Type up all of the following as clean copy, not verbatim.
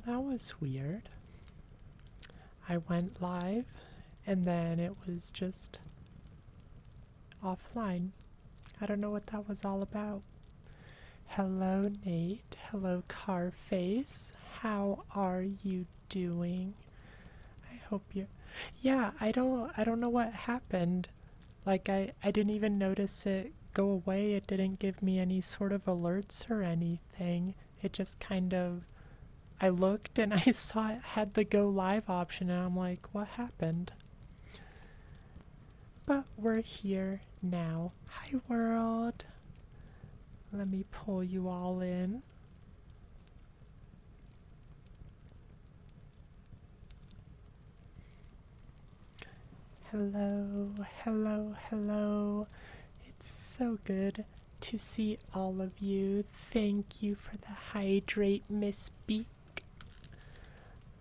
That was weird. I went live and then it was just offline. I don't know what that was all about. Hello, Nate. Hello, Carface. How are you doing? I hope you're... Yeah, I don't know what happened. Like, I didn't even notice it go away. It didn't give me any sort of alerts or anything. It just kind of... I looked and I saw it had the go live option and I'm like, what happened? But we're here now. Hi, world. Let me pull you all in. Hello, hello, hello. It's so good to see all of you. Thank you for the hydrate, Miss Beak.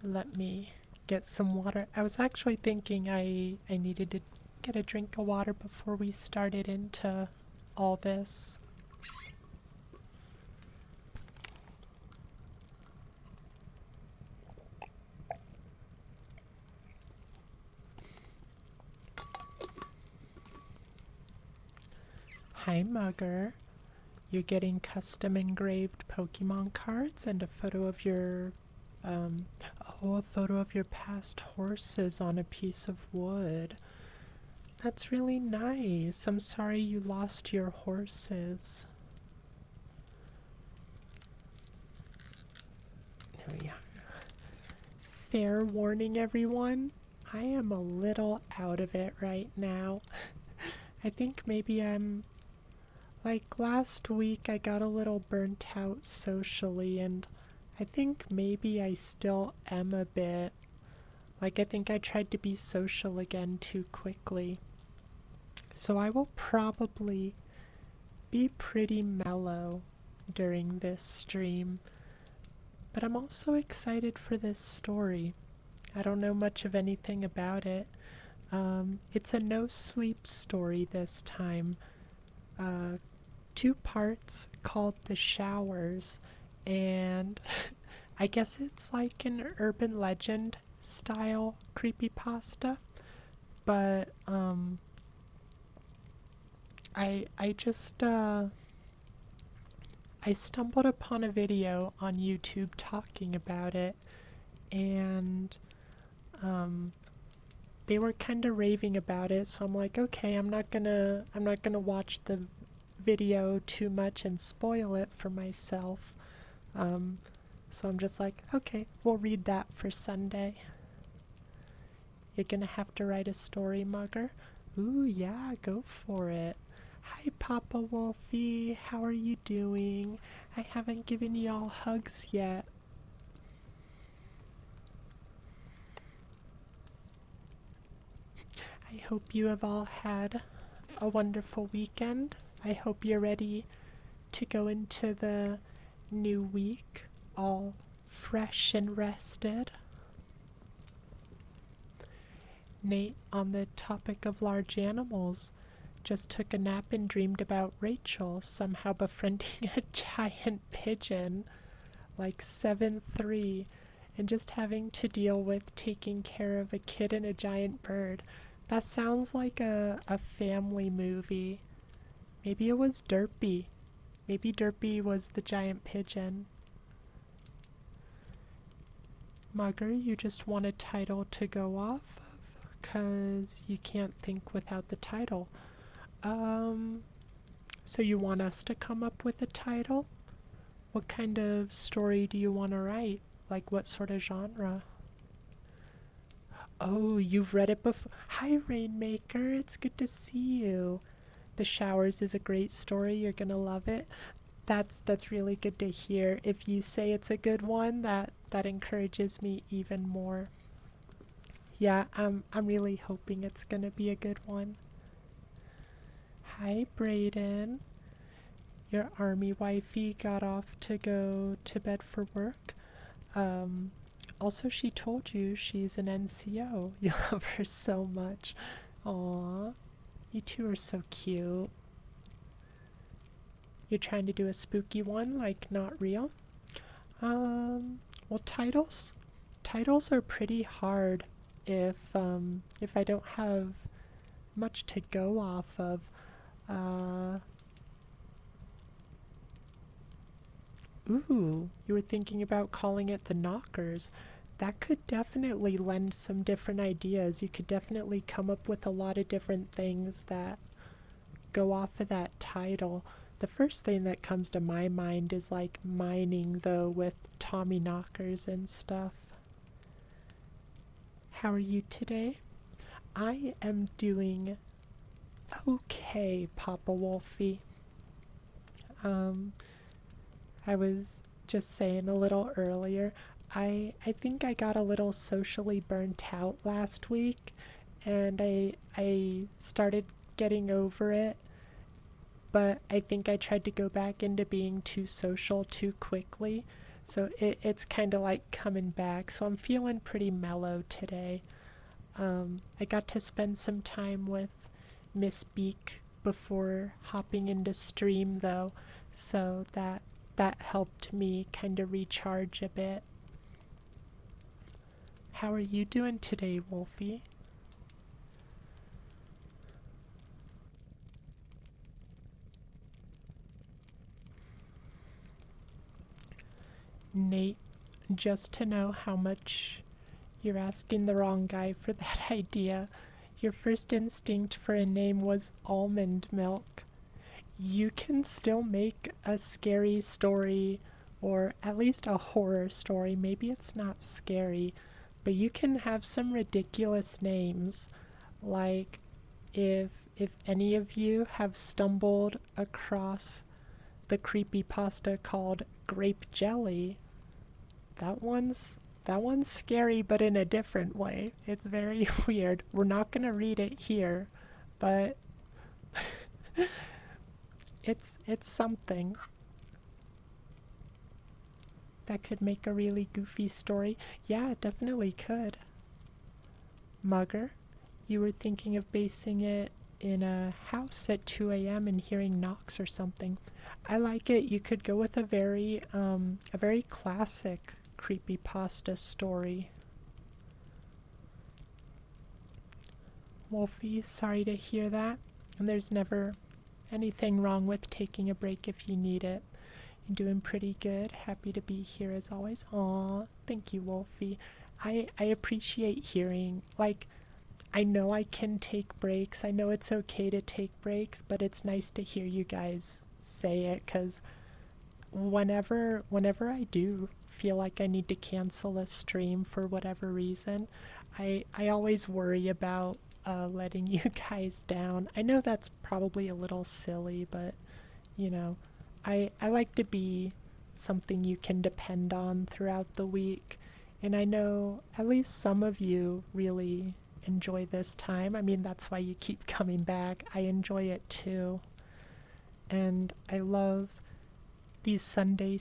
Let me get some water. I was actually thinking I needed to get a drink of water before we started into all this. Hi, Mugger. You're getting custom engraved Pokemon cards and a photo of your a photo of your past horses on a piece of wood. That's really nice. I'm sorry you lost your horses. There we are. Fair warning, everyone. I am a little out of it right now. I think maybe I'm... Like last week I got a little burnt out socially and I think maybe I still am a bit. Like I think I tried to be social again too quickly. So I will probably be pretty mellow during this stream. But I'm also excited for this story. I don't know much of anything about it. It's a no sleep story this time. 2 parts called The Showers, and I guess it's like an urban legend style creepypasta, but I just I stumbled upon a video on YouTube talking about it, and they were kind of raving about it, so I'm like, okay, I'm not gonna watch the video too much and spoil it for myself. So I'm just like, okay, we'll read that for Sunday. You're gonna have to write a story, Mugger? Ooh, yeah, go for it. Hi, Papa Wolfie. How are you doing? I haven't given y'all hugs yet. I hope you have all had a wonderful weekend. I hope you're ready to go into the new week all fresh and rested. Nate, on the topic of large animals, just took a nap and dreamed about Rachel somehow befriending a giant pigeon, like 7'3", and just having to deal with taking care of a kid and a giant bird. That sounds like a family movie. Maybe it was Derpy. Maybe Derpy was the giant pigeon. Mugger, you just want a title to go off of? 'Cause you can't think without the title. So you want us to come up with a title? What kind of story do you want to write? Like what sort of genre? Oh, you've read it before. Hi, Rainmaker. It's good to see you. The Showers is a great story. You're gonna love it. That's really good to hear. If you say it's a good one, that encourages me even more. Yeah, I'm really hoping it's gonna be a good one. Hi, Brayden. Your army wifey got off to go to bed for work. Also, she told you she's an NCO. You love her so much. Aww. You two are so cute. You're trying to do a spooky one, like not real? Well, titles are pretty hard if I don't have much to go off of. Uh, Ooh, you were thinking about calling it the Knockers. That could definitely lend some different ideas. You could definitely come up with a lot of different things that go off of that title. The first thing that comes to my mind is like mining, though, with Tommy Knockers and stuff. How are you today? I am doing okay, Papa Wolfie. Um, I was just saying a little earlier, I think I got a little socially burnt out last week, and I started getting over it, but I think I tried to go back into being too social too quickly. So it's kind of like coming back. So I'm feeling pretty mellow today. I got to spend some time with Miss Beak before hopping into stream though, so that helped me kind of recharge a bit. How are you doing today, Wolfie? Nate, just to know how much you're asking the wrong guy for that idea. Your first instinct for a name was almond milk. You can still make a scary story, or at least a horror story. Maybe it's not scary, but you can have some ridiculous names. Like if any of you have stumbled across the creepypasta called Grape Jelly, that one's scary, but in a different way. It's very weird. We're not gonna read it here, but it's something that could make a really goofy story. Yeah, it definitely could. Mugger, you were thinking of basing it in a house at 2 a.m. and hearing knocks or something. I like it. You could go with a very classic creepypasta story. Wolfie, sorry to hear that. And there's never anything wrong with taking a break if you need it. You're doing pretty good. Happy to be here as always. Aw, thank you, Wolfie. I appreciate hearing, like, I know I can take breaks. I know it's okay to take breaks, but it's nice to hear you guys say it, because whenever I do feel like I need to cancel a stream for whatever reason, I always worry about letting you guys down. I know that's probably a little silly, but you know, I like to be something you can depend on throughout the week. And I know at least some of you really enjoy this time. I mean, that's why you keep coming back. I enjoy it too. And I love these Sunday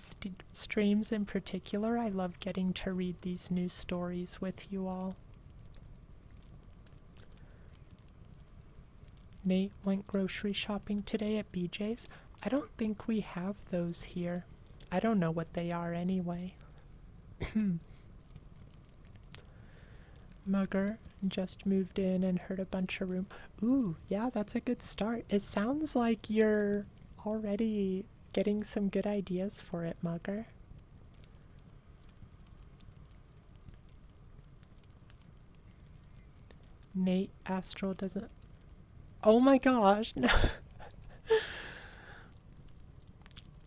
streams in particular. I love getting to read these new stories with you all. Nate went grocery shopping today at BJ's. I don't think we have those here. I don't know what they are anyway. Mugger just moved in and heard a bunch of room. Ooh, yeah, that's a good start. It sounds like you're already getting some good ideas for it, Mugger. Nate, Astral doesn't... Oh my gosh, no.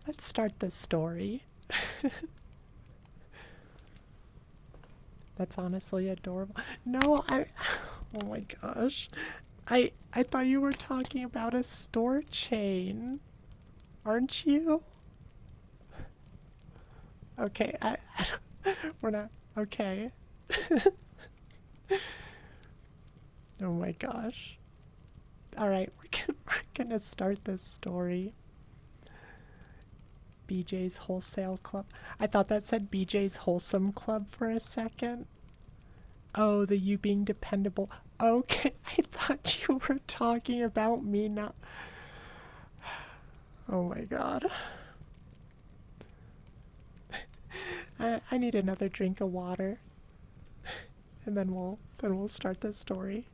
Let's start the story. That's honestly adorable. No, oh my gosh. I thought you were talking about a store chain. Aren't you? Okay, we're not... Okay. Oh my gosh. Alright, we're gonna start this story. BJ's Wholesale Club. I thought that said BJ's Wholesome Club for a second. Oh, the you being dependable. Okay, I thought you were talking about me, not... Oh my god. I need another drink of water. And then we'll start the story.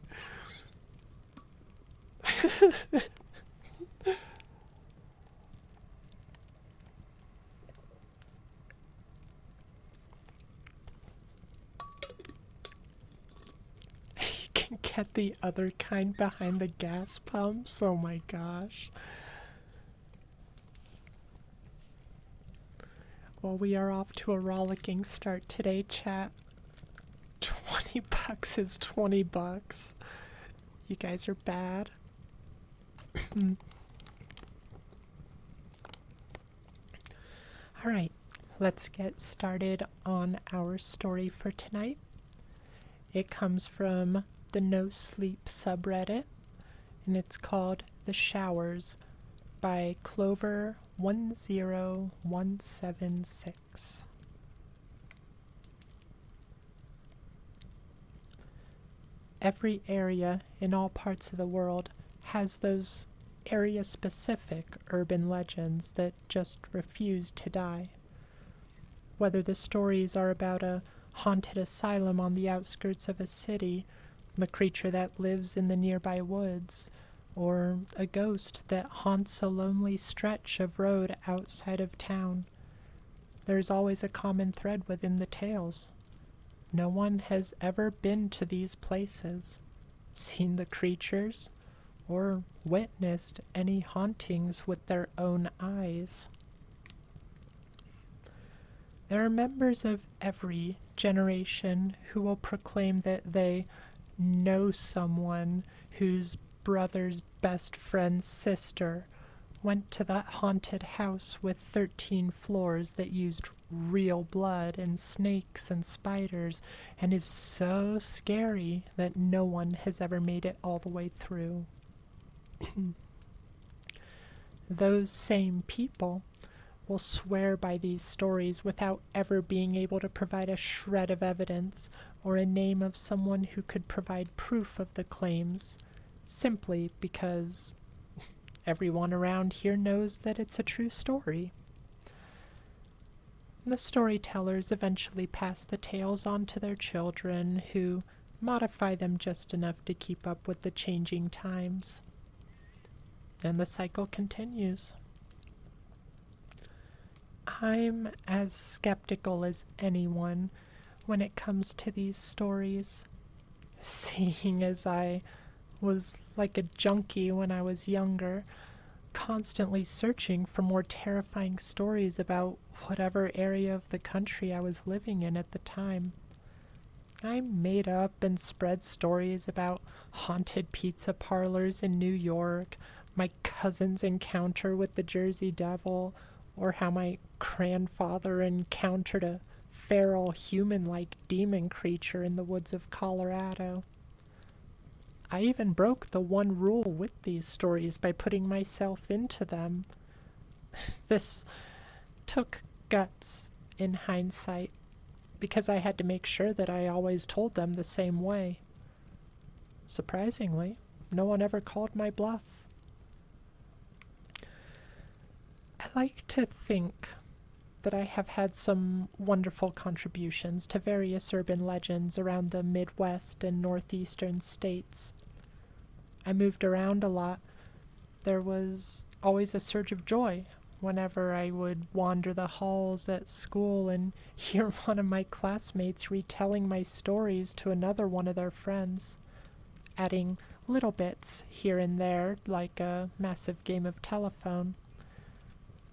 You can get the other kind behind the gas pumps. Oh my gosh. Well, we are off to a rollicking start today, chat. $20 is $20. You guys are bad. Alright, let's get started on our story for tonight. It comes from the No Sleep subreddit, and it's called The Showers by Clover10176. Every area in all parts of the world has those area-specific urban legends that just refuse to die. Whether the stories are about a haunted asylum on the outskirts of a city, the creature that lives in the nearby woods, or a ghost that haunts a lonely stretch of road outside of town, there's always a common thread within the tales. No one has ever been to these places, seen the creatures, or witnessed any hauntings with their own eyes. There are members of every generation who will proclaim that they know someone whose brother's best friend's sister went to that haunted house with 13 floors that used real blood and snakes and spiders and is so scary that no one has ever made it all the way through. Those same people will swear by these stories without ever being able to provide a shred of evidence or a name of someone who could provide proof of the claims, simply because everyone around here knows that it's a true story. The storytellers eventually pass the tales on to their children, who modify them just enough to keep up with the changing times. And the cycle continues. I'm as skeptical as anyone when it comes to these stories, seeing as I was like a junkie when I was younger, constantly searching for more terrifying stories about whatever area of the country I was living in at the time. I made up and spread stories about haunted pizza parlors in New York, my cousin's encounter with the Jersey Devil, or how my grandfather encountered a feral human-like demon creature in the woods of Colorado. I even broke the one rule with these stories by putting myself into them. This took guts in hindsight, because I had to make sure that I always told them the same way. Surprisingly, no one ever called my bluff. I like to think that I have had some wonderful contributions to various urban legends around the Midwest and Northeastern states. I moved around a lot. There was always a surge of joy whenever I would wander the halls at school and hear one of my classmates retelling my stories to another one of their friends, adding little bits here and there like a massive game of telephone.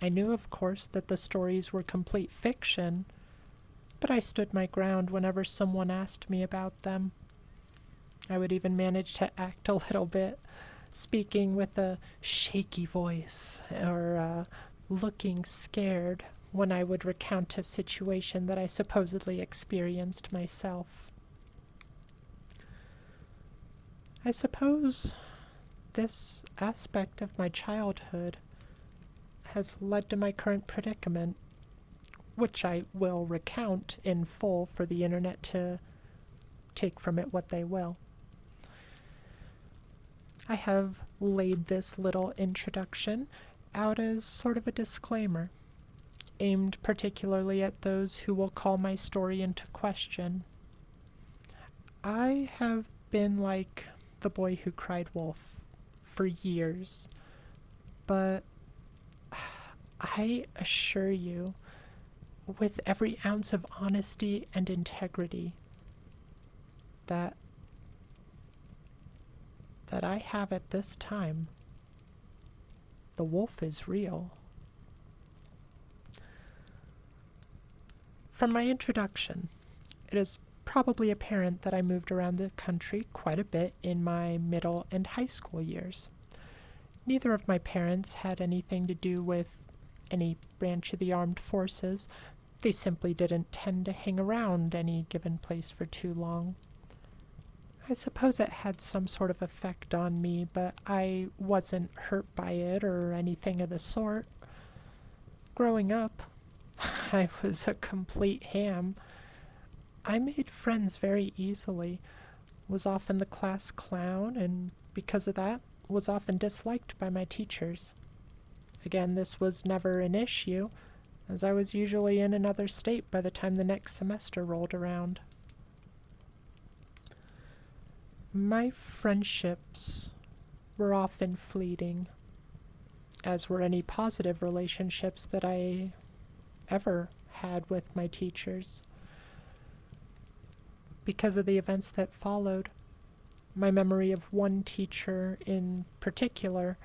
I knew, of course, that the stories were complete fiction, but I stood my ground whenever someone asked me about them. I would even manage to act a little bit, speaking with a shaky voice or looking scared when I would recount a situation that I supposedly experienced myself. I suppose this aspect of my childhood has led to my current predicament, which I will recount in full for the internet to take from it what they will. I have laid this little introduction out as sort of a disclaimer. aimed particularly at those who will call my story into question. I have been like the boy who cried wolf for years, but I assure you, with every ounce of honesty and integrity that I have at this time, the wolf is real. From my introduction, it is probably apparent that I moved around the country quite a bit in my middle and high school years. Neither of my parents had anything to do with any branch of the armed forces. They simply didn't tend to hang around any given place for too long. I suppose it had some sort of effect on me, but I wasn't hurt by it or anything of the sort. Growing up, I was a complete ham. I made friends very easily, was often the class clown, and because of that, was often disliked by my teachers. Again, this was never an issue, as I was usually in another state by the time the next semester rolled around. My friendships were often fleeting, as were any positive relationships that I ever had with my teachers. Because of the events that followed, my memory of one teacher in particular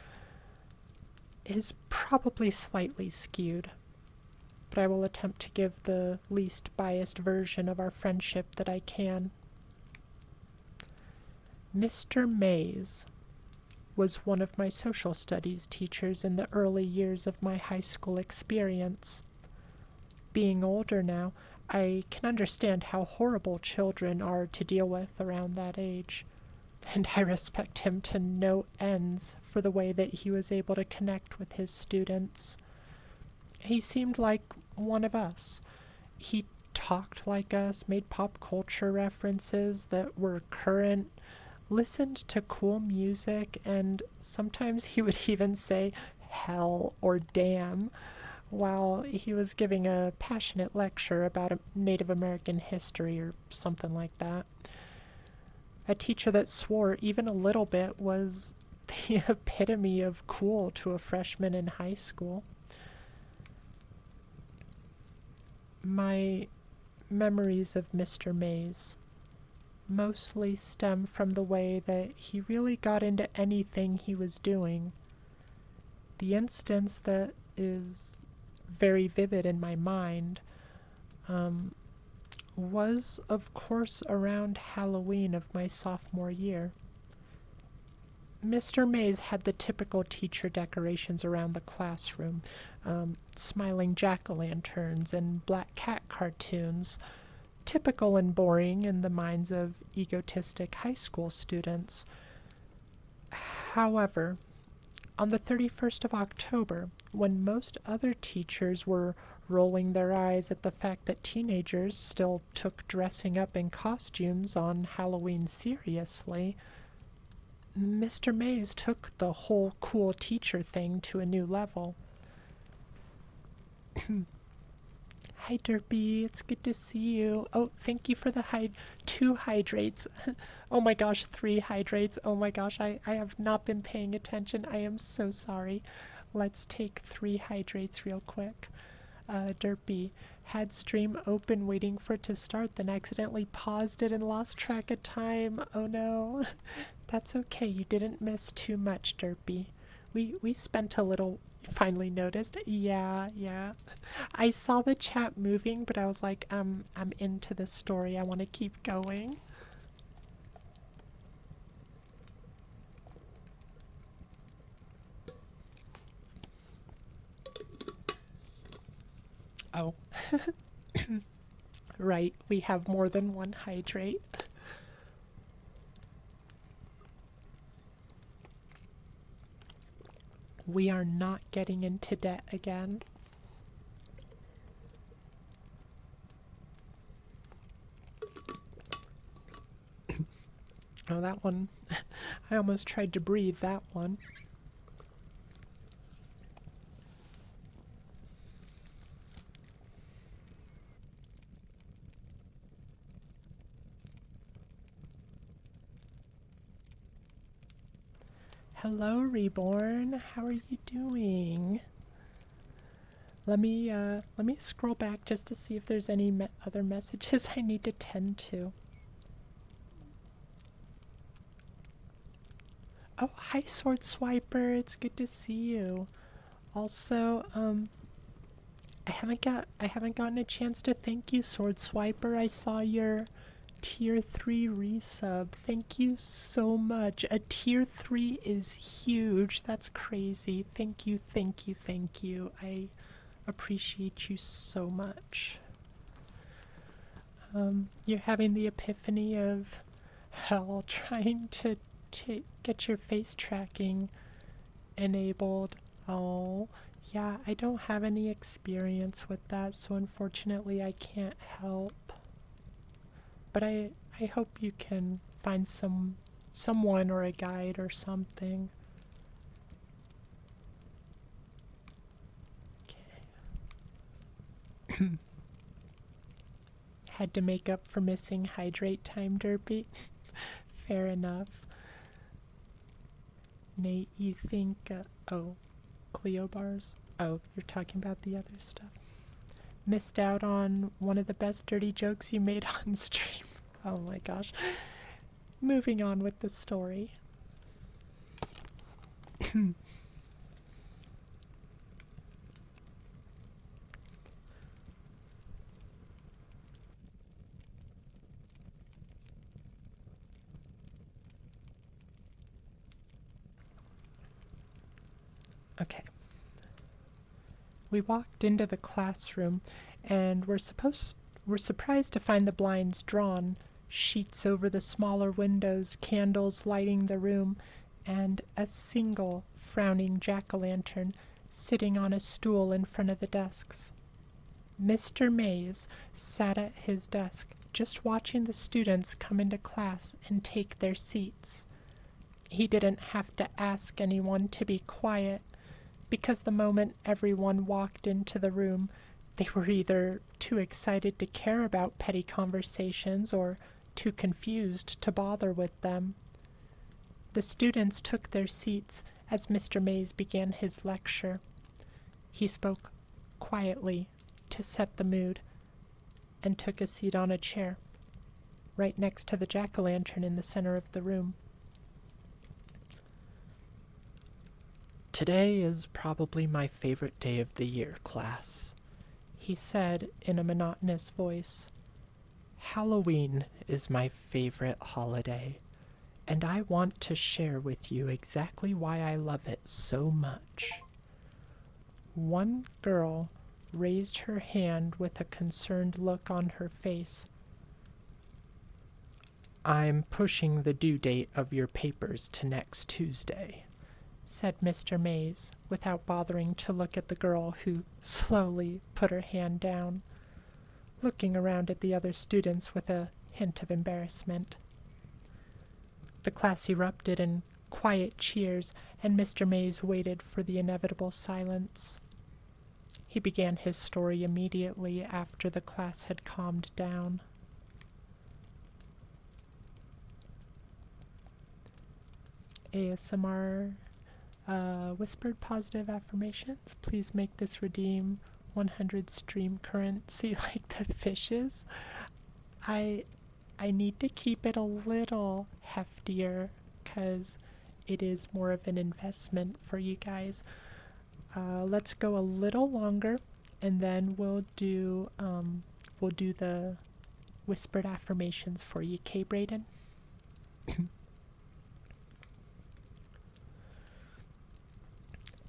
is probably slightly skewed, but I will attempt to give the least biased version of our friendship that I can. Mr. Mays was one of my social studies teachers in the early years of my high school experience. Being older now, I can understand how horrible children are to deal with around that age, and I respect him to no ends for the way that he was able to connect with his students. He seemed like one of us. He talked like us, made pop culture references that were current, listened to cool music, and sometimes he would even say hell or damn while he was giving a passionate lecture about Native American history or something like that. A teacher that swore even a little bit was the epitome of cool to a freshman in high school. My memories of Mr. Mays mostly stem from the way that he really got into anything he was doing. The instance that is very vivid in my mind was, of course, around Halloween of my sophomore year. Mr. Mays had the typical teacher decorations around the classroom, smiling jack-o'-lanterns and black cat cartoons, typical and boring in the minds of egotistic high school students. However, on the 31st of October, when most other teachers were rolling their eyes at the fact that teenagers still took dressing up in costumes on Halloween seriously, Mr. Mays took the whole cool teacher thing to a new level. Hi, Derpy. It's good to see you. Oh, thank you for the 2 hydrates. Oh my gosh, 3 hydrates. Oh my gosh, I have not been paying attention. I am so sorry. Let's take 3 hydrates real quick. Derpy. Had stream open waiting for it to start, then accidentally paused it and lost track of time. Oh no. That's okay. You didn't miss too much, Derpy. We spent a little. Finally noticed. Yeah. I saw the chat moving, but I was like, I'm into this story. I want to keep going. Oh. Right, we have more than 1 hydrate. We are not getting into debt again. Oh, that one. I almost tried to breathe that one. Hello, Reborn. How are you doing? Let me scroll back just to see if there's any other messages I need to tend to. Oh, hi, Sword Swiper. It's good to see you. Also, I haven't gotten a chance to thank you, Sword Swiper. I saw your tier 3 resub. Thank you so much. A tier 3 is huge. That's crazy. Thank you, thank you, thank you. I appreciate you so much. You're having the epiphany of hell trying to get your face tracking enabled. Oh, yeah, I don't have any experience with that, so unfortunately I can't help. But I hope you can find someone or a guide or something. Okay. Had to make up for missing hydrate time, Derpy. Fair enough. Nate, you think... oh, Cleo bars? Oh, you're talking about the other stuff. Missed out on one of the best dirty jokes you made on stream. Oh my gosh. Moving on with the story. Okay. We walked into the classroom and we're surprised to find the blinds drawn, sheets over the smaller windows, candles lighting the room, and a single frowning jack-o'-lantern sitting on a stool in front of the desks. Mr. Mays sat at his desk, just watching the students come into class and take their seats. He didn't have to ask anyone to be quiet, because the moment everyone walked into the room, they were either too excited to care about petty conversations or too confused to bother with them. The students took their seats as Mr. Mays began his lecture. He spoke quietly to set the mood and took a seat on a chair, right next to the jack-o'-lantern in the center of the room. "Today is probably my favorite day of the year, class," he said in a monotonous voice. "Halloween is my favorite holiday, and I want to share with you exactly why I love it so much." One girl raised her hand with a concerned look on her face. "I'm pushing the due date of your papers to next Tuesday," said Mr. Mays, without bothering to look at the girl, who slowly put her hand down, looking around at the other students with a hint of embarrassment. The class erupted in quiet cheers, and Mr. Mays waited for the inevitable silence. He began his story immediately after the class had calmed down. ASMR whispered positive affirmations. Please make this redeem 100 stream currency like the fishes. I need to keep it a little heftier because it is more of an investment for you guys. Let's go a little longer, and then we'll do the whispered affirmations for you, K. Brayden.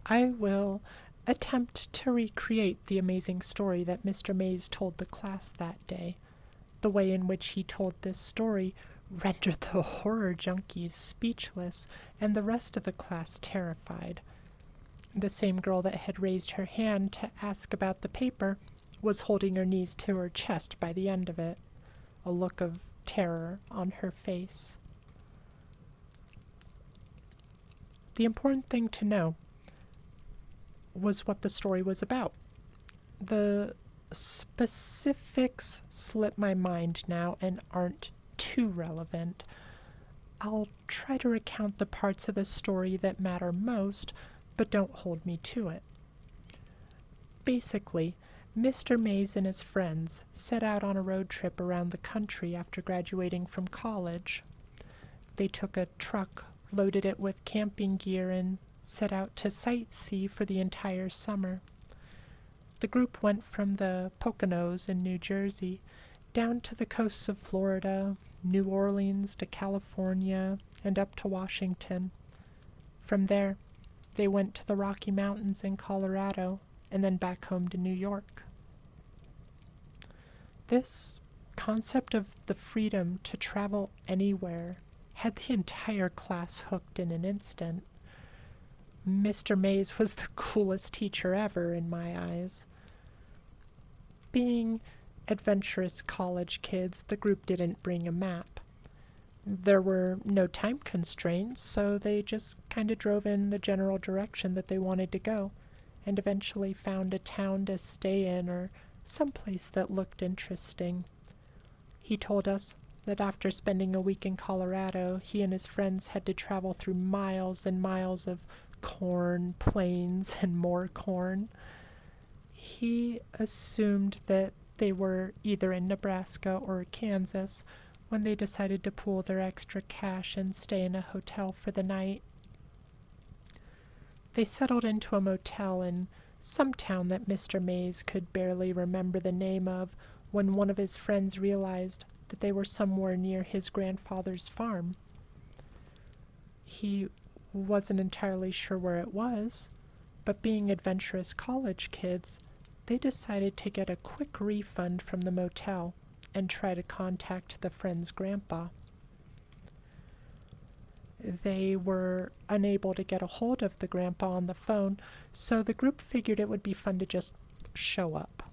I will attempt to recreate the amazing story that Mr. Mays told the class that day. The way in which he told this story rendered the horror junkies speechless and the rest of the class terrified. The same girl that had raised her hand to ask about the paper was holding her knees to her chest by the end of it, a look of terror on her face. The important thing to know was what the story was about. The specifics slip my mind now and aren't too relevant, I'll try to recount the parts of the story that matter most, but don't hold me to it. Basically, Mr. Mays and his friends set out on a road trip around the country after graduating from college. They took a truck, loaded it with camping gear, and set out to sightsee for the entire summer. The group went from the Poconos in New Jersey down to the coasts of Florida, New Orleans to California, and up to Washington. From there, they went to the Rocky Mountains in Colorado, and then back home to New York. This concept of the freedom to travel anywhere had the entire class hooked in an instant. Mr. Mays was the coolest teacher ever in my eyes. Being adventurous college kids, the group didn't bring a map. There were no time constraints, so they just kind of drove in the general direction that they wanted to go, and eventually found a town to stay in or someplace that looked interesting. He told us that after spending a week in Colorado, he and his friends had to travel through miles and miles of corn, plains, and more corn. He assumed that they were either in Nebraska or Kansas when they decided to pool their extra cash and stay in a hotel for the night. They settled into a motel in some town that Mr. Mays could barely remember the name of when one of his friends realized that they were somewhere near his grandfather's farm. He wasn't entirely sure where it was, but being adventurous college kids, they decided to get a quick refund from the motel and try to contact the friend's grandpa. They were unable to get a hold of the grandpa on the phone, so the group figured it would be fun to just show up.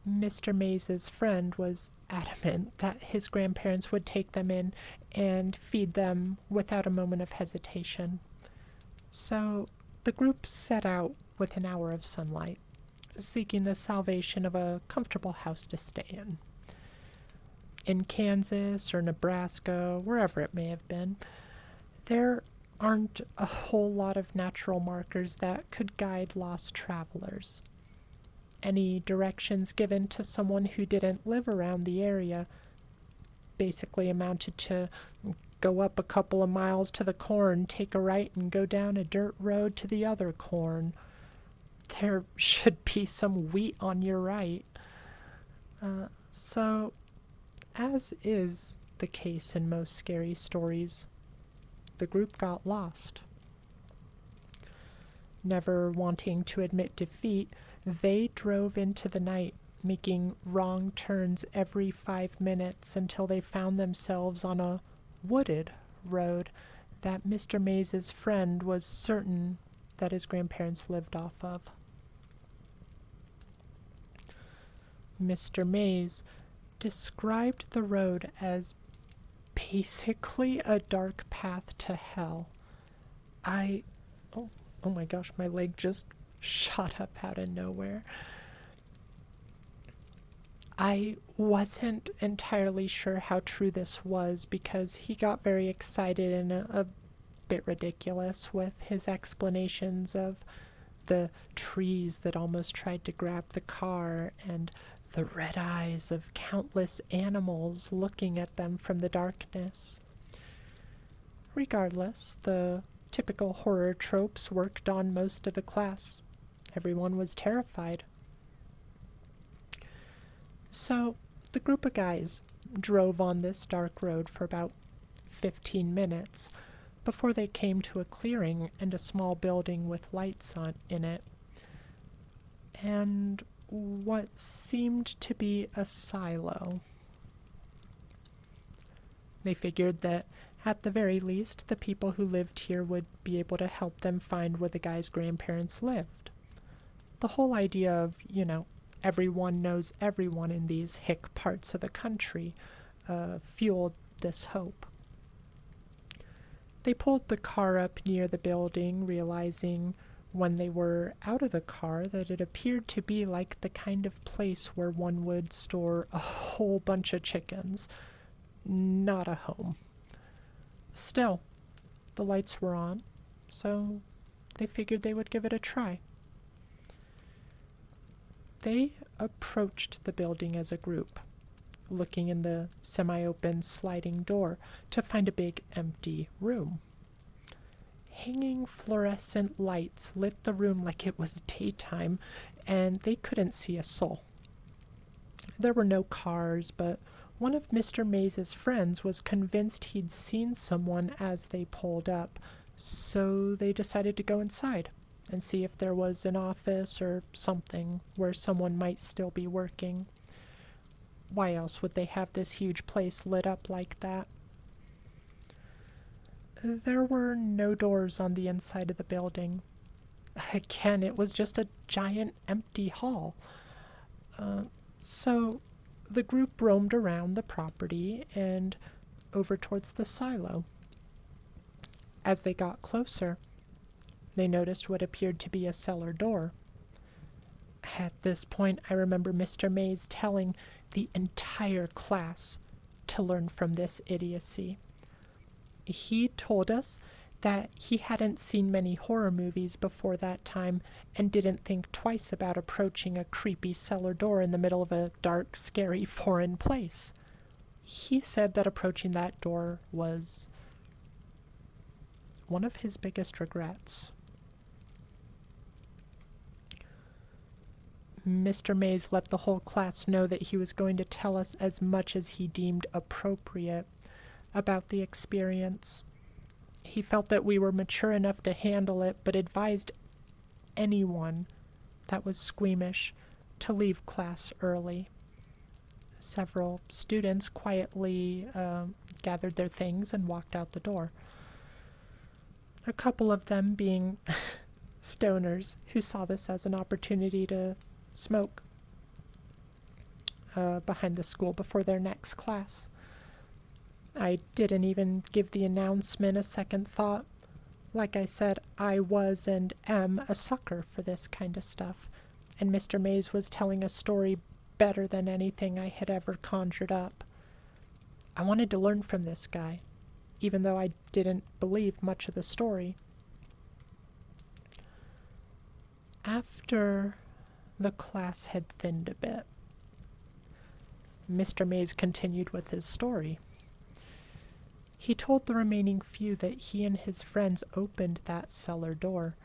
Mr. Mays's friend was adamant that his grandparents would take them in and feed them without a moment of hesitation. So the group set out with an hour of sunlight, seeking the salvation of a comfortable house to stay in. In Kansas or Nebraska, wherever it may have been, there aren't a whole lot of natural markers that could guide lost travelers. Any directions given to someone who didn't live around the area basically amounted to go up a couple of miles to the corn, take a right, and go down a dirt road to the other corn. There should be some wheat on your right. So, as is the case in most scary stories, the group got lost. Never wanting to admit defeat, they drove into the night, making wrong turns every 5 minutes until they found themselves on a wooded road that Mr. Mays's friend was certain that his grandparents lived off of. Mr. Mays described the road as basically a dark path to hell. Oh my gosh, my leg just shot up out of nowhere. I wasn't entirely sure how true this was because he got very excited and a bit ridiculous with his explanations of the trees that almost tried to grab the car and the red eyes of countless animals looking at them from the darkness. Regardless, the typical horror tropes worked on most of the class. Everyone was terrified. So, the group of guys drove on this dark road for about 15 minutes before they came to a clearing and a small building with lights in it, and what seemed to be a silo. They figured that at the very least the people who lived here would be able to help them find where the guy's grandparents lived. The whole idea of, everyone knows everyone in these hick parts of the country fueled this hope. They pulled the car up near the building, realizing when they were out of the car that it appeared to be like the kind of place where one would store a whole bunch of chickens. Not a home. Still, the lights were on, so they figured they would give it a try. They approached the building as a group, looking in the semi-open sliding door to find a big empty room. Hanging fluorescent lights lit the room like it was daytime, and they couldn't see a soul. There were no cars, but one of Mr. Mays's friends was convinced he'd seen someone as they pulled up, so they decided to go inside and see if there was an office or something where someone might still be working. Why else would they have this huge place lit up like that? There were no doors on the inside of the building. Again, it was just a giant empty hall. So the group roamed around the property and over towards the silo. As they got closer, they noticed what appeared to be a cellar door. At this point, I remember Mr. Mays telling the entire class to learn from this idiocy. He told us that he hadn't seen many horror movies before that time and didn't think twice about approaching a creepy cellar door in the middle of a dark, scary foreign place. He said that approaching that door was one of his biggest regrets. Mr. Mays let the whole class know that he was going to tell us as much as he deemed appropriate about the experience. He felt that we were mature enough to handle it, but advised anyone that was squeamish to leave class early. Several students quietly gathered their things and walked out the door. A couple of them being stoners who saw this as an opportunity to smoke behind the school before their next class. I didn't even give the announcement a second thought. Like I said, I was and am a sucker for this kind of stuff, and Mr. Mays was telling a story better than anything I had ever conjured up. I wanted to learn from this guy, even though I didn't believe much of the story. After the class had thinned a bit, Mr. Mays continued with his story. He told the remaining few that he and his friends opened that cellar door,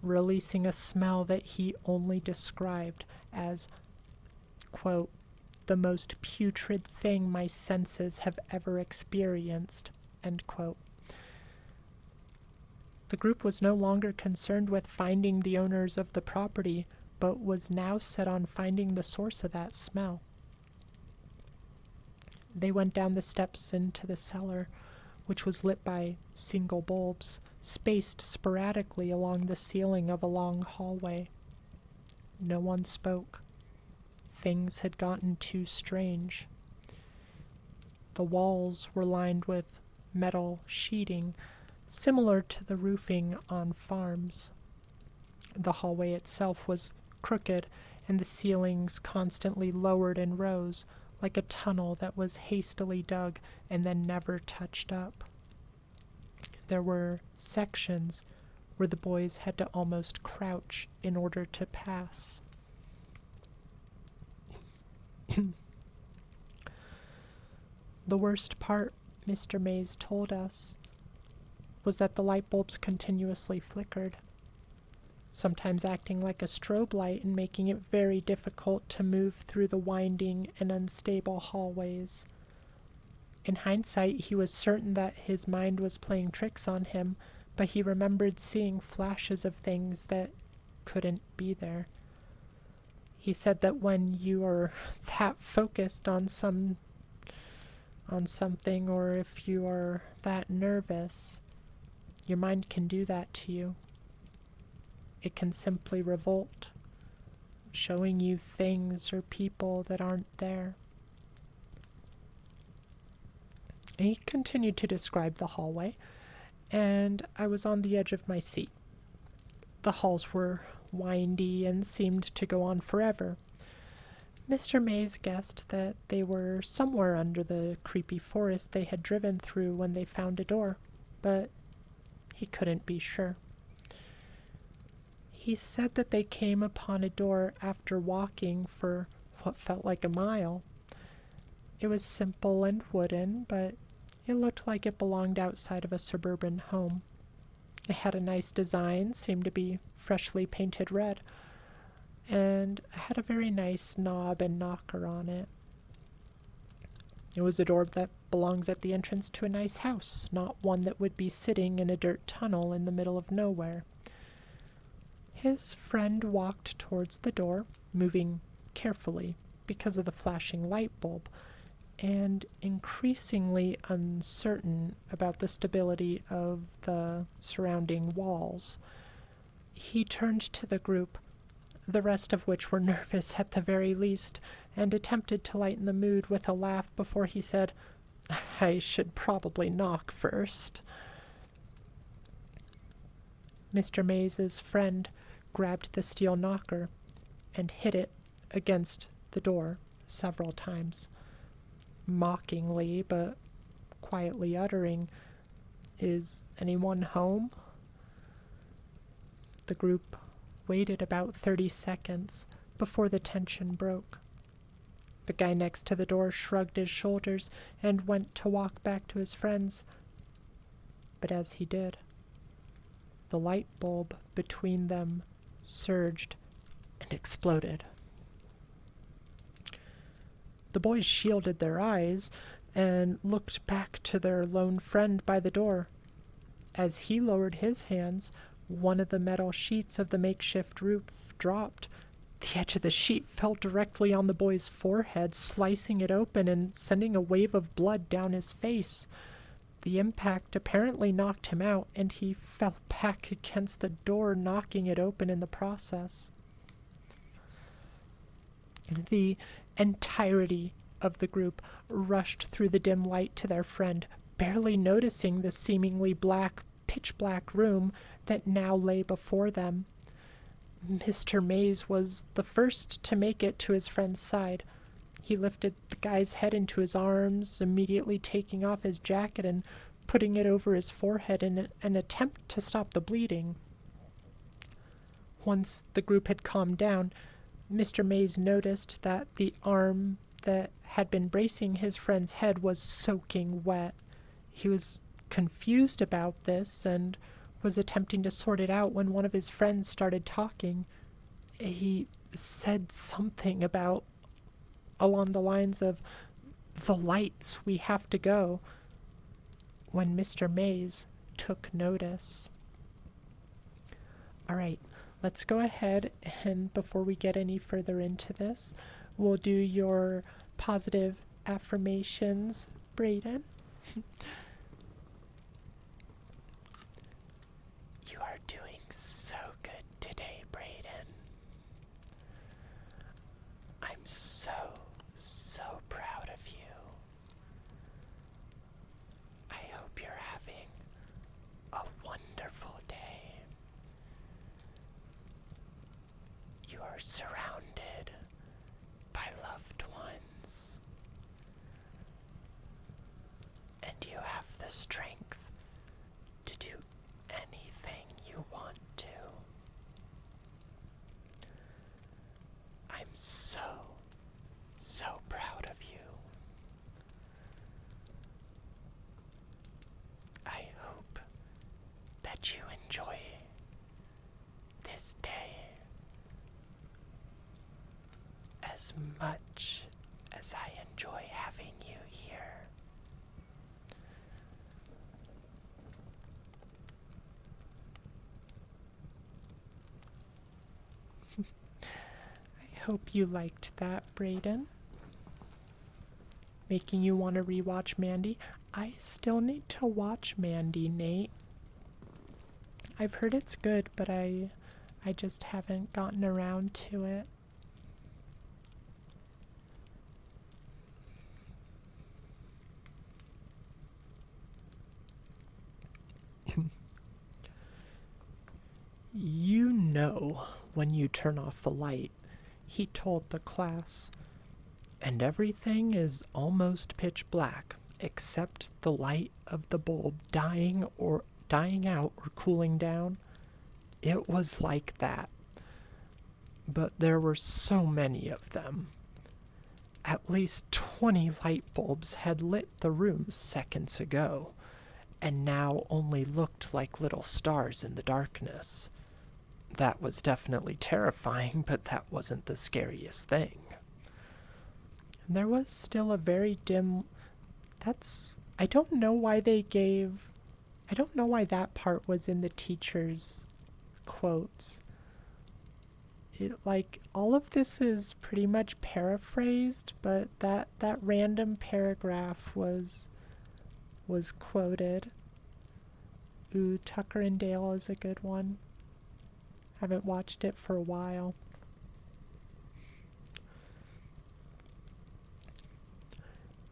releasing a smell that he only described as, quote, the most putrid thing my senses have ever experienced, end quote. The group was no longer concerned with finding the owners of the property, but was now set on finding the source of that smell. They went down the steps into the cellar, which was lit by single bulbs, spaced sporadically along the ceiling of a long hallway. No one spoke. Things had gotten too strange. The walls were lined with metal sheeting, similar to the roofing on farms. The hallway itself was crooked, and the ceilings constantly lowered in rows, like a tunnel that was hastily dug and then never touched up. There were sections where the boys had to almost crouch in order to pass. The worst part, Mr. Mays told us, was that the light bulbs continuously flickered, sometimes acting like a strobe light and making it very difficult to move through the winding and unstable hallways. In hindsight, he was certain that his mind was playing tricks on him, but he remembered seeing flashes of things that couldn't be there. He said that when you are that focused on something, or if you are that nervous, your mind can do that to you. It can simply revolt, showing you things or people that aren't there. And he continued to describe the hallway, and I was on the edge of my seat. The halls were windy and seemed to go on forever. Mr. Mays guessed that they were somewhere under the creepy forest they had driven through when they found a door, but he couldn't be sure. He said that they came upon a door after walking for what felt like a mile. It was simple and wooden, but it looked like it belonged outside of a suburban home. It had a nice design, seemed to be freshly painted red, and had a very nice knob and knocker on it. It was a door that belongs at the entrance to a nice house, not one that would be sitting in a dirt tunnel in the middle of nowhere. His friend walked towards the door, moving carefully because of the flashing light bulb, and increasingly uncertain about the stability of the surrounding walls. He turned to the group, the rest of which were nervous at the very least, and attempted to lighten the mood with a laugh before he said, "I should probably knock first." Mr. Mays's friend grabbed the steel knocker and hit it against the door several times, mockingly but quietly uttering, "Is anyone home?" The group waited about 30 seconds before the tension broke. The guy next to the door shrugged his shoulders and went to walk back to his friends. But as he did, the light bulb between them surged and exploded. The boys shielded their eyes and looked back to their lone friend by the door. As he lowered his hands, one of the metal sheets of the makeshift roof dropped. The edge of the sheet fell directly on the boy's forehead, slicing it open and sending a wave of blood down his face. The impact apparently knocked him out, and he fell back against the door, knocking it open in the process. The entirety of the group rushed through the dim light to their friend, barely noticing the seemingly pitch-black room that now lay before them. Mr. Mays was the first to make it to his friend's side. He lifted the guy's head into his arms, immediately taking off his jacket and putting it over his forehead in an attempt to stop the bleeding. Once the group had calmed down, Mr. Mays noticed that the arm that had been bracing his friend's head was soaking wet. He was confused about this and was attempting to sort it out when one of his friends started talking. He said something along the lines of, "The lights, we have to go," when Mr. Mays took notice. All right, let's go ahead, and before we get any further into this, we'll do your positive affirmations, Brayden. You are doing so good today, Brayden. I'm so proud of you. I hope you're having a wonderful day. You are surrounded by loved ones, and you have the strength to do anything you want to. I'm so proud of you. I hope that you enjoy this day as much as I enjoy having you here. I hope you liked that, Brayden. Making you want to rewatch Mandy? I still need to watch Mandy, Nate. I've heard it's good, but I just haven't gotten around to it. You know when you turn off a light, he told the class. and everything is almost pitch black, except the light of the bulb dying out or cooling down. It was like that. But there were so many of them. At least 20 light bulbs had lit the room seconds ago, and now only looked like little stars in the darkness. That was definitely terrifying, but that wasn't the scariest thing. There was still a very dim... I don't know why that part was in the teacher's quotes. All of this is pretty much paraphrased, but that random paragraph was quoted. Ooh, Tucker and Dale is a good one. Haven't watched it for a while.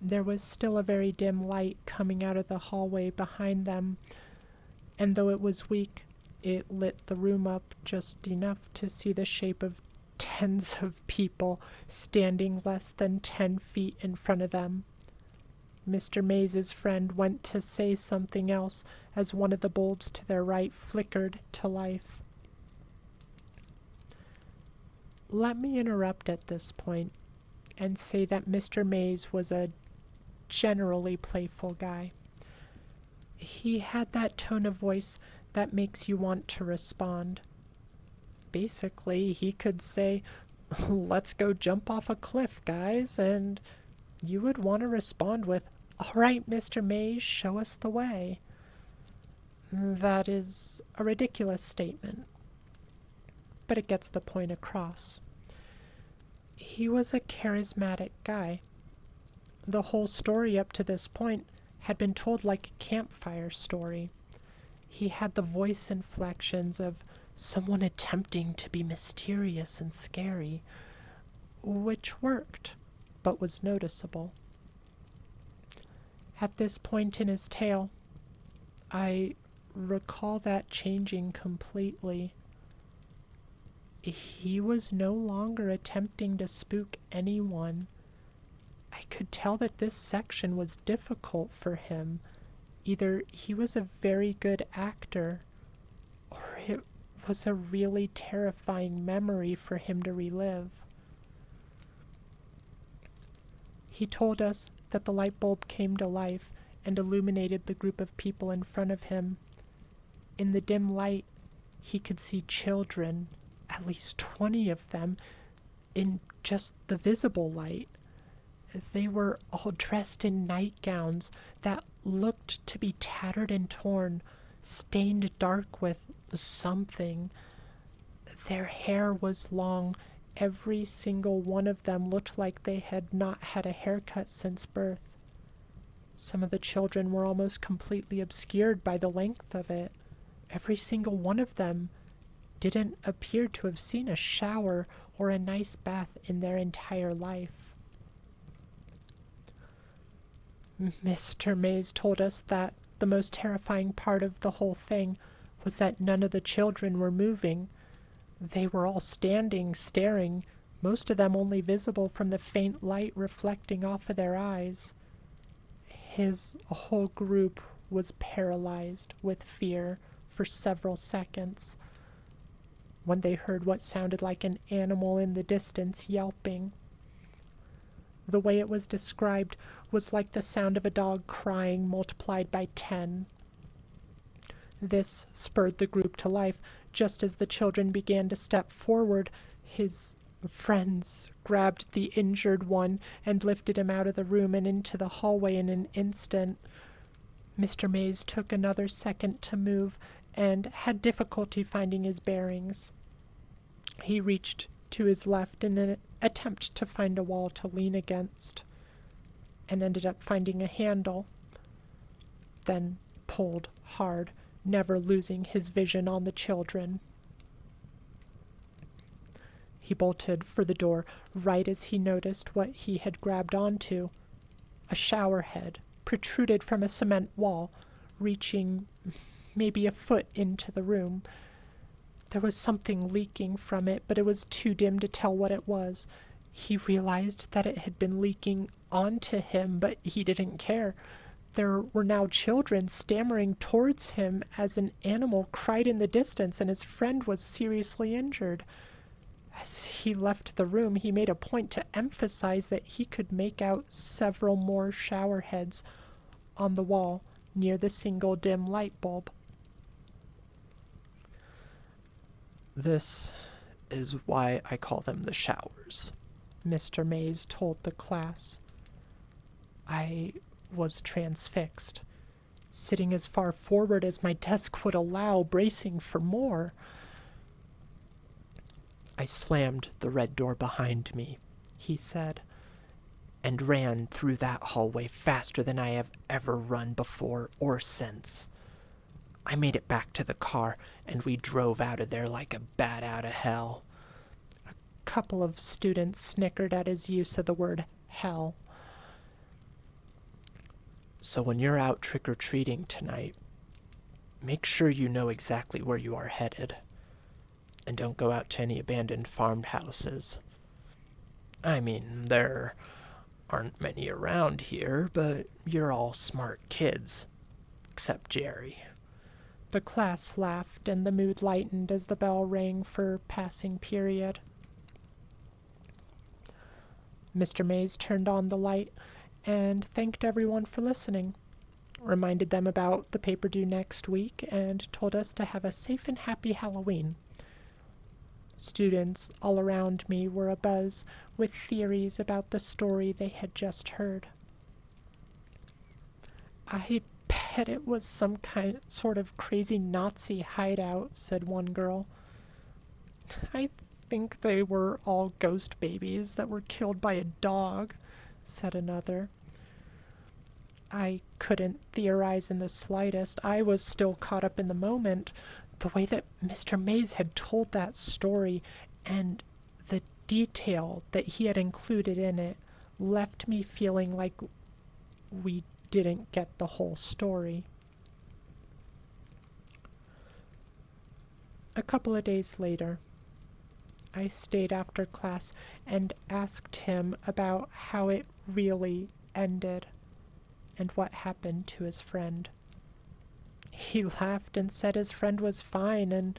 There was still a very dim light coming out of the hallway behind them, and though it was weak, it lit the room up just enough to see the shape of tens of people standing less than 10 feet in front of them. Mr. Mays's friend went to say something else as one of the bulbs to their right flickered to life. Let me interrupt at this point and say that Mr. Mays was a generally playful guy. He had that tone of voice that makes you want to respond. Basically, he could say, "Let's go jump off a cliff, guys," and you would want to respond with, "All right, Mr. Mays, show us the way." That is a ridiculous statement, but it gets the point across. He was a charismatic guy. The whole story up to this point had been told like a campfire story. He had the voice inflections of someone attempting to be mysterious and scary, which worked, but was noticeable. At this point in his tale, I recall that changing completely. He was no longer attempting to spook anyone. I could tell that this section was difficult for him. Either he was a very good actor, or it was a really terrifying memory for him to relive. He told us that the light bulb came to life and illuminated the group of people in front of him. In the dim light, he could see children, at least 20 of them, in just the visible light. They were all dressed in nightgowns that looked to be tattered and torn, stained dark with something. Their hair was long. Every single one of them looked like they had not had a haircut since birth. Some of the children were almost completely obscured by the length of it. Every single one of them didn't appear to have seen a shower or a nice bath in their entire life. Mr. Mays told us that the most terrifying part of the whole thing was that none of the children were moving. They were all standing, staring, most of them only visible from the faint light reflecting off of their eyes. His whole group was paralyzed with fear for several seconds when they heard what sounded like an animal in the distance yelping. The way it was described was like the sound of a dog crying multiplied by 10. This spurred the group to life. Just as the children began to step forward, his friends grabbed the injured one and lifted him out of the room and into the hallway in an instant. Mr. Mays took another second to move and had difficulty finding his bearings. He reached to his left in an attempt to find a wall to lean against, and ended up finding a handle, then pulled hard, never losing his vision on the children. He bolted for the door right as he noticed what he had grabbed onto. A shower head protruded from a cement wall, reaching maybe a foot into the room. There was something leaking from it, but it was too dim to tell what it was. He realized that it had been leaking onto him, but he didn't care. There were now children stammering towards him as an animal cried in the distance, and his friend was seriously injured. As he left the room, he made a point to emphasize that he could make out several more shower heads on the wall near the single dim light bulb. This is why I call them the showers, Mr. Mays told the class. I was transfixed, sitting as far forward as my desk would allow, bracing for more. I slammed the red door behind me, he said, and ran through that hallway faster than I have ever run before or since. I made it back to the car, and we drove out of there like a bat out of hell. A couple of students snickered at his use of the word hell. So when you're out trick-or-treating tonight, make sure you know exactly where you are headed. And don't go out to any abandoned farmhouses. I mean, there aren't many around here, but you're all smart kids. Except Jerry. The class laughed, and the mood lightened as the bell rang for passing period. Mr. Mays turned on the light and thanked everyone for listening, reminded them about the paper due next week, and told us to have a safe and happy Halloween. Students all around me were abuzz with theories about the story they had just heard. I bet it was some sort of crazy Nazi hideout, said one girl. I think they were all ghost babies that were killed by a dog, said another. I couldn't theorize in the slightest. I was still caught up in the moment. The way that Mr. Mays had told that story and the detail that he had included in it left me feeling like we didn't get the whole story. A couple of days later, I stayed after class and asked him about how it really ended and what happened to his friend. He laughed and said his friend was fine and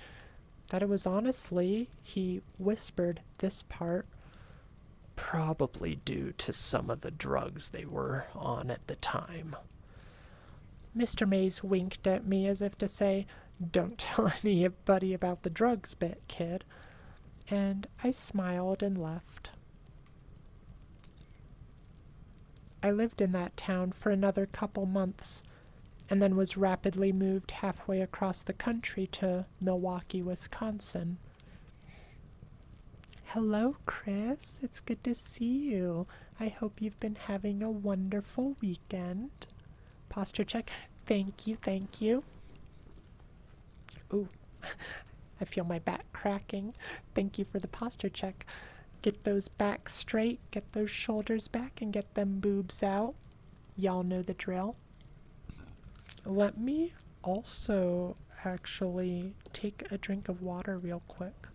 that it was honestly, he whispered this part, probably due to some of the drugs they were on at the time. Mr. Mays winked at me as if to say, "Don't tell anybody about the drugs bit, kid." And I smiled and left. I lived in that town for another couple months, and then was rapidly moved halfway across the country to Milwaukee, Wisconsin. Hello, Chris. It's good to see you. I hope you've been having a wonderful weekend. Posture check. Thank you, thank you. Ooh, I feel my back cracking. Thank you for the posture check. Get those backs straight, get those shoulders back, and get them boobs out. Y'all know the drill. Let me also actually take a drink of water real quick.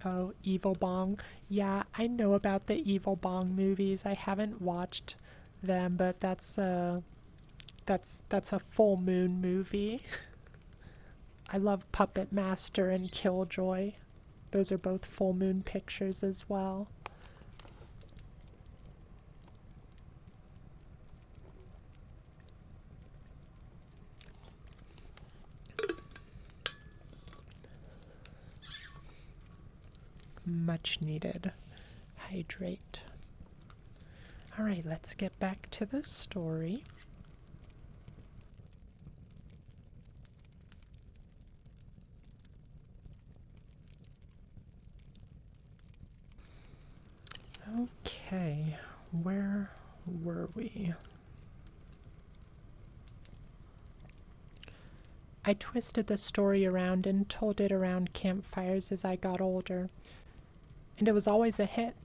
Oh, Evil Bong. Yeah, I know about the Evil Bong movies. I haven't watched them, but that's a full moon movie. I love Puppet Master and Killjoy. Those are both full moon pictures as well. Much needed. Hydrate. Alright, let's get back to the story. Okay, where were we? I twisted the story around and told it around campfires as I got older, and it was always a hit,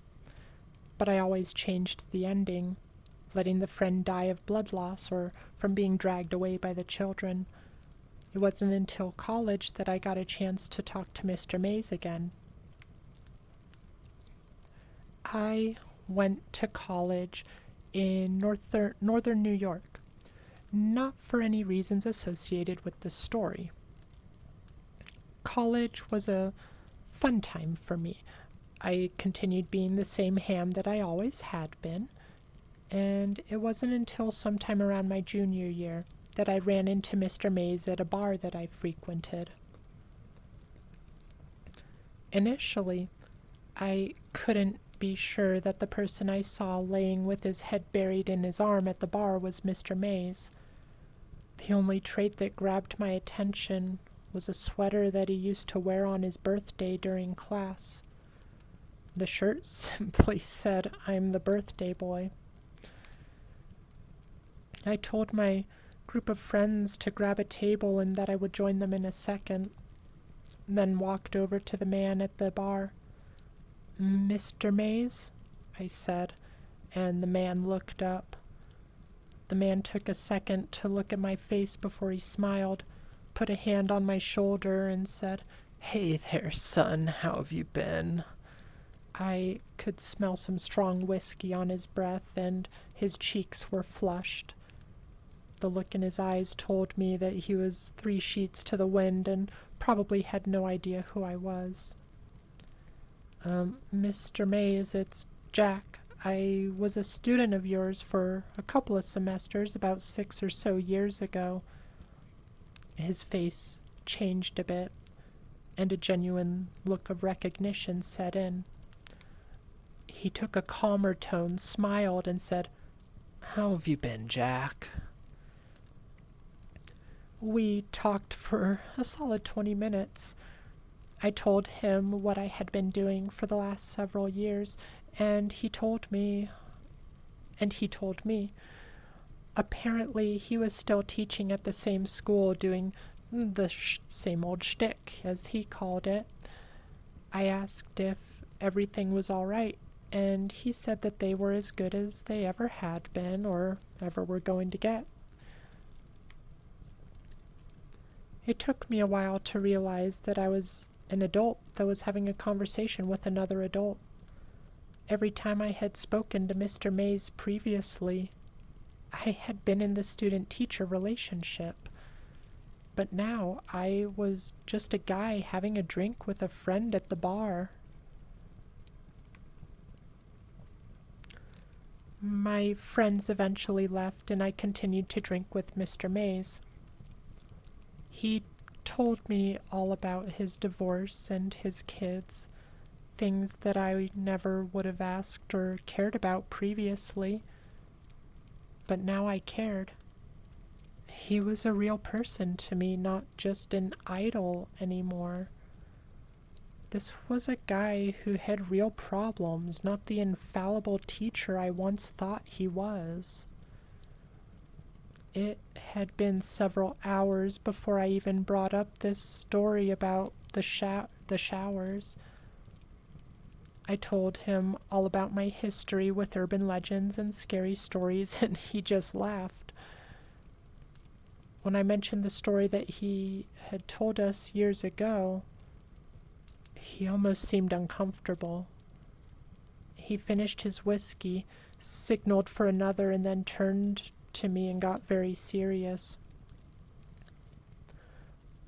but I always changed the ending, letting the friend die of blood loss or from being dragged away by the children. It wasn't until college that I got a chance to talk to Mr. Mays again. I went to college in northern New York, not for any reasons associated with the story. College was a fun time for me. I continued being the same ham that I always had been, and it wasn't until sometime around my junior year that I ran into Mr. Mays at a bar that I frequented. Initially, I couldn't be sure that the person I saw laying with his head buried in his arm at the bar was Mr. Mays. The only trait that grabbed my attention was a sweater that he used to wear on his birthday during class. The shirt simply said, "I'm the birthday boy." I told my group of friends to grab a table and that I would join them in a second, then walked over to the man at the bar. "Mr. Mays?" I said, and the man looked up. The man took a second to look at my face before he smiled, put a hand on my shoulder, and said, "Hey there, son, how have you been?" I could smell some strong whiskey on his breath, and his cheeks were flushed. The look in his eyes told me that he was 3 sheets to the wind and probably had no idea who I was. "Mr. Mays, it's Jack. I was a student of yours for a couple of semesters about 6 or so years ago." His face changed a bit, and a genuine look of recognition set in. He took a calmer tone, smiled, and said, "How have you been, Jack?" We talked for a solid 20 minutes. I told him what I had been doing for the last several years, and he told me. Apparently, he was still teaching at the same school, doing the same old shtick, as he called it. I asked if everything was all right, and he said that they were as good as they ever had been or ever were going to get. It took me a while to realize that I was an adult that was having a conversation with another adult. Every time I had spoken to Mr. Mays previously, I had been in the student-teacher relationship. But now I was just a guy having a drink with a friend at the bar. My friends eventually left, and I continued to drink with Mr. Mays. He told me all about his divorce and his kids, things that I never would have asked or cared about previously. But now I cared. He was a real person to me, not just an idol anymore. This was a guy who had real problems, not the infallible teacher I once thought he was. It had been several hours before I even brought up this story about the showers. I told him all about my history with urban legends and scary stories, and he just laughed. When I mentioned the story that he had told us years ago, he almost seemed uncomfortable. He finished his whiskey, signaled for another, and then turned to me and got very serious.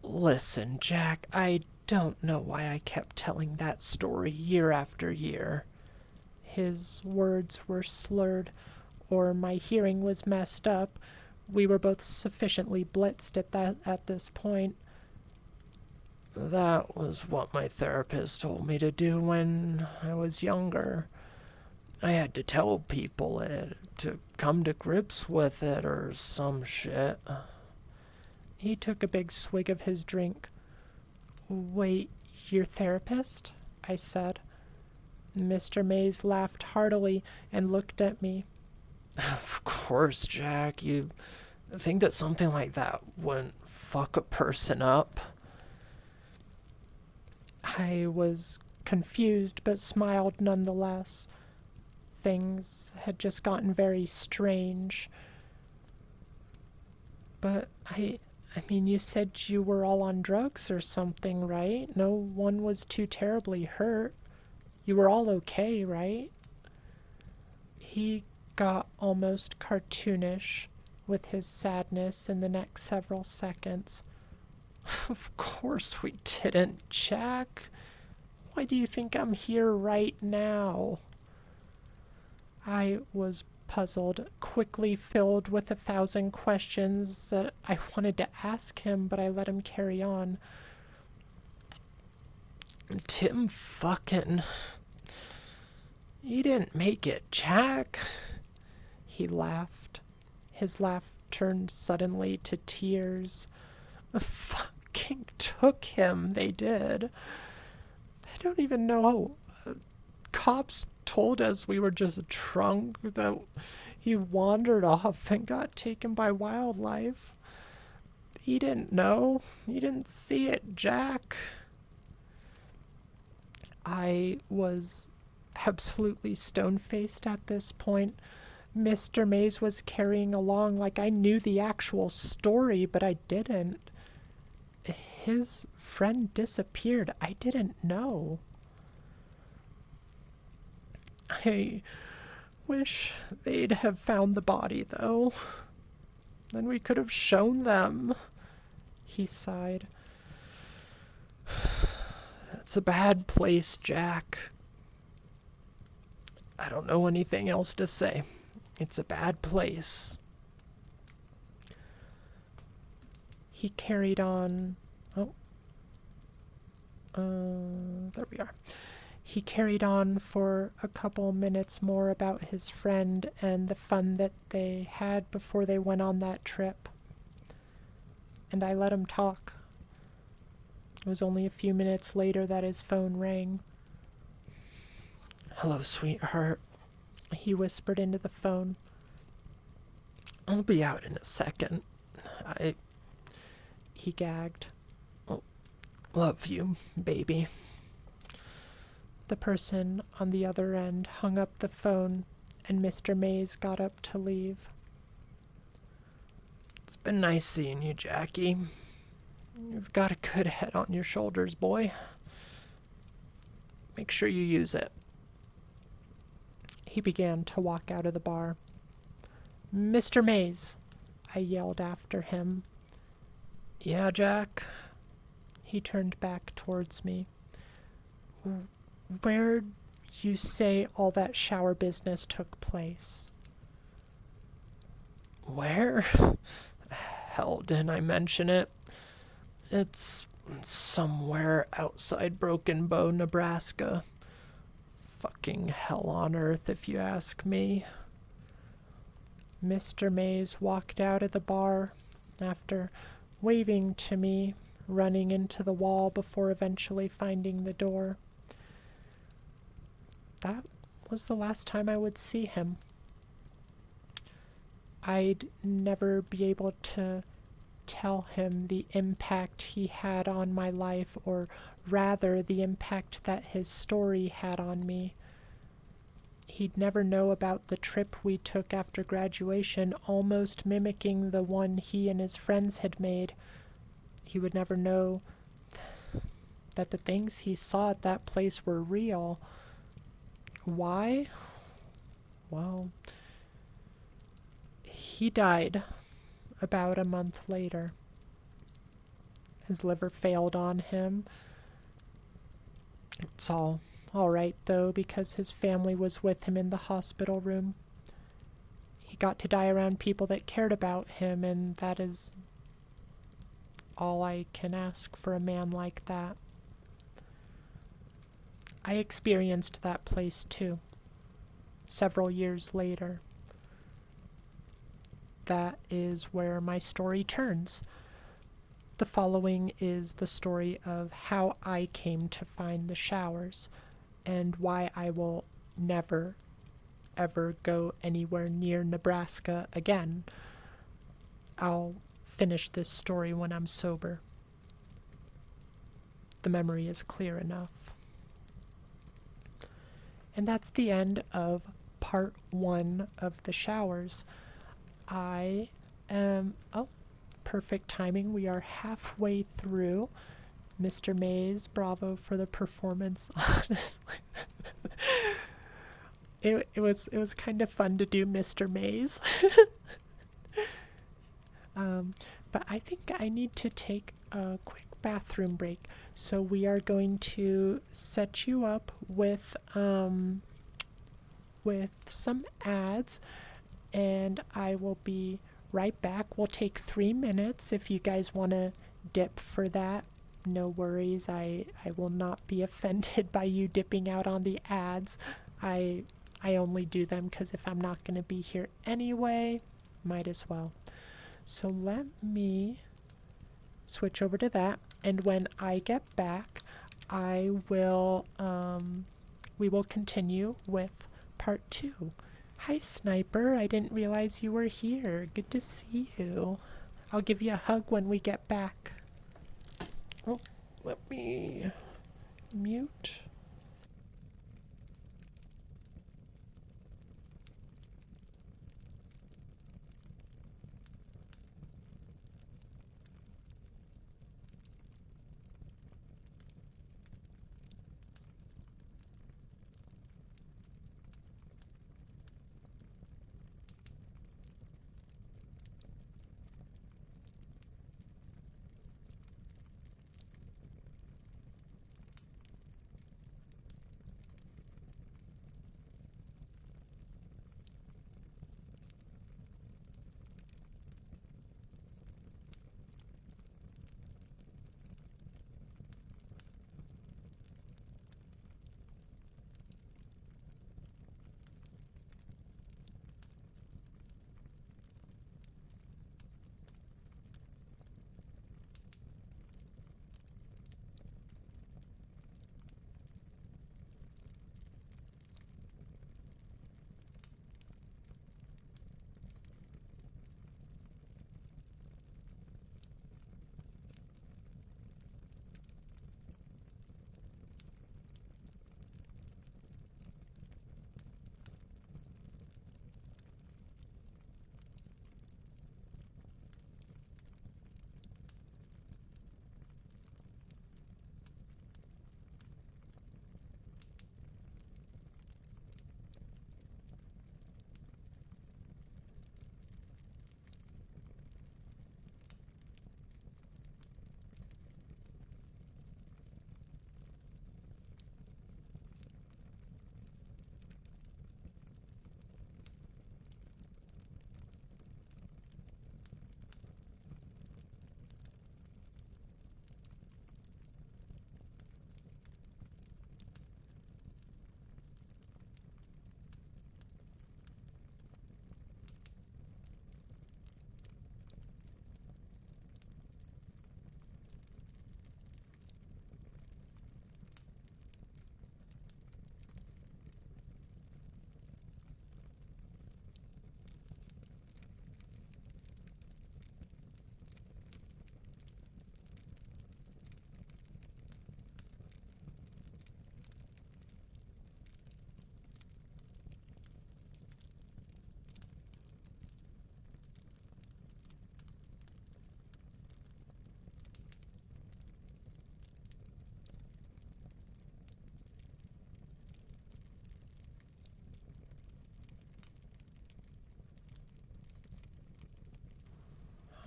"Listen, Jack, I don't know why I kept telling that story year after year." His words were slurred, or my hearing was messed up. We were both sufficiently blitzed at this point. "That was what my therapist told me to do when I was younger. I had to tell people it, to come to grips with it or some shit." He took a big swig of his drink. "Wait, your therapist?" I said. Mr. Mays laughed heartily and looked at me. "Of course, Jack. You think that something like that wouldn't fuck a person up?" I was confused but smiled nonetheless. Things had just gotten very strange. "But I mean, you said you were all on drugs or something, right? No one was too terribly hurt. You were all okay, right?" He got almost cartoonish with his sadness in the next several seconds. Of course we didn't, Jack. Why do you think I'm here right now? I was puzzled, quickly filled with 1,000 questions that I wanted to ask him, but I let him carry on. Tim fucking... You didn't make it, Jack. He laughed. His laugh turned suddenly to tears. Fucking took him, they did. I don't even know. Cops told us we were just drunk, that he wandered off and got taken by wildlife. He didn't know. He didn't see it, Jack. I was absolutely stone-faced at this point. Mr. Mays was carrying along like I knew the actual story, but I didn't. His friend disappeared. I didn't know. I wish they'd have found the body, though. Then we could have shown them. He sighed. It's a bad place, Jack. I don't know anything else to say. It's a bad place. He carried on. There we are. He carried on for a couple minutes more about his friend and the fun that they had before they went on that trip. And I let him talk. It was only a few minutes later that his phone rang. Hello, sweetheart. He whispered into the phone. I'll be out in a second. He gagged. Love you, baby. The person on the other end hung up the phone, and Mr. Mays got up to leave. It's been nice seeing you, Jackie. You've got a good head on your shoulders, boy. Make sure you use it. He began to walk out of the bar. Mr. Mays, I yelled after him. Yeah, Jack? He turned back towards me. Where'd you say all that shower business took place? Where? Hell, didn't I mention it? It's somewhere outside Broken Bow, Nebraska. Fucking hell on earth, if you ask me. Mr. Mays walked out of the bar after waving to me, running into the wall before eventually finding the door. That was the last time I would see him. I'd never be able to tell him the impact he had on my life, or rather the impact that his story had on me. He'd never know about the trip we took after graduation, almost mimicking the one he and his friends had made. He would never know that the things he saw at that place were real. Why? Well, he died about a month later. His liver failed on him. It's all right, though, because his family was with him in the hospital room. He got to die around people that cared about him, and that is all I can ask for a man like that. I experienced that place, too, several years later. That is where my story turns. The following is the story of how I came to find the showers, and why I will never, ever go anywhere near Nebraska again. I'll finish this story when I'm sober. The memory is clear enough. And that's the end of part 1 of the showers. Perfect timing. We are halfway through. Mr. Mays, bravo for the performance, honestly. it was kind of fun to do Mr. Maze. um, but I think I need to take a quick bathroom break. So we are going to set you up with some ads, and I will be right back. We'll take 3 minutes if you guys want to dip for that. No worries. I will not be offended by you dipping out on the ads. I I only do them because if I'm not going to be here anyway, might as well. So let me switch over to that, and when I get back, I will we will continue with part 2. Hi, Sniper. I didn't realize you were here. Good to see you. I'll give you a hug when we get back. Oh, let me mute.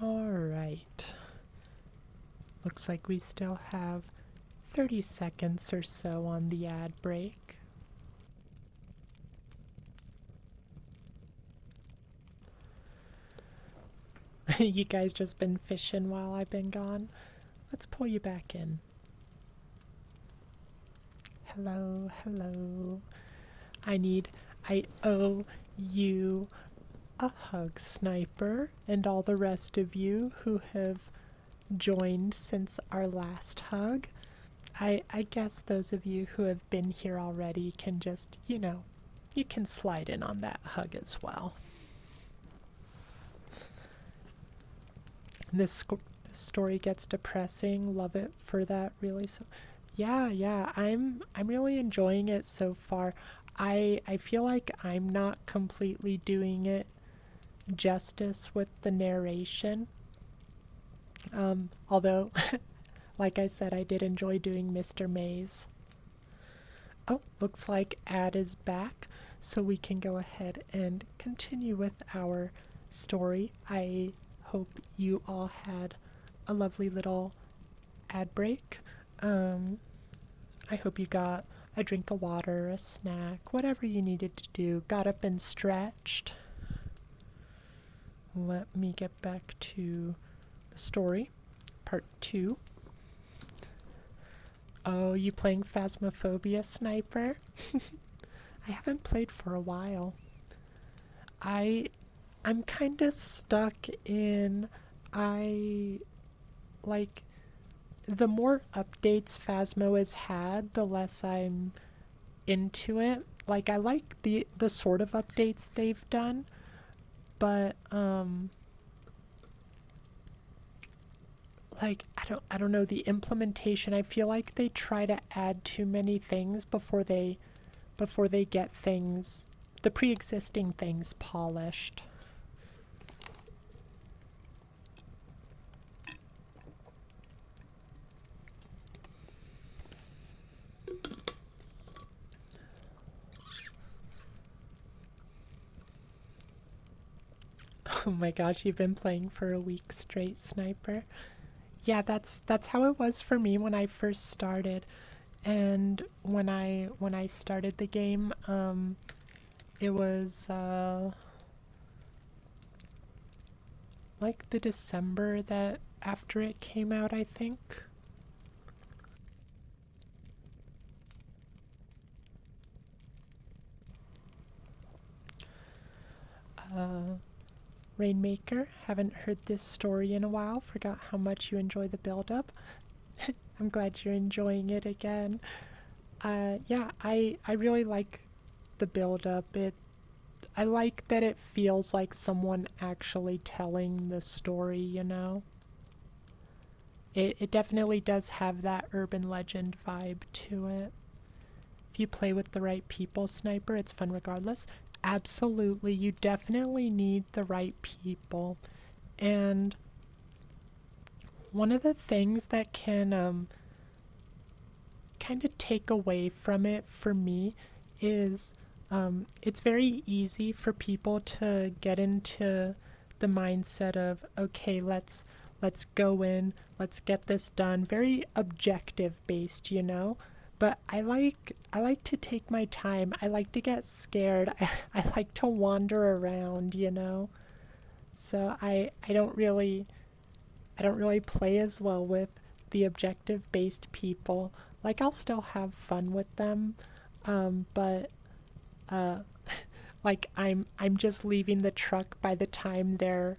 Alright. Looks like we still have 30 seconds or so on the ad break. You guys just been fishing while I've been gone? Let's pull you back in. Hello, hello. I owe you a hug, Sniper, and all the rest of you who have joined since our last hug. I guess those of you who have been here already can just, you can slide in on that hug as well. This story gets depressing. Love it for that, really. So, yeah, I'm really enjoying it so far. I feel like I'm not completely doing it justice with the narration. Although, like I said, I did enjoy doing Mr. Maze. Oh, looks like ad is back. so we can go ahead and continue with our story. I hope you all had a lovely little ad break. I hope you got a drink of water, a snack, whatever you needed to do, got up and stretched. Let me get back to the story, part 2. Oh, you playing Phasmophobia, Sniper? I haven't played for a while. I'm kind of stuck in, like, the more updates Phasmo has had, the less I'm into it. Like, I like the sort of updates they've done, but like, I don't know, the implementation, I feel like they try to add too many things before they get things, the pre-existing things, polished. Oh my gosh, you've been playing for a week straight, Sniper. Yeah, that's how it was for me when I first started. And when I started the game, it was like the December that after it came out, I think. Rainmaker, haven't heard this story in a while. Forgot how much you enjoy the build-up. I'm glad you're enjoying it again. Yeah, I really like the build-up. I like that it feels like someone actually telling the story, you know? It definitely does have that urban legend vibe to it. If you play with the right people, Sniper, it's fun regardless. Absolutely, you definitely need the right people. And one of the things that can kind of take away from it for me is it's very easy for people to get into the mindset of, okay, let's go in, let's get this done, very objective based, you know. But I like to take my time. I like to get scared. I like to wander around, you know. So I don't really play as well with the objective based people. Like, I'll still have fun with them, but uh, like I'm just leaving the truck by the time they're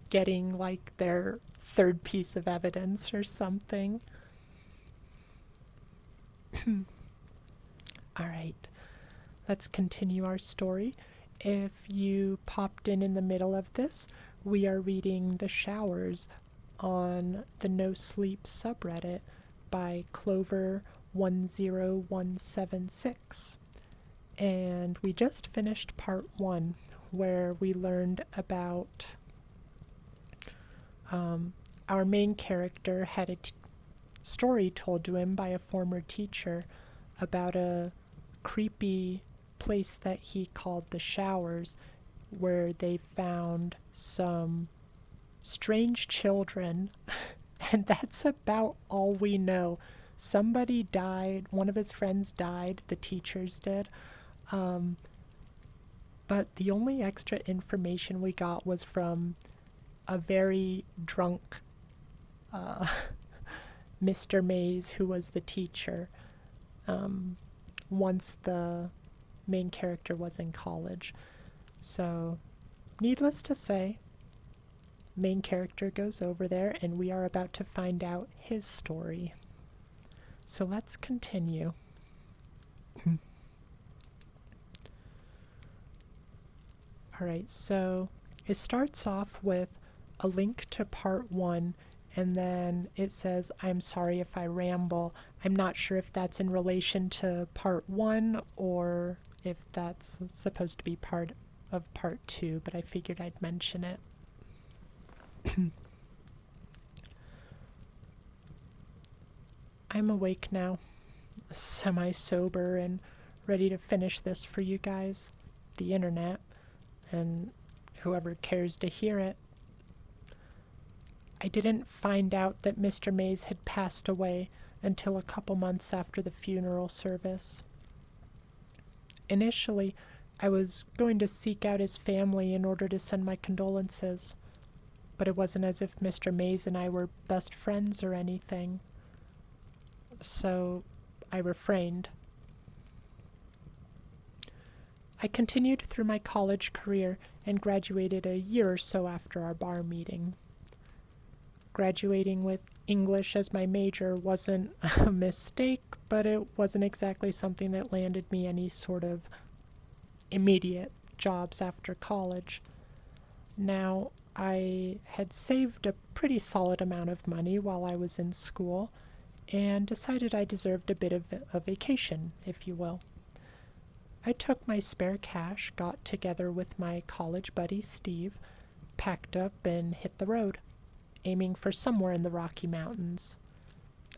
getting like their third piece of evidence or something. All right, let's continue our story. If you popped in the middle of this, we are reading The Showers on the No Sleep subreddit by Clover10176. And we just finished part 1, where we learned about our main character had a story told to him by a former teacher about a creepy place that he called the Showers, where they found some strange children. And that's about all we know. Somebody died, one of his friends died, the teachers did. But the only extra information we got was from a very drunk Mr. Mays, who was the teacher, once the main character was in college. So, needless to say, main character goes over there, and we are about to find out his story. So let's continue. Alright, so it starts off with a link to part 1, and then it says, I'm sorry if I ramble. I'm not sure if that's in relation to part 1 or if that's supposed to be part of part 2, but I figured I'd mention it. I'm awake now, semi-sober and ready to finish this for you guys. the internet and whoever cares to hear it. I didn't find out that Mr. Mays had passed away until a couple months after the funeral service. Initially, I was going to seek out his family in order to send my condolences, but it wasn't as if Mr. Mays and I were best friends or anything, so I refrained. I continued through my college career and graduated a year or so after our bar meeting. Graduating with English as my major wasn't a mistake, but it wasn't exactly something that landed me any sort of immediate jobs after college. Now, I had saved a pretty solid amount of money while I was in school and decided I deserved a bit of a vacation, if you will. I took my spare cash, got together with my college buddy Steve, packed up, and hit the road, aiming for somewhere in the Rocky Mountains.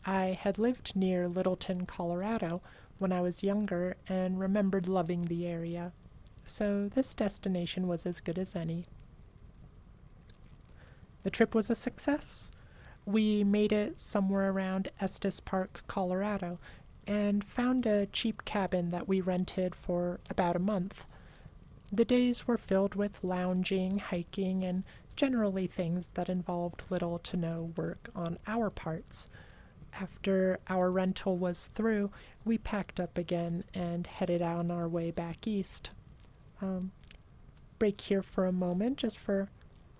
I had lived near Littleton, Colorado, when I was younger and remembered loving the area, so this destination was as good as any. The trip was a success. We made it somewhere around Estes Park, Colorado, and found a cheap cabin that we rented for about a month. The days were filled with lounging, hiking, and generally things that involved little to no work on our parts. After our rental was through, we packed up again and headed on our way back east. Break here for a moment just for a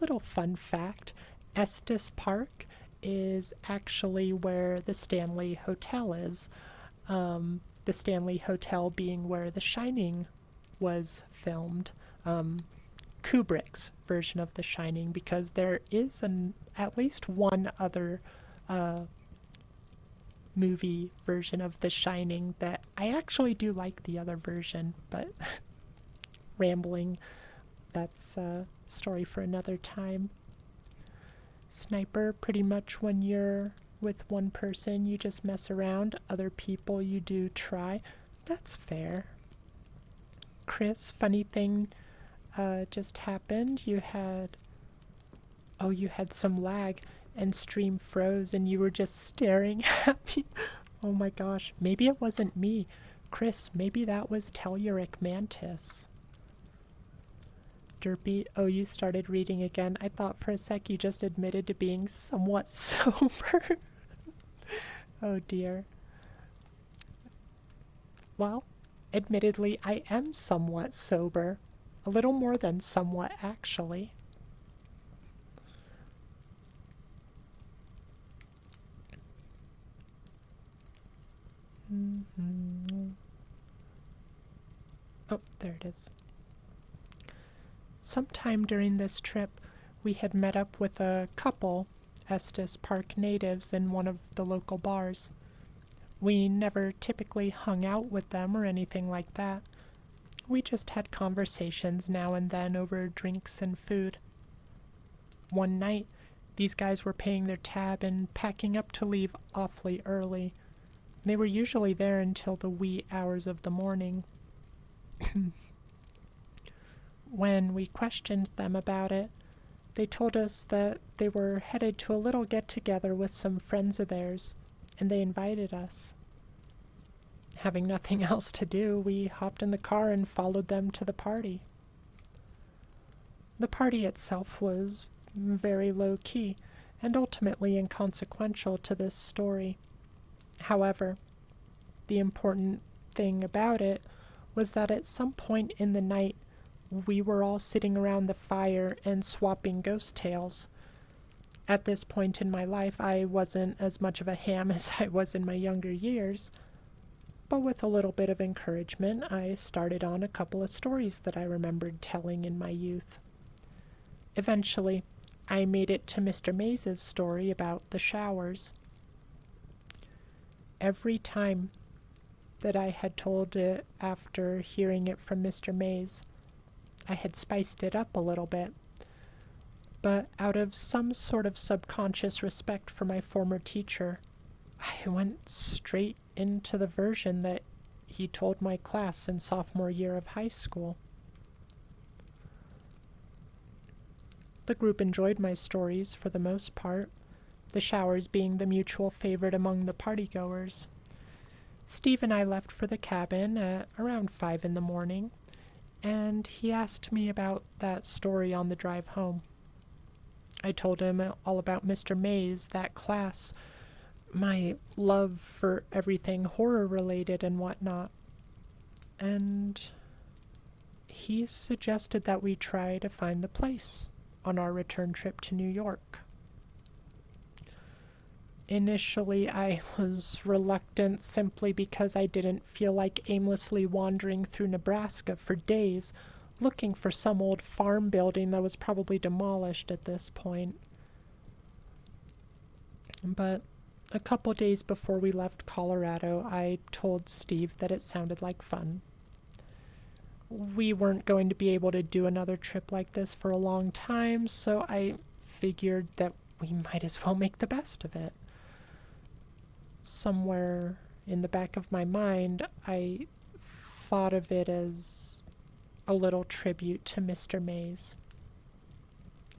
little fun fact. Estes Park is actually where the Stanley Hotel is. The Stanley Hotel being where The Shining was filmed. Kubrick's version of The Shining, because there is at least one other movie version of The Shining that I actually do like the other version, but rambling, that's a story for another time. Sniper, pretty much when you're with one person, you just mess around. Other people, you do try. That's fair. Chris, funny thing just happened. You had some lag and stream froze and you were just staring at me. Oh my gosh. Maybe it wasn't me. Chris, maybe that was Telluric Mantis. Derpy, oh, you started reading again. I thought for a sec you just admitted to being somewhat sober. Oh dear. Well, admittedly, I am somewhat sober. A little more than somewhat, actually. Oh, there it is. Sometime during this trip, we had met up with a couple Estes Park natives in one of the local bars. We never typically hung out with them or anything like that. We just had conversations now and then over drinks and food. One night, these guys were paying their tab and packing up to leave awfully early. They were usually there until the wee hours of the morning. When we questioned them about it, they told us that they were headed to a little get-together with some friends of theirs, and they invited us. Having nothing else to do, we hopped in the car and followed them to the party. The party itself was very low-key and ultimately inconsequential to this story. However, the important thing about it was that at some point in the night, we were all sitting around the fire and swapping ghost tales. At this point in my life, I wasn't as much of a ham as I was in my younger years, but with a little bit of encouragement, I started on a couple of stories that I remembered telling in my youth. Eventually, I made it to Mr. Mays's story about the showers. Every time that I had told it after hearing it from Mr. Mays, I had spiced it up a little bit, but out of some sort of subconscious respect for my former teacher, I went straight into the version that he told my class in sophomore year of high school. The group enjoyed my stories for the most part, the showers being the mutual favorite among the partygoers. Steve and I left for the cabin at around 5 in the morning, and he asked me about that story on the drive home. I told him all about Mr. Mays, that class, my love for everything horror related and whatnot. And he suggested that we try to find the place on our return trip to New York. Initially, I was reluctant simply because I didn't feel like aimlessly wandering through Nebraska for days, looking for some old farm building that was probably demolished at this point. But a couple days before we left Colorado, I told Steve that it sounded like fun. We weren't going to be able to do another trip like this for a long time, so I figured that we might as well make the best of it. Somewhere in the back of my mind, I thought of it as a little tribute to Mr. Mays.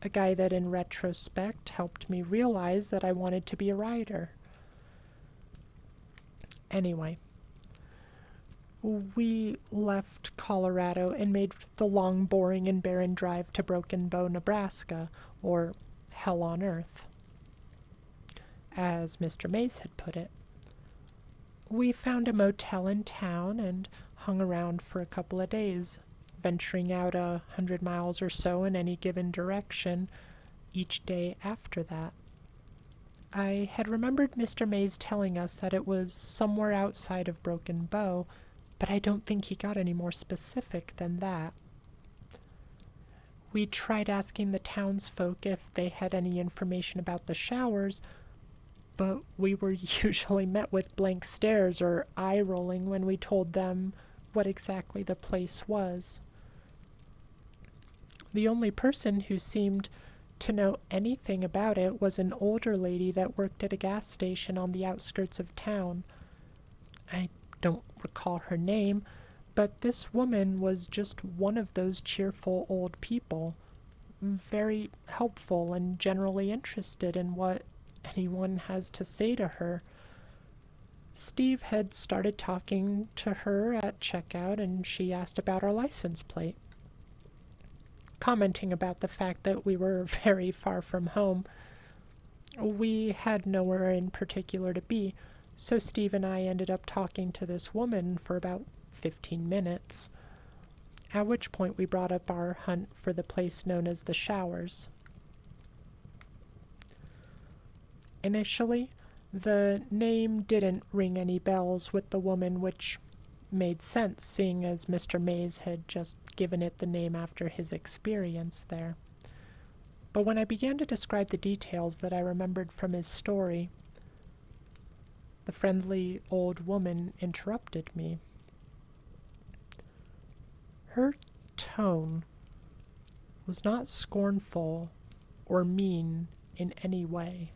A guy that in retrospect helped me realize that I wanted to be a writer. Anyway, we left Colorado and made the long, boring, and barren drive to Broken Bow, Nebraska, or Hell on Earth, as Mr. Mays had put it. We found a motel in town and hung around for a couple of days, venturing out 100 miles or so in any given direction each day after that. I had remembered Mr. Mays telling us that it was somewhere outside of Broken Bow, but I don't think he got any more specific than that. We tried asking the townsfolk if they had any information about the showers, but we were usually met with blank stares or eye-rolling when we told them what exactly the place was. The only person who seemed to know anything about it was an older lady that worked at a gas station on the outskirts of town. I don't recall her name, but this woman was just one of those cheerful old people, very helpful and generally interested in what anyone has to say to her. Steve had started talking to her at checkout, and she asked about our license plate, commenting about the fact that we were very far from home. We had nowhere in particular to be, so Steve and I ended up talking to this woman for about 15 minutes, at which point we brought up our hunt for the place known as the Showers. Initially, the name didn't ring any bells with the woman, which made sense, seeing as Mr. Mays had just given it the name after his experience there. But when I began to describe the details that I remembered from his story, the friendly old woman interrupted me. Her tone was not scornful or mean in any way,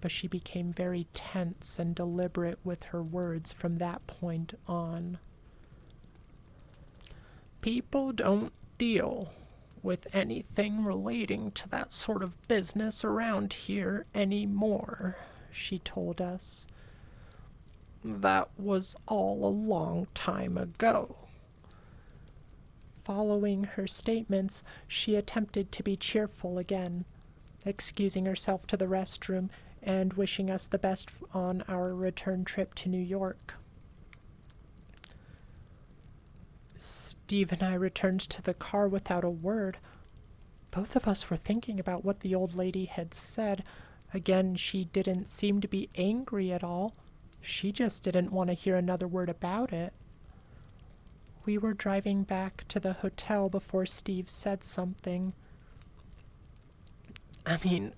but she became very tense and deliberate with her words from that point on. People don't deal with anything relating to that sort of business around here anymore, she told us. That was all a long time ago. Following her statements, she attempted to be cheerful again, excusing herself to the restroom and wishing us the best on our return trip to New York. Steve and I returned to the car without a word. Both of us were thinking about what the old lady had said. Again, she didn't seem to be angry at all. She just didn't want to hear another word about it. We were driving back to the hotel before Steve said something. I mean,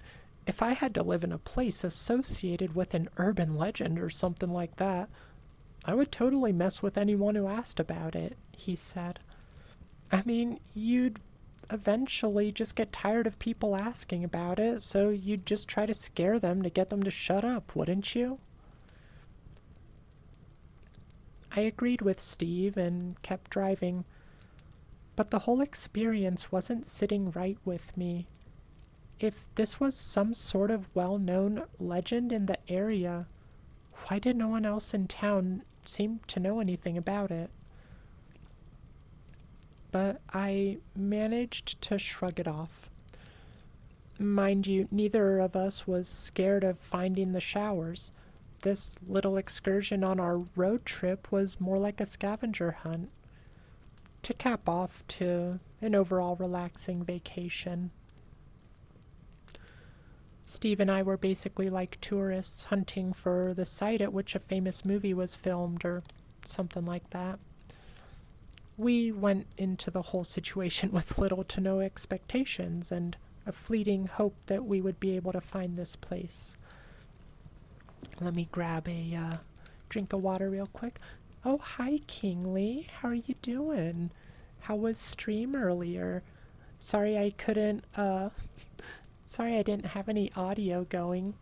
if I had to live in a place associated with an urban legend or something like that, I would totally mess with anyone who asked about it, he said. I mean, you'd eventually just get tired of people asking about it, so you'd just try to scare them to get them to shut up, wouldn't you? I agreed with Steve and kept driving, But the whole experience wasn't sitting right with me. If this was some sort of well-known legend in the area, why did no one else in town seem to know anything about it? But I managed to shrug it off. Mind you, neither of us was scared of finding the showers. This little excursion on our road trip was more like a scavenger hunt, to cap off to an overall relaxing vacation. Steve and I were basically like tourists hunting for the site at which a famous movie was filmed or something like that. We went into the whole situation with little to no expectations and a fleeting hope that we would be able to find this place. Let me grab a drink of water real quick. Oh, hi, Kingly. How are you doing? How was stream earlier? Sorry I couldn't, sorry I didn't have any audio going.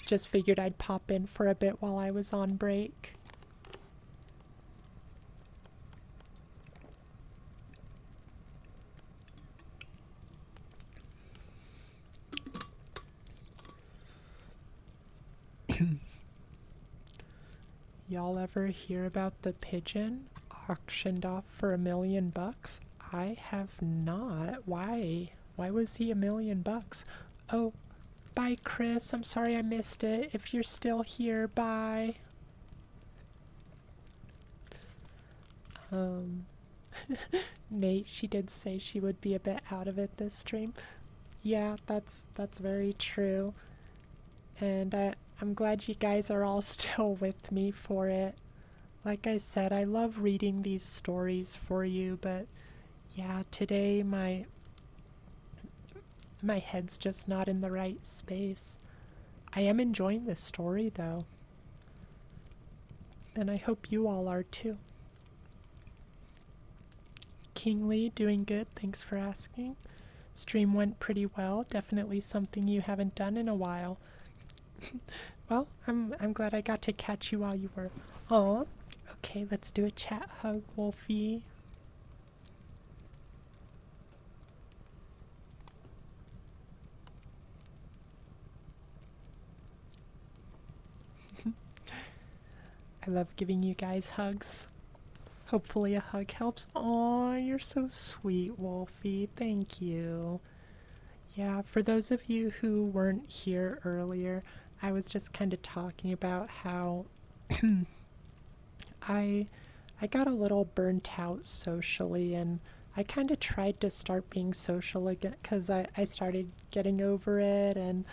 Just figured I'd pop in for a bit while I was on break. Y'all ever hear about the pigeon auctioned off for $1 million? I have not. Why? Why was he $1 million? Oh, bye, Chris. I'm sorry I missed it. If you're still here, bye. Nate, she did say she would be a bit out of it this stream. Yeah, that's very true. And I'm glad you guys are all still with me for it. Like I said, I love reading these stories for you, but yeah, today my head's just not in the right space. I am enjoying this story though. And I hope you all are too. Kingly, doing good, thanks for asking. Stream went pretty well, definitely something you haven't done in a while. Well, I'm glad I got to catch you while you were. Aw. Okay, let's do a chat hug, Wolfie. I love giving you guys hugs. Hopefully a hug helps. Aw, you're so sweet, Wolfie. Thank you. Yeah, for those of you who weren't here earlier, I was just kind of talking about how I got a little burnt out socially, and I kind of tried to start being social again because I started getting over it, and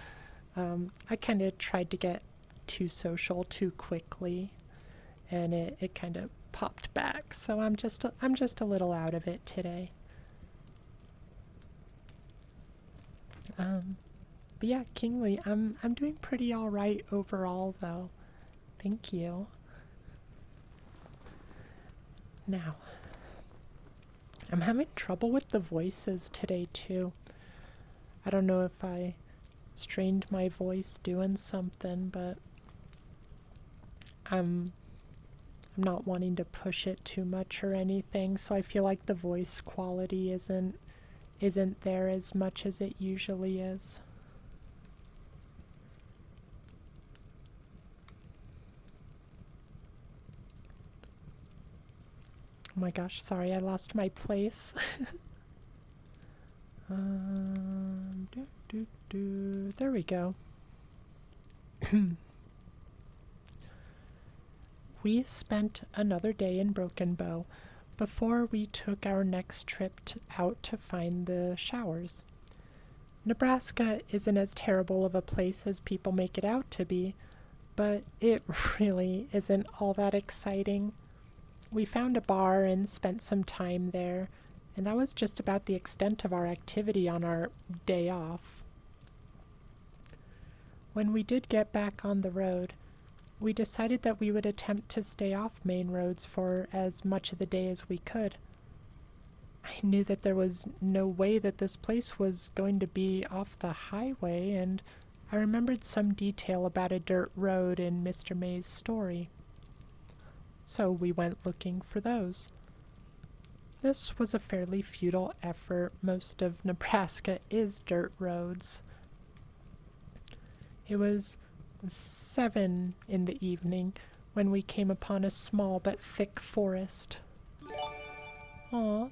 I kind of tried to get too social too quickly, and it kind of popped back. So I'm just a little out of it today. But yeah, Kingly, I'm doing pretty all right overall though. Thank you. Now, I'm having trouble with the voices today too. I don't know if I strained my voice doing something, but I'm not wanting to push it too much or anything, so I feel like the voice quality isn't there as much as it usually is. Oh my gosh, sorry, I lost my place. There we go. We spent another day in Broken Bow before we took our next trip out to find the showers. Nebraska isn't as terrible of a place as people make it out to be, but it really isn't all that exciting. We found a bar and spent some time there, and that was just about the extent of our activity on our day off. When we did get back on the road, we decided that we would attempt to stay off main roads for as much of the day as we could. I knew that there was no way that this place was going to be off the highway, and I remembered some detail about a dirt road in Mr. May's story. So we went looking for those. This was a fairly futile effort. Most of Nebraska is dirt roads. It was 7 in the evening when we came upon a small but thick forest. Aw,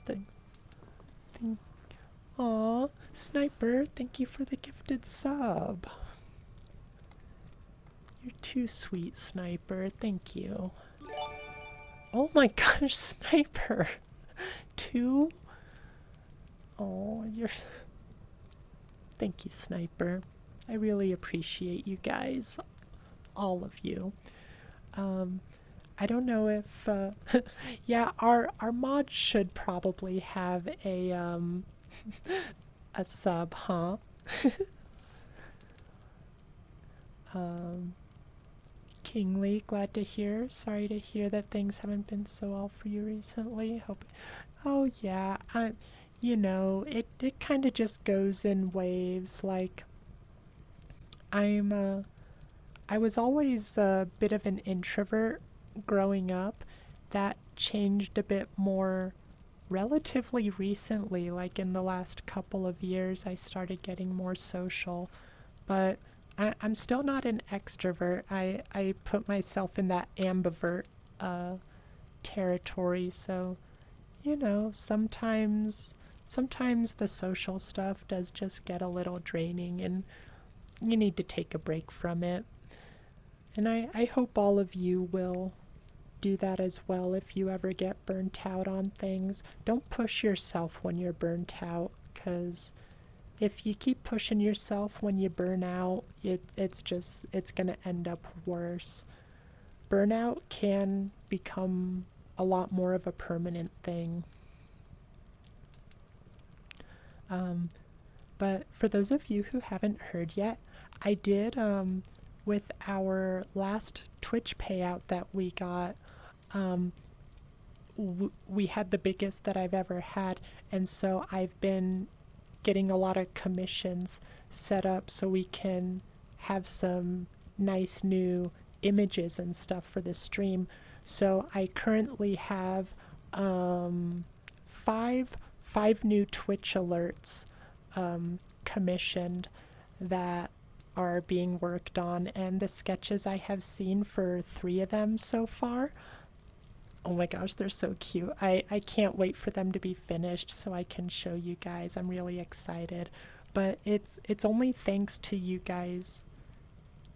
aw, Sniper, thank you for the gifted sub. You're too sweet, Sniper. Thank you. Oh my gosh, Sniper! 2? Oh, you're... Thank you, Sniper. I really appreciate you guys. All of you. I don't know if... yeah, our mod should probably have a, a sub, huh? Kingly, glad to hear. Sorry to hear that things haven't been so well for you recently. Hope. Oh yeah, you know, it kind of just goes in waves. Like, I was always a bit of an introvert growing up. That changed a bit more relatively recently. Like in the last couple of years, I started getting more social, but I'm still not an extrovert. I put myself in that ambivert territory. So, you know, sometimes the social stuff does just get a little draining, and you need to take a break from it. And I hope all of you will do that as well if you ever get burnt out on things. Don't push yourself when you're burnt out, because if you keep pushing yourself when you burn out, it's going to end up worse. Burnout can become a lot more of a permanent thing. But for those of you who haven't heard yet, I did, with our last Twitch payout that we got, we had the biggest that I've ever had, and so I've been getting a lot of commissions set up so we can have some nice new images and stuff for the stream. So I currently have five new Twitch alerts commissioned that are being worked on, and the sketches I have seen for 3 of them so far. Oh my gosh, they're so cute. I can't wait for them to be finished so I can show you guys. I'm really excited. But it's only thanks to you guys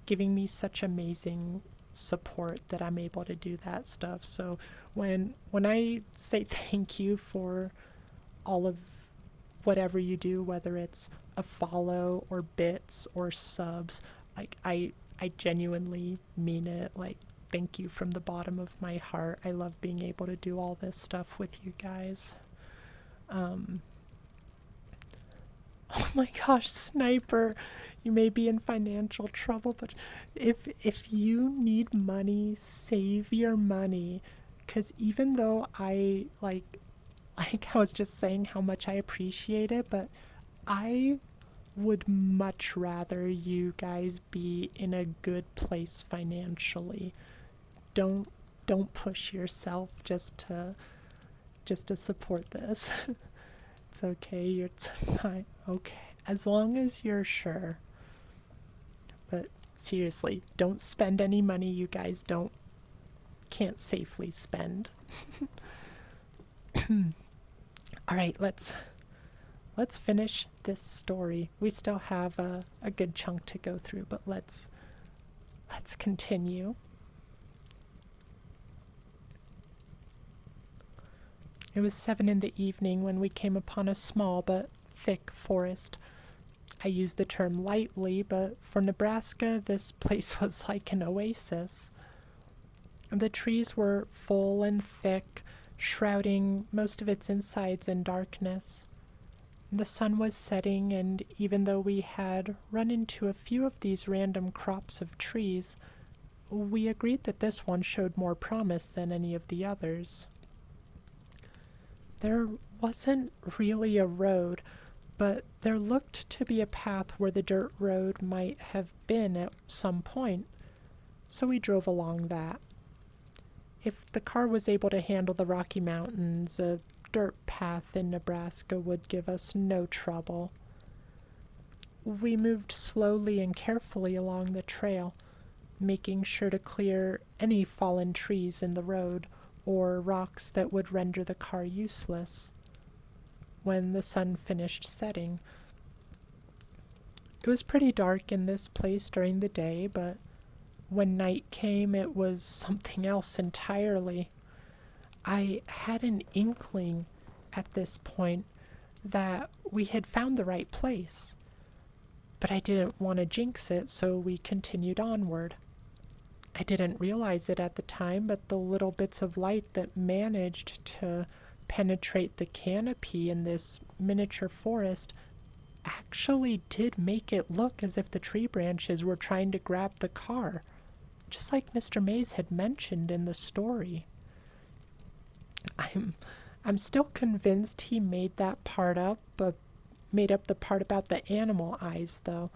giving me such amazing support that I'm able to do that stuff. So when I say thank you for all of whatever you do, whether it's a follow or bits or subs, like I genuinely mean it. Like, thank you from the bottom of my heart. I love being able to do all this stuff with you guys. Oh my gosh, Sniper, you may be in financial trouble, but if you need money, save your money. Because even though I like I was just saying how much I appreciate it, but I would much rather you guys be in a good place financially. Don't push yourself just to support this. It's okay, it's fine. Okay, as long as you're sure. But seriously, don't spend any money you guys can't safely spend. All right, let's finish this story. We still have a good chunk to go through, but let's continue. It was 7 in the evening when we came upon a small but thick forest. I use the term lightly, but for Nebraska, this place was like an oasis. The trees were full and thick, shrouding most of its insides in darkness. The sun was setting, and even though we had run into a few of these random crops of trees, we agreed that this one showed more promise than any of the others. There wasn't really a road, but there looked to be a path where the dirt road might have been at some point, so we drove along that. If the car was able to handle the Rocky Mountains, a dirt path in Nebraska would give us no trouble. We moved slowly and carefully along the trail, making sure to clear any fallen trees in the road or rocks that would render the car useless. When the sun finished setting, it was pretty dark in this place during the day, but when night came, it was something else entirely. I had an inkling at this point that we had found the right place, but I didn't want to jinx it, so we continued onward. I didn't realize it at the time, but the little bits of light that managed to penetrate the canopy in this miniature forest actually did make it look as if the tree branches were trying to grab the car, just like Mr. Mays had mentioned in the story. I'm still convinced he made that part up, but made up the part about the animal eyes, though.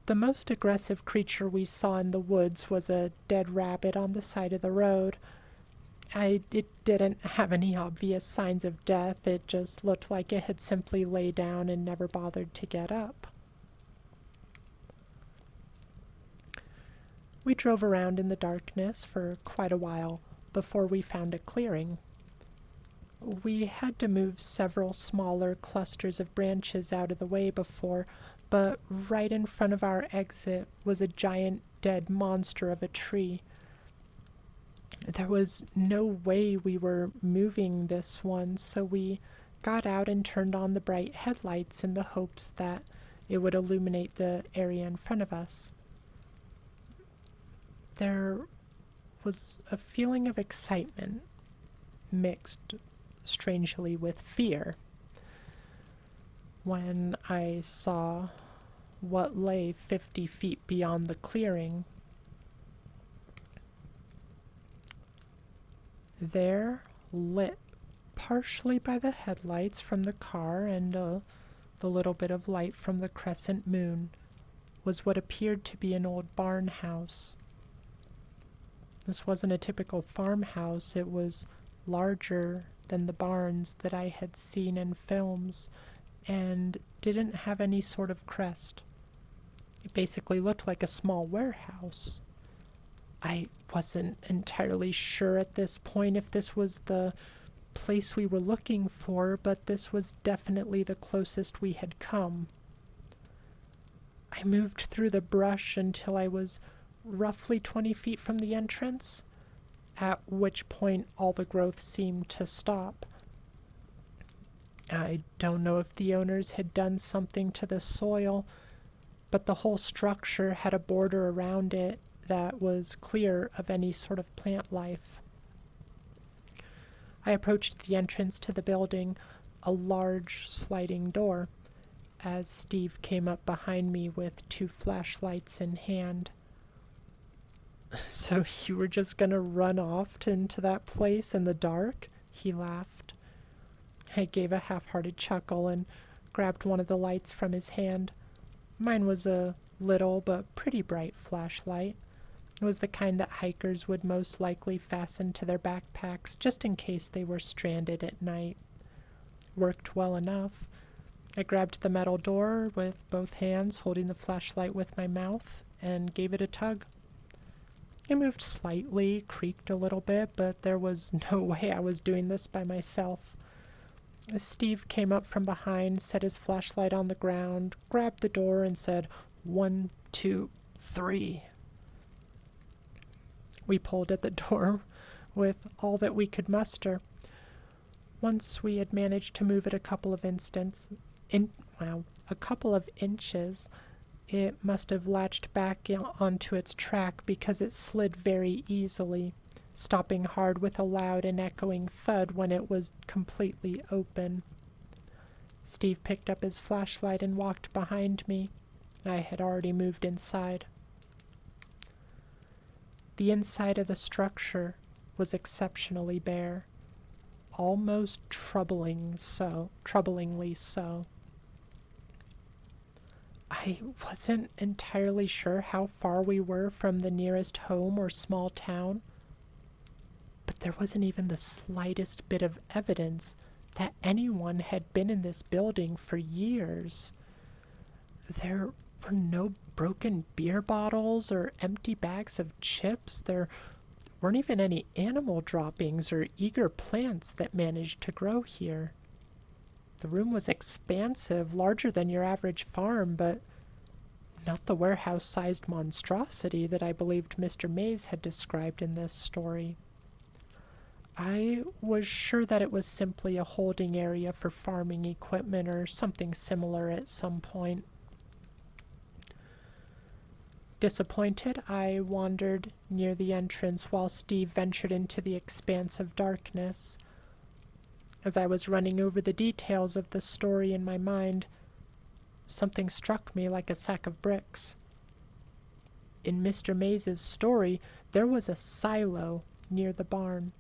The most aggressive creature we saw in the woods was a dead rabbit on the side of the road. It didn't have any obvious signs of death. It just looked like it had simply laid down and never bothered to get up. We drove around in the darkness for quite a while before we found a clearing. We had to move several smaller clusters of branches out of the way before, but right in front of our exit was a giant dead monster of a tree. There was no way we were moving this one, so we got out and turned on the bright headlights in the hopes that it would illuminate the area in front of us. There was a feeling of excitement mixed strangely with fear when I saw what lay 50 feet beyond the clearing. There, lit partially by the headlights from the car and the little bit of light from the crescent moon, was what appeared to be an old barn house. This wasn't a typical farmhouse. It was larger than the barns that I had seen in films and didn't have any sort of crest. It basically looked like a small warehouse. I wasn't entirely sure at this point if this was the place we were looking for, but this was definitely the closest we had come. I moved through the brush until I was roughly 20 feet from the entrance, at which point all the growth seemed to stop. I don't know if the owners had done something to the soil, but the whole structure had a border around it that was clear of any sort of plant life. I approached the entrance to the building, a large sliding door, as Steve came up behind me with 2 flashlights in hand. "So you were just gonna run off into that place in the dark?" he laughed. I gave a half-hearted chuckle and grabbed one of the lights from his hand. Mine was a little but pretty bright flashlight. It was the kind that hikers would most likely fasten to their backpacks just in case they were stranded at night. Worked well enough. I grabbed the metal door with both hands, holding the flashlight with my mouth, and gave it a tug. It moved slightly, creaked a little bit, but there was no way I was doing this by myself. Steve came up from behind, set his flashlight on the ground, grabbed the door, and said, 1, 2, 3. We pulled at the door with all that we could muster. Once we had managed to move it a couple of inches, it must have latched back onto its track because it slid very easily, stopping hard with a loud and echoing thud when it was completely open. Steve picked up his flashlight and walked behind me. I had already moved inside. The inside of the structure was exceptionally bare, almost troublingly so. I wasn't entirely sure how far we were from the nearest home or small town, but there wasn't even the slightest bit of evidence that anyone had been in this building for years. There were no broken beer bottles or empty bags of chips. There weren't even any animal droppings or eager plants that managed to grow here. The room was expansive, larger than your average farm, but not the warehouse-sized monstrosity that I believed Mr. Mays had described in this story. I was sure that it was simply a holding area for farming equipment or something similar at some point. Disappointed, I wandered near the entrance while Steve ventured into the expanse of darkness. As I was running over the details of the story in my mind, something struck me like a sack of bricks. In Mr. Mays's story, there was a silo near the barn.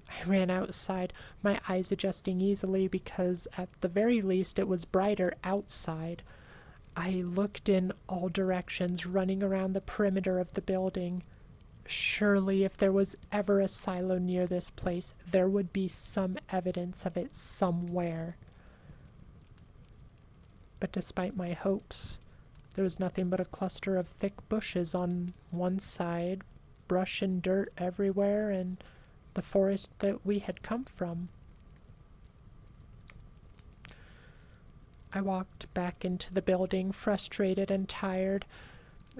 I ran outside, my eyes adjusting easily because at the very least it was brighter outside. I looked in all directions, running around the perimeter of the building. Surely, if there was ever a silo near this place, there would be some evidence of it somewhere. But despite my hopes, there was nothing but a cluster of thick bushes on one side, brush and dirt everywhere, and the forest that we had come from. I walked back into the building, frustrated and tired.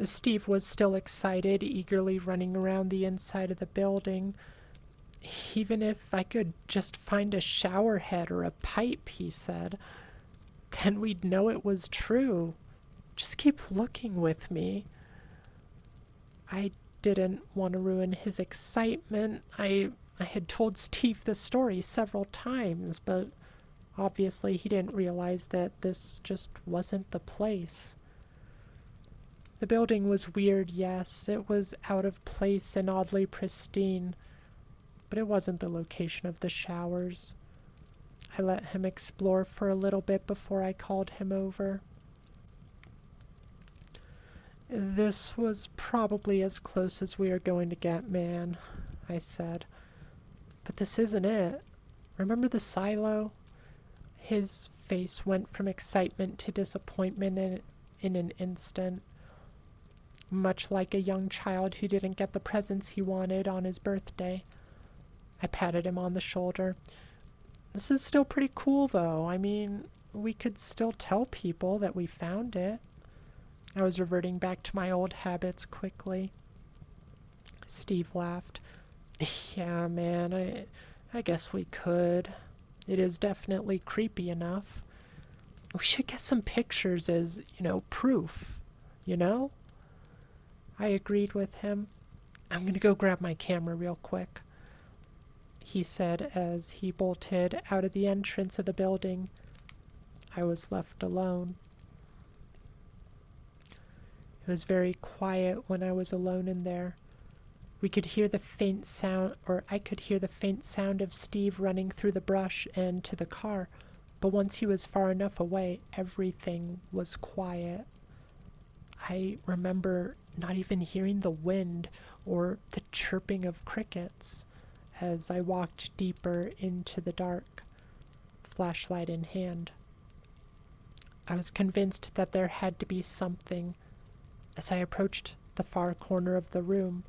Steve was still excited, eagerly running around the inside of the building. Even if I could just find a shower head or a pipe, he said, then we'd know it was true. Just keep looking with me. I didn't want to ruin his excitement. I had told Steve the story several times, but obviously he didn't realize that this just wasn't the place. The building was weird, yes. It was out of place and oddly pristine, but it wasn't the location of the showers. I let him explore for a little bit before I called him over. This was probably as close as we are going to get, man, I said. But this isn't it. Remember the silo? His face went from excitement to disappointment in an instant. Much like a young child who didn't get the presents he wanted on his birthday. I patted him on the shoulder. This is still pretty cool, though. I mean, we could still tell people that we found it. I was reverting back to my old habits quickly. Steve laughed. Yeah, man, I guess we could. It is definitely creepy enough. We should get some pictures as, proof, I agreed with him. I'm gonna go grab my camera real quick, he said as he bolted out of the entrance of the building. I was left alone. It was very quiet when I was alone in there. I could hear the faint sound of Steve running through the brush and to the car, but once he was far enough away, everything was quiet. I remember not even hearing the wind or the chirping of crickets as I walked deeper into the dark, flashlight in hand. I was convinced that there had to be something. As I approached the far corner of the room,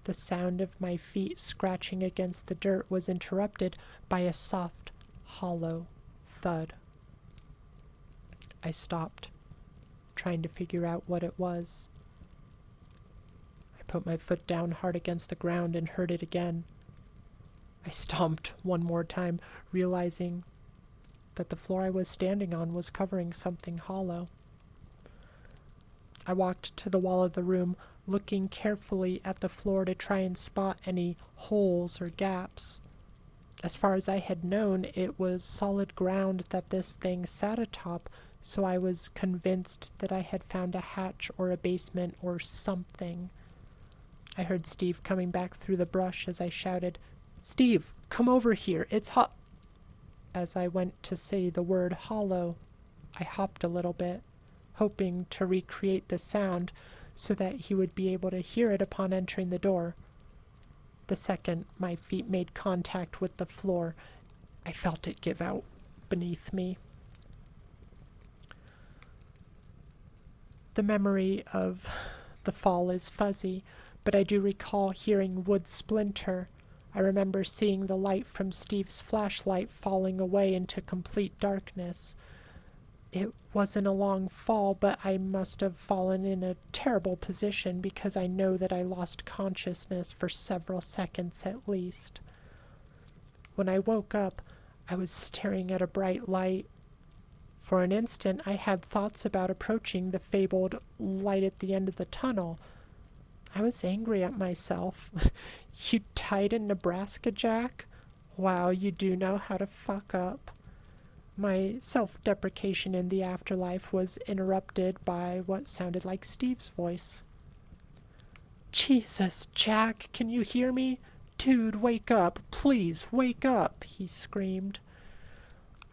the sound of my feet scratching against the dirt was interrupted by a soft, hollow thud. I stopped, trying to figure out what it was. I put my foot down hard against the ground and heard it again. I stomped one more time, realizing that the floor I was standing on was covering something hollow. I walked to the wall of the room, looking carefully at the floor to try and spot any holes or gaps. As far as I had known, it was solid ground that this thing sat atop, so I was convinced that I had found a hatch or a basement or something. I heard Steve coming back through the brush as I shouted, "Steve, come over here, it's hot." As I went to say the word hollow, I hopped a little bit, hoping to recreate the sound so that he would be able to hear it upon entering the door. The second my feet made contact with the floor, I felt it give out beneath me. The memory of the fall is fuzzy, but I do recall hearing wood splinter. I remember seeing the light from Steve's flashlight falling away into complete darkness. It wasn't a long fall, but I must have fallen in a terrible position because I know that I lost consciousness for several seconds at least. When I woke up, I was staring at a bright light. For an instant, I had thoughts about approaching the fabled light at the end of the tunnel. I was angry at myself. You died in Nebraska, Jack? Wow, you do know how to fuck up. My self-deprecation in the afterlife was interrupted by what sounded like Steve's voice. Jesus, Jack, can you hear me? Dude, wake up. Please, wake up, he screamed.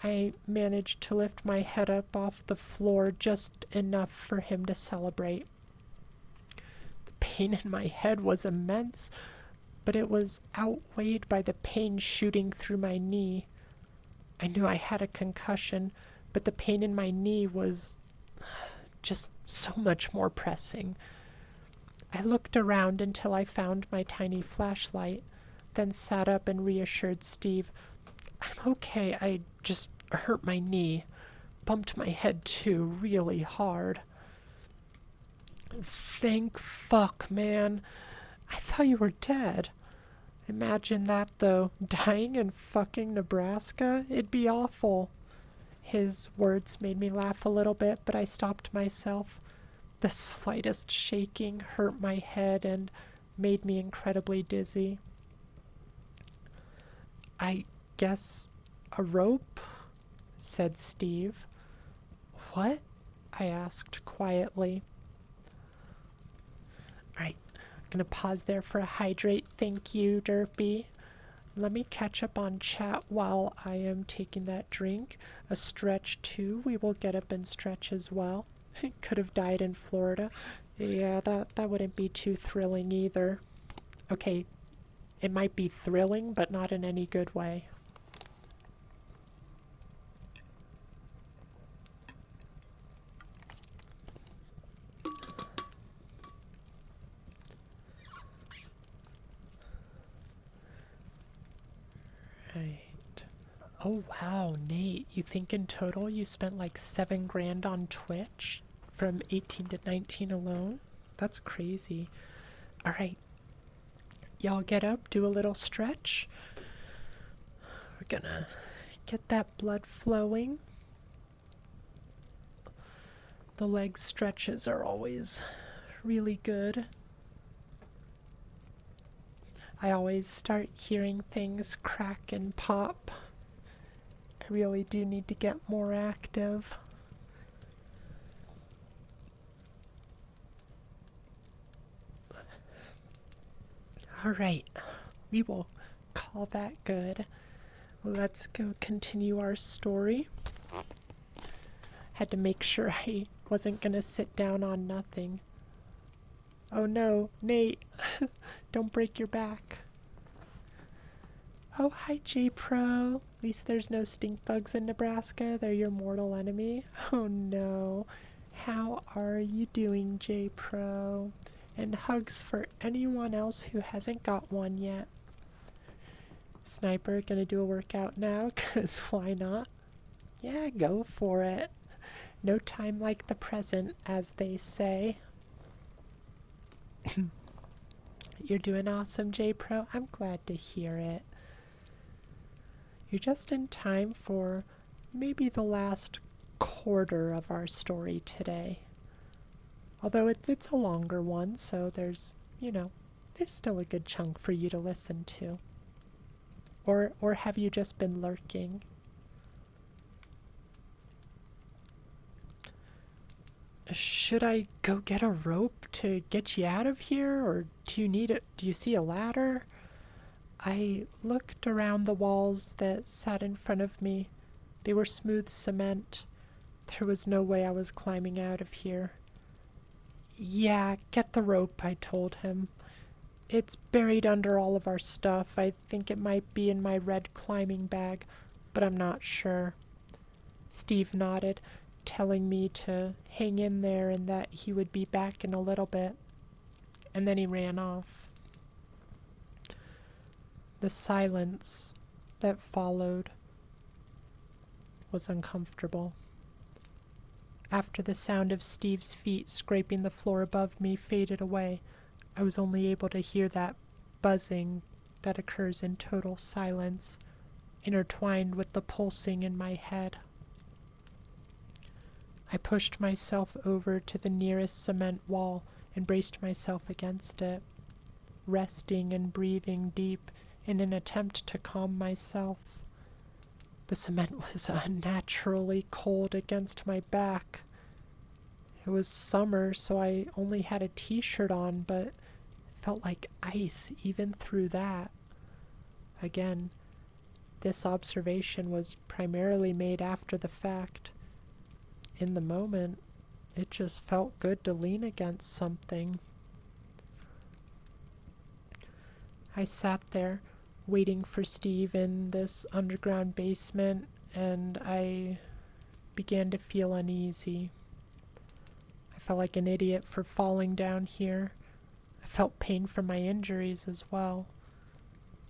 I managed to lift my head up off the floor just enough for him to celebrate. The pain in my head was immense, but it was outweighed by the pain shooting through my knee. I knew I had a concussion, but the pain in my knee was just so much more pressing. I looked around until I found my tiny flashlight, then sat up and reassured Steve. I'm okay, I just hurt my knee. Bumped my head too, really hard. Thank fuck, man. I thought you were dead. Imagine that, though. Dying in fucking Nebraska? It'd be awful. His words made me laugh a little bit, but I stopped myself. The slightest shaking hurt my head and made me incredibly dizzy. I guess a rope? Said Steve. What? I asked quietly. Alright, gonna pause there for a hydrate. Thank you, Derpy. Let me catch up on chat while I am taking that drink. A stretch too. We will get up and stretch as well. Could have died in Florida. Yeah, that wouldn't be too thrilling either. Okay, it might be thrilling, but not in any good way. Right. Oh wow, Nate, you think in total you spent like $7,000 on Twitch from 18 to 19 alone? That's crazy. Alright, y'all get up, do a little stretch. We're gonna get that blood flowing. The leg stretches are always really good. I always start hearing things crack and pop. I really do need to get more active. Alright, we will call that good. Let's go continue our story. Had to make sure I wasn't gonna sit down on nothing. Oh no, Nate, don't break your back. Oh, hi J-Pro. At least there's no stink bugs in Nebraska. They're your mortal enemy. Oh no. How are you doing, J-Pro? And hugs for anyone else who hasn't got one yet. Sniper, gonna do a workout now? 'Cause why not? Yeah, go for it. No time like the present, as they say. You're doing awesome, J-Pro. I'm glad to hear it. You're just in time for maybe the last quarter of our story today. Although it's a longer one, so there's still a good chunk for you to listen to. Or have you just been lurking? Should I go get a rope to get you out of here, or do you see a ladder? I looked around the walls that sat in front of me. They were smooth cement. There was no way I was climbing out of here. Yeah, get the rope, I told him. It's buried under all of our stuff. I think it might be in my red climbing bag. but I'm not sure. Steve nodded, telling me to hang in there and that he would be back in a little bit, and then he ran off. The silence that followed was uncomfortable. After the sound of Steve's feet scraping the floor above me faded away, I was only able to hear that buzzing that occurs in total silence, intertwined with the pulsing in my head. I pushed myself over to the nearest cement wall and braced myself against it, resting and breathing deep in an attempt to calm myself. The cement was unnaturally cold against my back. It was summer, so I only had a t-shirt on, but it felt like ice even through that. Again, this observation was primarily made after the fact. In the moment, it just felt good to lean against something. I sat there, waiting for Steve in this underground basement, and I began to feel uneasy. I felt like an idiot for falling down here. I felt pain from my injuries as well.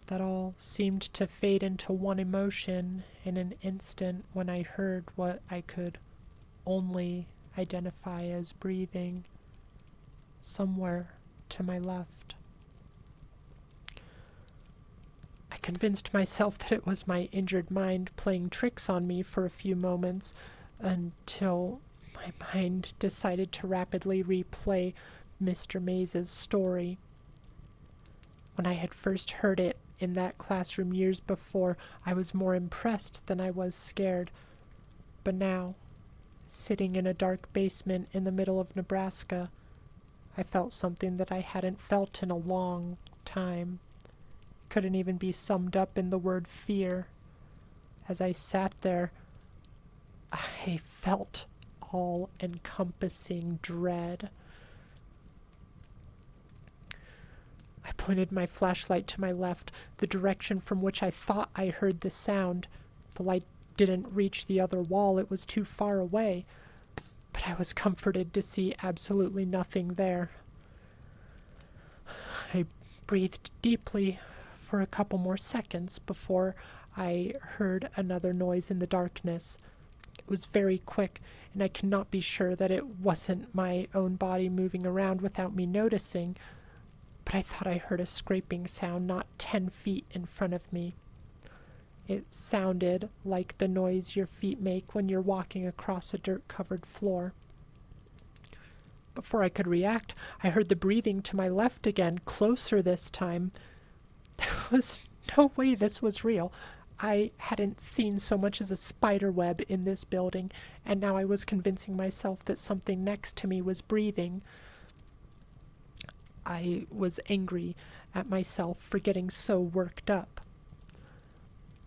That all seemed to fade into one emotion in an instant when I heard what I could only identify as breathing somewhere to my left. I convinced myself that it was my injured mind playing tricks on me for a few moments until my mind decided to rapidly replay Mr. Maze's story. When I had first heard it in that classroom years before, I was more impressed than I was scared. But now, sitting in a dark basement in the middle of Nebraska, I felt something that I hadn't felt in a long time. Couldn't even be summed up in the word fear. As I sat there, I felt all-encompassing dread. I pointed my flashlight to my left, the direction from which I thought I heard the sound. The light didn't reach the other wall, it was too far away, but I was comforted to see absolutely nothing there. I breathed deeply for a couple more seconds before I heard another noise in the darkness. It was very quick, and I cannot be sure that it wasn't my own body moving around without me noticing, but I thought I heard a scraping sound not 10 feet in front of me. It sounded like the noise your feet make when you're walking across a dirt-covered floor. Before I could react, I heard the breathing to my left again, closer this time. There was no way this was real. I hadn't seen so much as a spider web in this building, and now I was convincing myself that something next to me was breathing. I was angry at myself for getting so worked up.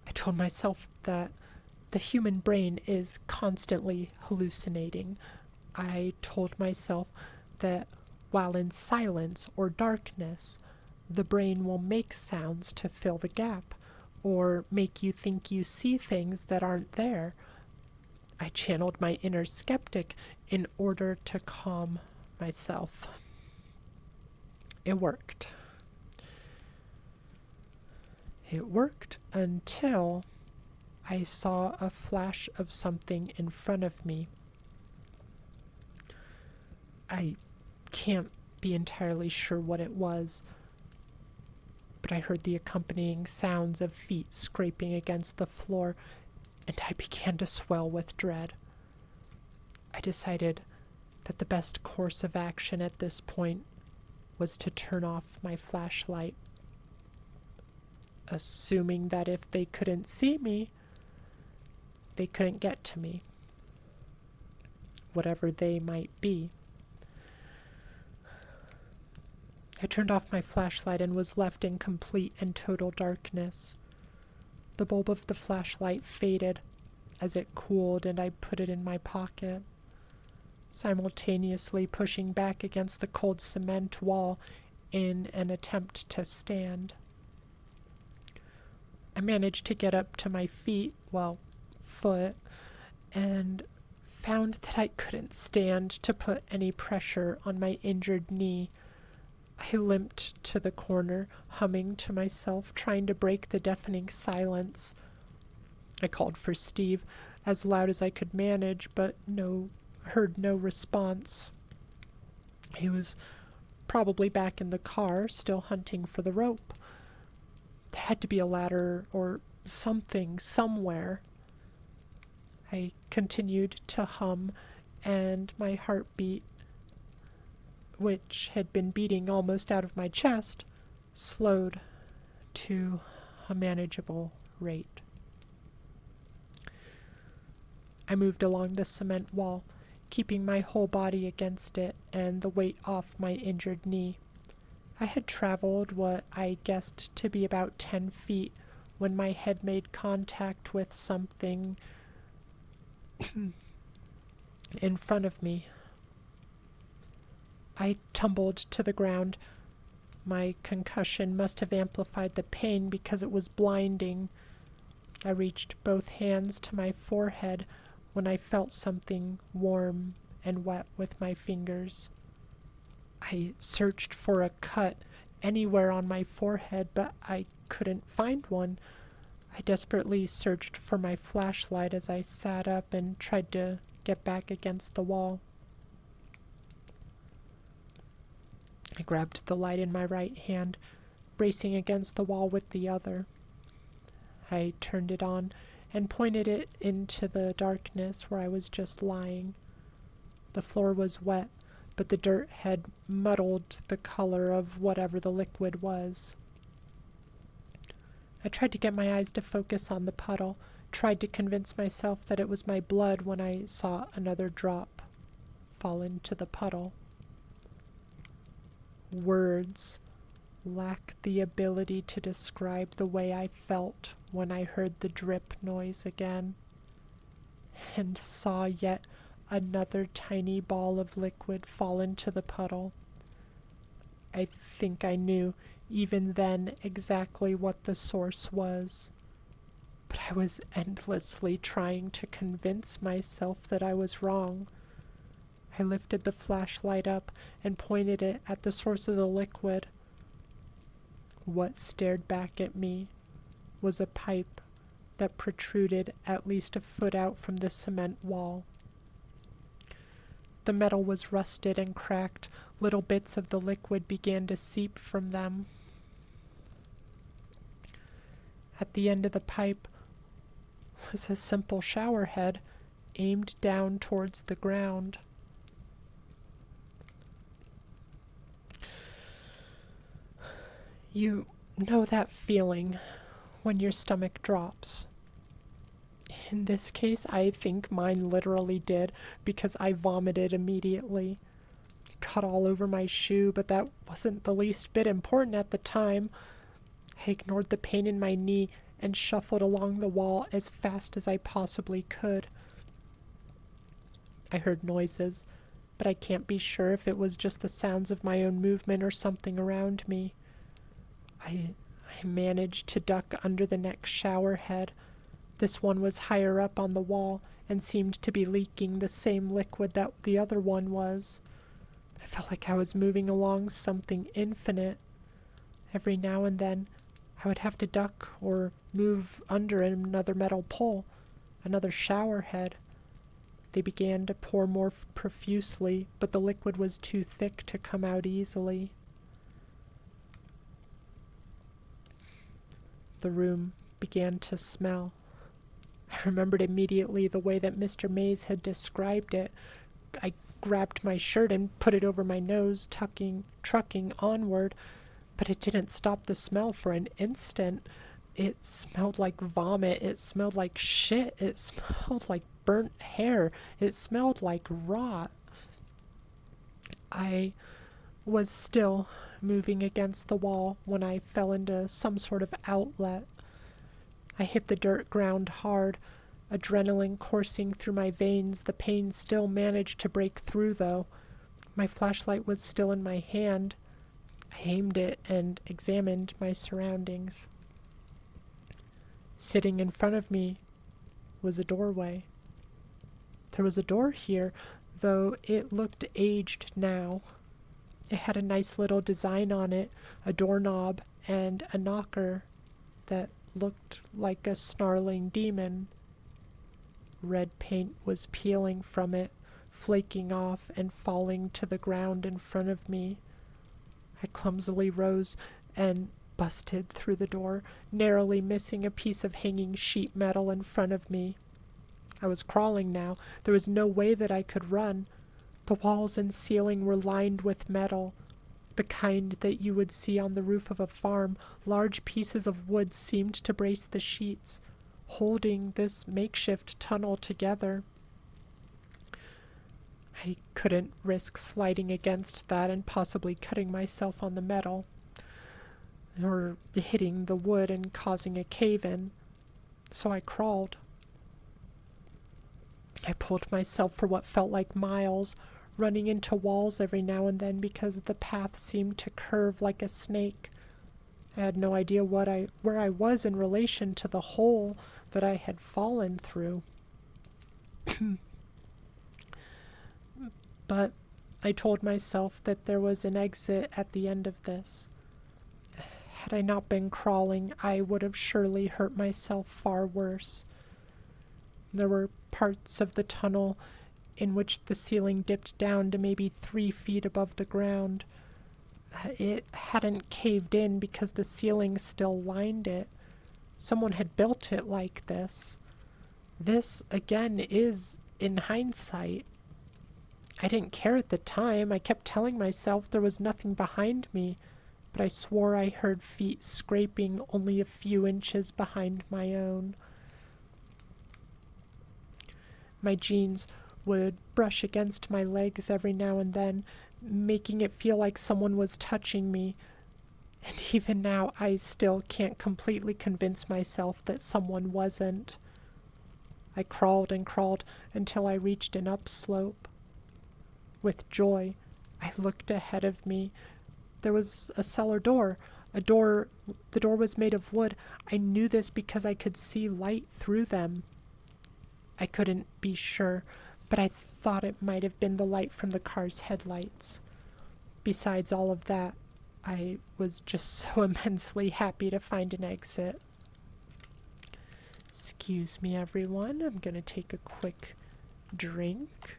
I told myself that the human brain is constantly hallucinating. I told myself that while in silence or darkness, the brain will make sounds to fill the gap, or make you think you see things that aren't there. I channeled my inner skeptic in order to calm myself. It worked. It worked until I saw a flash of something in front of me. I can't be entirely sure what it was, but I heard the accompanying sounds of feet scraping against the floor, and I began to swell with dread. I decided that the best course of action at this point was to turn off my flashlight. Assuming that if they couldn't see me, they couldn't get to me, whatever they might be. I turned off my flashlight and was left in complete and total darkness. The bulb of the flashlight faded as it cooled, and I put it in my pocket, simultaneously pushing back against the cold cement wall in an attempt to stand. I managed to get up to my foot, and found that I couldn't stand to put any pressure on my injured knee. I limped to the corner, humming to myself, trying to break the deafening silence. I called for Steve as loud as I could manage, but heard no response. He was probably back in the car, still hunting for the rope. There had to be a ladder or something somewhere. I continued to hum, and my heartbeat, which had been beating almost out of my chest, slowed to a manageable rate. I moved along the cement wall, keeping my whole body against it and the weight off my injured knee. I had traveled what I guessed to be about 10 feet when my head made contact with something in front of me. I tumbled to the ground. My concussion must have amplified the pain because it was blinding. I reached both hands to my forehead when I felt something warm and wet with my fingers. I searched for a cut anywhere on my forehead, but I couldn't find one. I desperately searched for my flashlight as I sat up and tried to get back against the wall. I grabbed the light in my right hand, bracing against the wall with the other. I turned it on and pointed it into the darkness where I was just lying. The floor was wet, but the dirt had muddled the color of whatever the liquid was. I tried to get my eyes to focus on the puddle, tried to convince myself that it was my blood when I saw another drop fall into the puddle. Words lack the ability to describe the way I felt when I heard the drip noise again, and saw yet another tiny ball of liquid fall into the puddle. I think I knew, even then, exactly what the source was, but I was endlessly trying to convince myself that I was wrong. I lifted the flashlight up and pointed it at the source of the liquid. What stared back at me was a pipe that protruded at least a foot out from the cement wall. The metal was rusted and cracked. Little bits of the liquid began to seep from them. At the end of the pipe was a simple shower head aimed down towards the ground. You know that feeling when your stomach drops. In this case, I think mine literally did, because I vomited immediately. It got all over my shoe, but that wasn't the least bit important at the time. I ignored the pain in my knee and shuffled along the wall as fast as I possibly could. I heard noises, but I can't be sure if it was just the sounds of my own movement or something around me. I managed to duck under the next shower head. This one was higher up on the wall and seemed to be leaking the same liquid that the other one was. I felt like I was moving along something infinite. Every now and then, I would have to duck or move under another metal pole, another shower head. They began to pour more profusely, but the liquid was too thick to come out easily. The room began to smell. I remembered immediately the way that Mr. Mays had described it. I grabbed my shirt and put it over my nose, trucking onward, but it didn't stop the smell for an instant. It smelled like vomit. It smelled like shit. It smelled like burnt hair. It smelled like rot. I was still moving against the wall when I fell into some sort of outlet. I hit the dirt ground hard, adrenaline coursing through my veins. The pain still managed to break through, though. My flashlight was still in my hand. I aimed it and examined my surroundings. Sitting in front of me was a doorway. There was a door here, though it looked aged now. It had a nice little design on it, a doorknob and a knocker that looked like a snarling demon. Red paint was peeling from it, flaking off and falling to the ground in front of me. I clumsily rose and busted through the door, narrowly missing a piece of hanging sheet metal in front of me. I was crawling now. There was no way that I could run. The walls and ceiling were lined with metal, the kind that you would see on the roof of a farm. Large pieces of wood seemed to brace the sheets, holding this makeshift tunnel together. I couldn't risk sliding against that and possibly cutting myself on the metal, or hitting the wood and causing a cave-in, so I crawled. I pulled myself for what felt like miles, running into walls every now and then because the path seemed to curve like a snake. I had no idea where I was in relation to the hole that I had fallen through. But I told myself that there was an exit at the end of this. Had I not been crawling, I would have surely hurt myself far worse. There were parts of the tunnel in which the ceiling dipped down to maybe 3 feet above the ground. It hadn't caved in because the ceiling still lined it. Someone had built it like this. This, again, is in hindsight. I didn't care at the time. I kept telling myself there was nothing behind me, but I swore I heard feet scraping only a few inches behind my own. My jeans would brush against my legs every now and then, making it feel like someone was touching me. And even now, I still can't completely convince myself that someone wasn't. I crawled and crawled until I reached an upslope. With joy, I looked ahead of me. There was a cellar door. The door was made of wood. I knew this because I could see light through them. I couldn't be sure, but I thought it might have been the light from the car's headlights. Besides all of that, I was just so immensely happy to find an exit. Excuse me, everyone. I'm going to take a quick drink.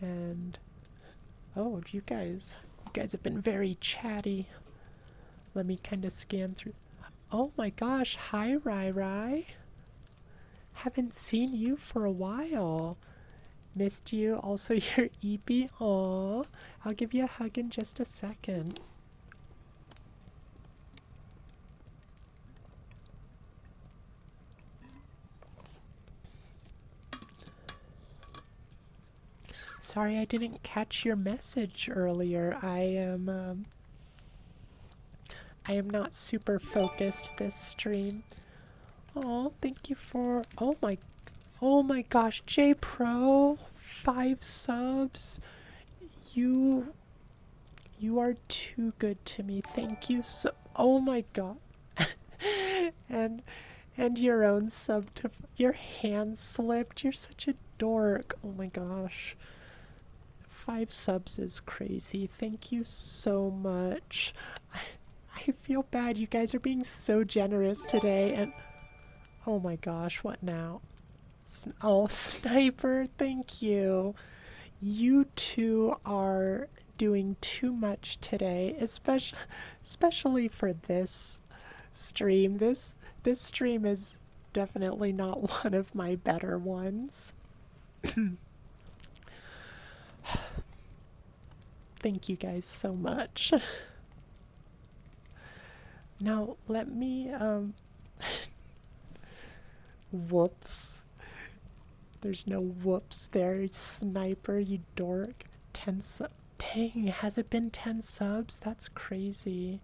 And, oh, you guys have been very chatty. Let me kind of scan through. Oh my gosh, hi, Rai Rai. Haven't seen you for a while. Missed you. Also, your EP. Aw, I'll give you a hug in just a second. Sorry I didn't catch your message earlier. I am not super focused this stream. Oh, thank you for oh my gosh, J Pro, 5 subs. You are too good to me. Thank you so oh my god. and your own sub to your hand slipped. You're such a dork. Oh my gosh. 5 subs is crazy. Thank you so much. I feel bad. You guys are being so generous today. And oh my gosh, what now? Oh, Sniper, thank you. You two are doing too much today, especially for this stream. This stream is definitely not one of my better ones. Thank you guys so much. Now, let me, whoops. There's no whoops there, Sniper, you dork. 10 subs. Dang, has it been 10 subs? That's crazy.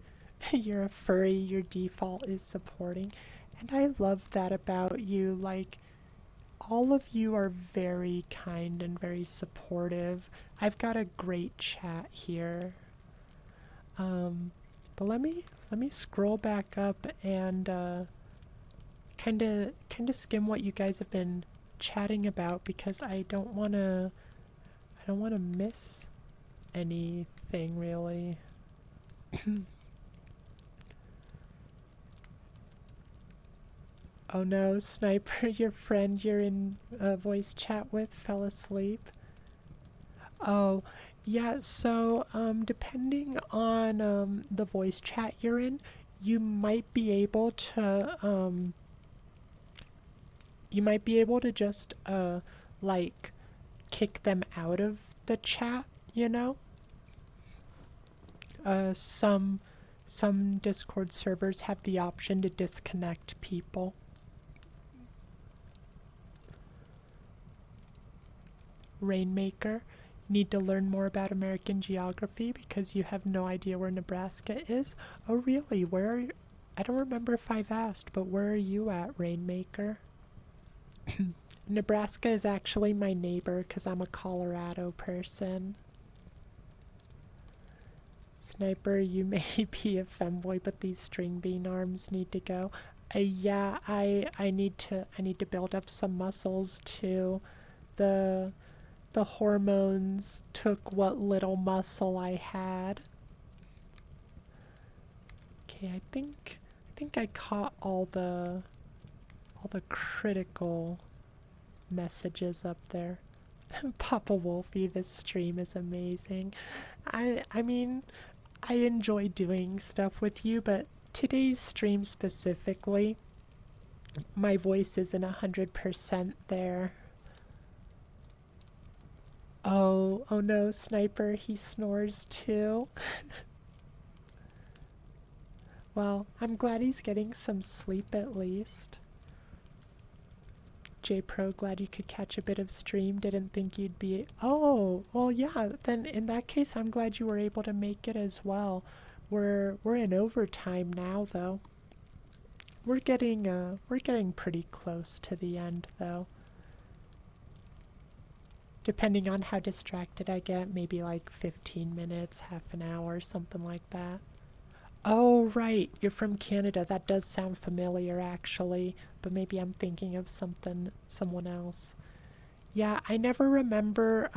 You're a furry, your default is supporting. And I love that about you, like, all of you are very kind and very supportive. I've got a great chat here. But let me scroll back up and kind of skim what you guys have been chatting about because I don't want to miss anything really. Oh no, Sniper, your friend you're in voice chat with fell asleep. Oh, yeah, so depending on the voice chat you're in, you might be able to just like kick them out of the chat, you know? Some Discord servers have the option to disconnect people. Rainmaker, need to learn more about American geography because you have no idea where Nebraska is? Oh really? Where are you? I don't remember if I've asked, but where are you at, Rainmaker? Nebraska is actually my neighbor because I'm a Colorado person. Sniper, you may be a femboy, but these string bean arms need to go. Yeah, I need to build up some muscles too. The the hormones took what little muscle I had. Okay, I think I caught all the critical messages up there. Papa Wolfie, this stream is amazing. I mean, I enjoy doing stuff with you, but today's stream specifically, my voice isn't 100% there. Oh no, Sniper, he snores too. Well, I'm glad he's getting some sleep at least. J-Pro, glad you could catch a bit of stream. Didn't think you'd be... Oh, well, yeah, then in that case, I'm glad you were able to make it as well. We're in overtime now, though. We're getting pretty close to the end, though. Depending on how distracted I get, maybe like 15 minutes, half an hour, something like that. Oh, right, you're from Canada. That does sound familiar, actually. But maybe I'm thinking of someone else. Yeah, I never remember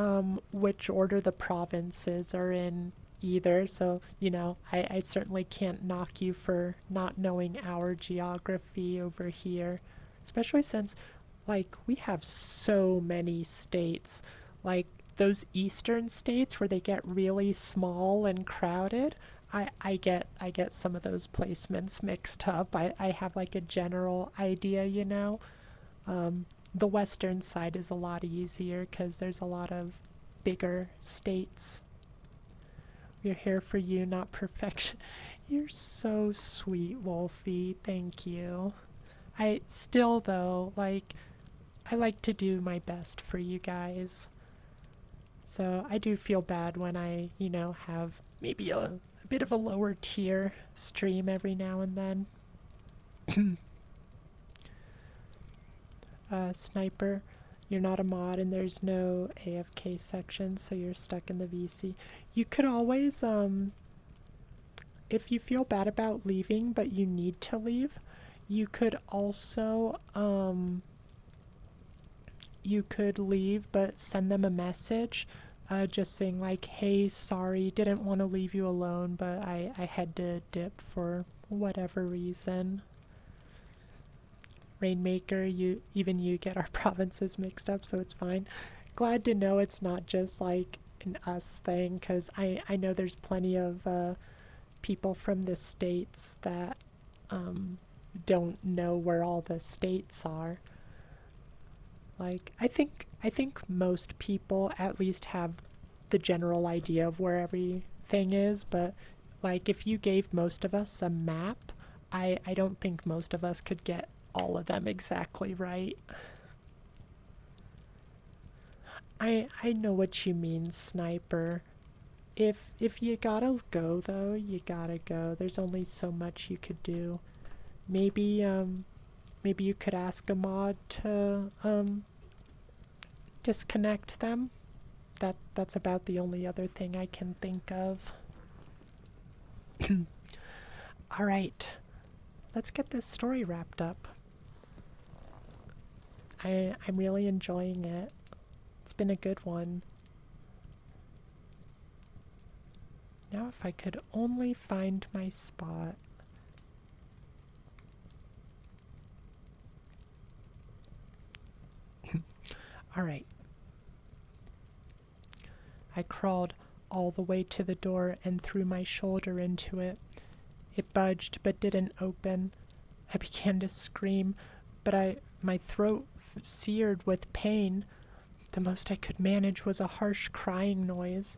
which order the provinces are in either. So, I certainly can't knock you for not knowing our geography over here. Especially since, like, we have so many states. Like, those eastern states where they get really small and crowded. I get some of those placements mixed up. I have like a general idea, The western side is a lot easier because there's a lot of bigger states. We're here for you, not perfection. You're so sweet, Wolfie. Thank you. I still, though, I like to do my best for you guys. So I do feel bad when I, have maybe a bit of a lower tier stream every now and then. Sniper, you're not a mod and there's no AFK section, so you're stuck in the VC. You could always, if you feel bad about leaving but you need to leave, you could also, you could leave but send them a message just saying like, hey, sorry, didn't want to leave you alone, but I had to dip for whatever reason. Rainmaker, you get our provinces mixed up, so it's fine. Glad to know it's not just like an us thing, because I know there's plenty of people from the states that don't know where all the states are. Like, I think most people at least have the general idea of where everything is, but like if you gave most of us a map, I don't think most of us could get all of them exactly right. I know what you mean, Sniper. If you gotta go though, you gotta go. There's only so much you could do. Maybe you could ask a mod to disconnect them. That's about the only other thing I can think of. All right, let's get this story wrapped up. I'm really enjoying it. It's been a good one. Now if I could only find my spot. Alright. I crawled all the way to the door and threw my shoulder into it. It budged but didn't open. I began to scream, but my throat seared with pain. The most I could manage was a harsh crying noise.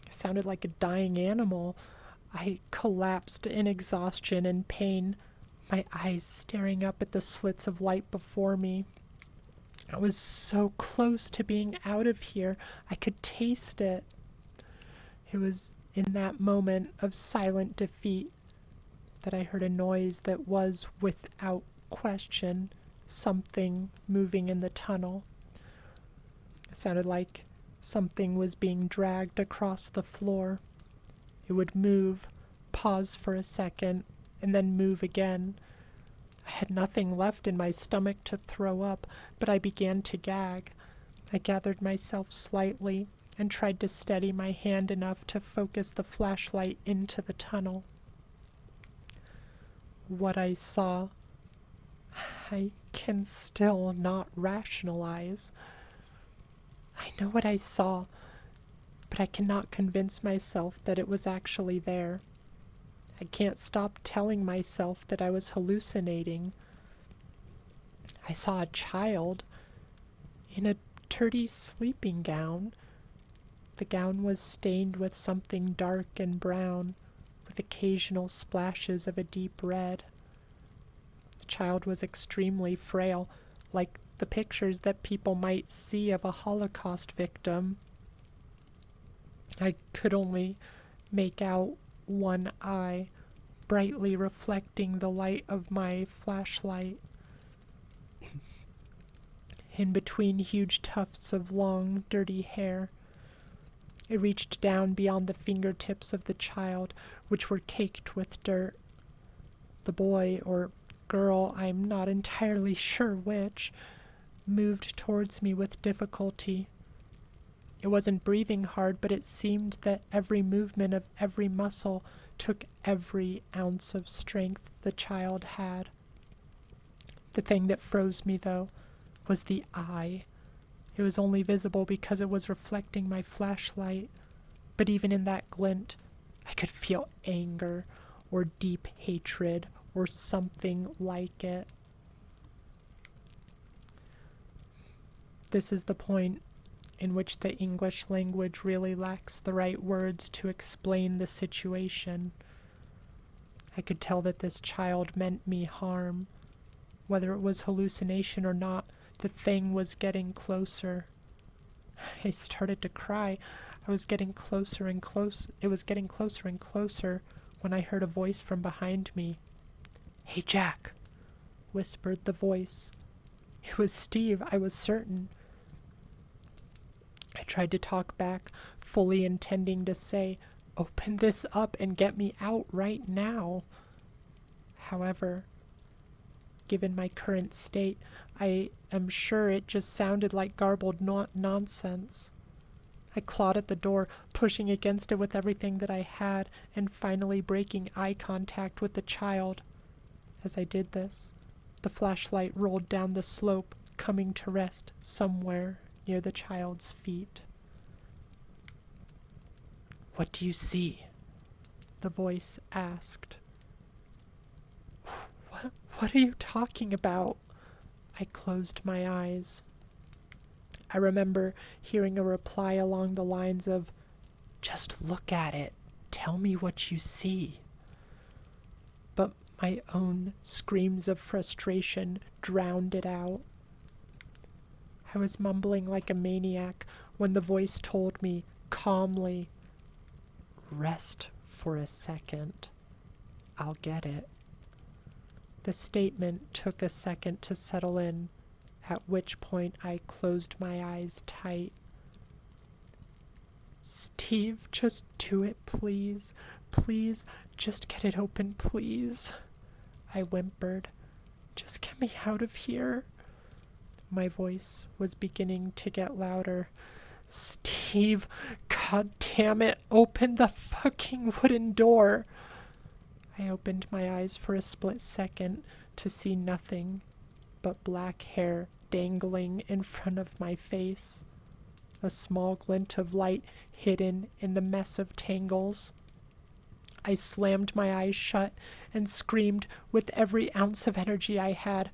It sounded like a dying animal. I collapsed in exhaustion and pain, my eyes staring up at the slits of light before me. I was so close to being out of here. I could taste it. It was in that moment of silent defeat that I heard a noise that was, without question, something moving in the tunnel. It sounded like something was being dragged across the floor. It would move, pause for a second, and then move again. I had nothing left in my stomach to throw up, but I began to gag. I gathered myself slightly and tried to steady my hand enough to focus the flashlight into the tunnel. What I saw, I can still not rationalize. I know what I saw, but I cannot convince myself that it was actually there. I can't stop telling myself that I was hallucinating. I saw a child in a dirty sleeping gown. The gown was stained with something dark and brown, with occasional splashes of a deep red. The child was extremely frail, like the pictures that people might see of a Holocaust victim. I could only make out one eye, brightly reflecting the light of my flashlight. In between huge tufts of long, dirty hair, it reached down beyond the fingertips of the child, which were caked with dirt. The boy, or girl, I'm not entirely sure which, moved towards me with difficulty. It wasn't breathing hard, but it seemed that every movement of every muscle took every ounce of strength the child had. The thing that froze me, though, was the eye. It was only visible because it was reflecting my flashlight, but even in that glint, I could feel anger or deep hatred or something like it. This is the point in which the English language really lacks the right words to explain the situation. I could tell that this child meant me harm. Whether it was hallucination or not, the thing was getting closer. I started to cry. I was getting closer and closer. It was getting closer and closer when I heard a voice from behind me. "Hey, Jack," whispered the voice. It was Steve, I was certain. I tried to talk back, fully intending to say, "Open this up and get me out right now." However, given my current state, I am sure it just sounded like garbled nonsense. I clawed at the door, pushing against it with everything that I had, and finally breaking eye contact with the child. As I did this, the flashlight rolled down the slope, coming to rest somewhere near the child's feet. "What do you see?" the voice asked. What are you talking about?" I closed my eyes. I remember hearing a reply along the lines of, "Just look at it. Tell me what you see." But my own screams of frustration drowned it out. I was mumbling like a maniac when the voice told me, calmly, "Rest for a second. I'll get it." The statement took a second to settle in, at which point I closed my eyes tight. "Steve, just do it, please. Please, just get it open, please," I whimpered. "Just get me out of here." My voice was beginning to get louder. Steve, god damn it, open the fucking wooden door. I opened my eyes for a split second to see nothing but black hair dangling in front of my face. A small glint of light hidden in the mess of tangles. I slammed my eyes shut and screamed with every ounce of energy I had,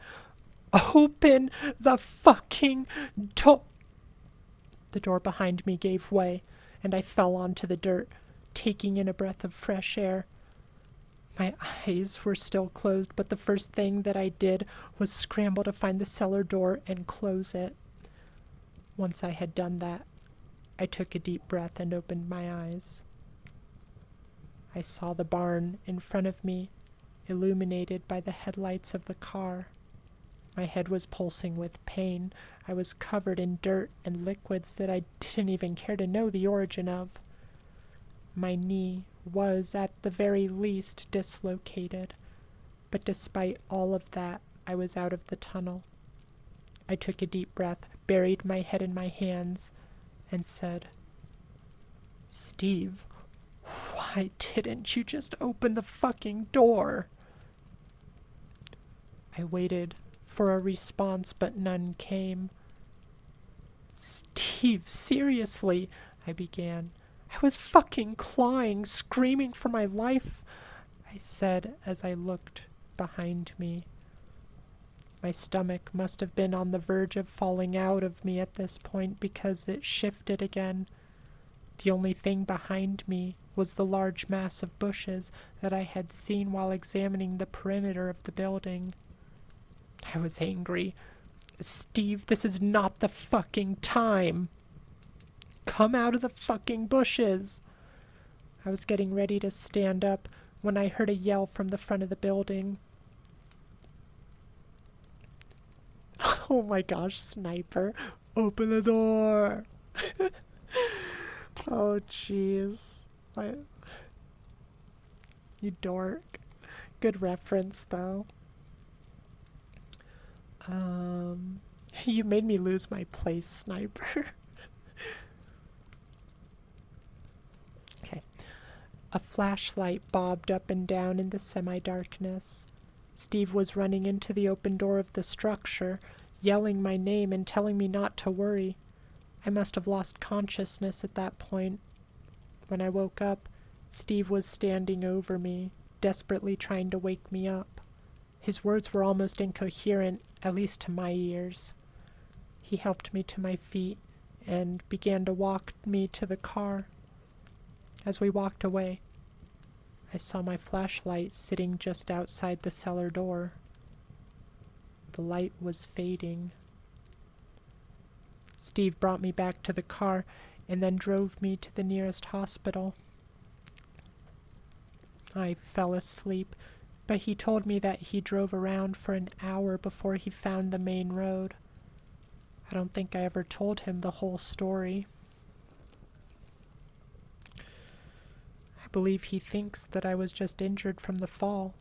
"Open the fucking door!" The door behind me gave way, and I fell onto the dirt, taking in a breath of fresh air. My eyes were still closed, but the first thing that I did was scramble to find the cellar door and close it. Once I had done that, I took a deep breath and opened my eyes. I saw the barn in front of me, illuminated by the headlights of the car. My head was pulsing with pain. I was covered in dirt and liquids that I didn't even care to know the origin of. My knee was, at the very least, dislocated, but despite all of that, I was out of the tunnel. I took a deep breath, buried my head in my hands, and said, "Steve, why didn't you just open the fucking door?" I waited for a response, but none came. "Steve, seriously," I began. "I was fucking clawing, screaming for my life," I said as I looked behind me. My stomach must have been on the verge of falling out of me at this point because it shifted again. The only thing behind me was the large mass of bushes that I had seen while examining the perimeter of the building. I was angry. "Steve, this is not the fucking time. Come out of the fucking bushes." I was getting ready to stand up when I heard a yell from the front of the building. "Oh my gosh, Sniper, open the door." Oh jeez. You dork. Good reference though. You made me lose my place, Sniper. Okay. A flashlight bobbed up and down in the semi-darkness. Steve was running into the open door of the structure, yelling my name and telling me not to worry. I must have lost consciousness at that point. When I woke up, Steve was standing over me, desperately trying to wake me up. His words were almost incoherent, at least to my ears. He helped me to my feet and began to walk me to the car. As we walked away, I saw my flashlight sitting just outside the cellar door. The light was fading. Steve brought me back to the car and then drove me to the nearest hospital. I fell asleep, but he told me that he drove around for an hour before he found the main road. I don't think I ever told him the whole story. I believe he thinks that I was just injured from the fall.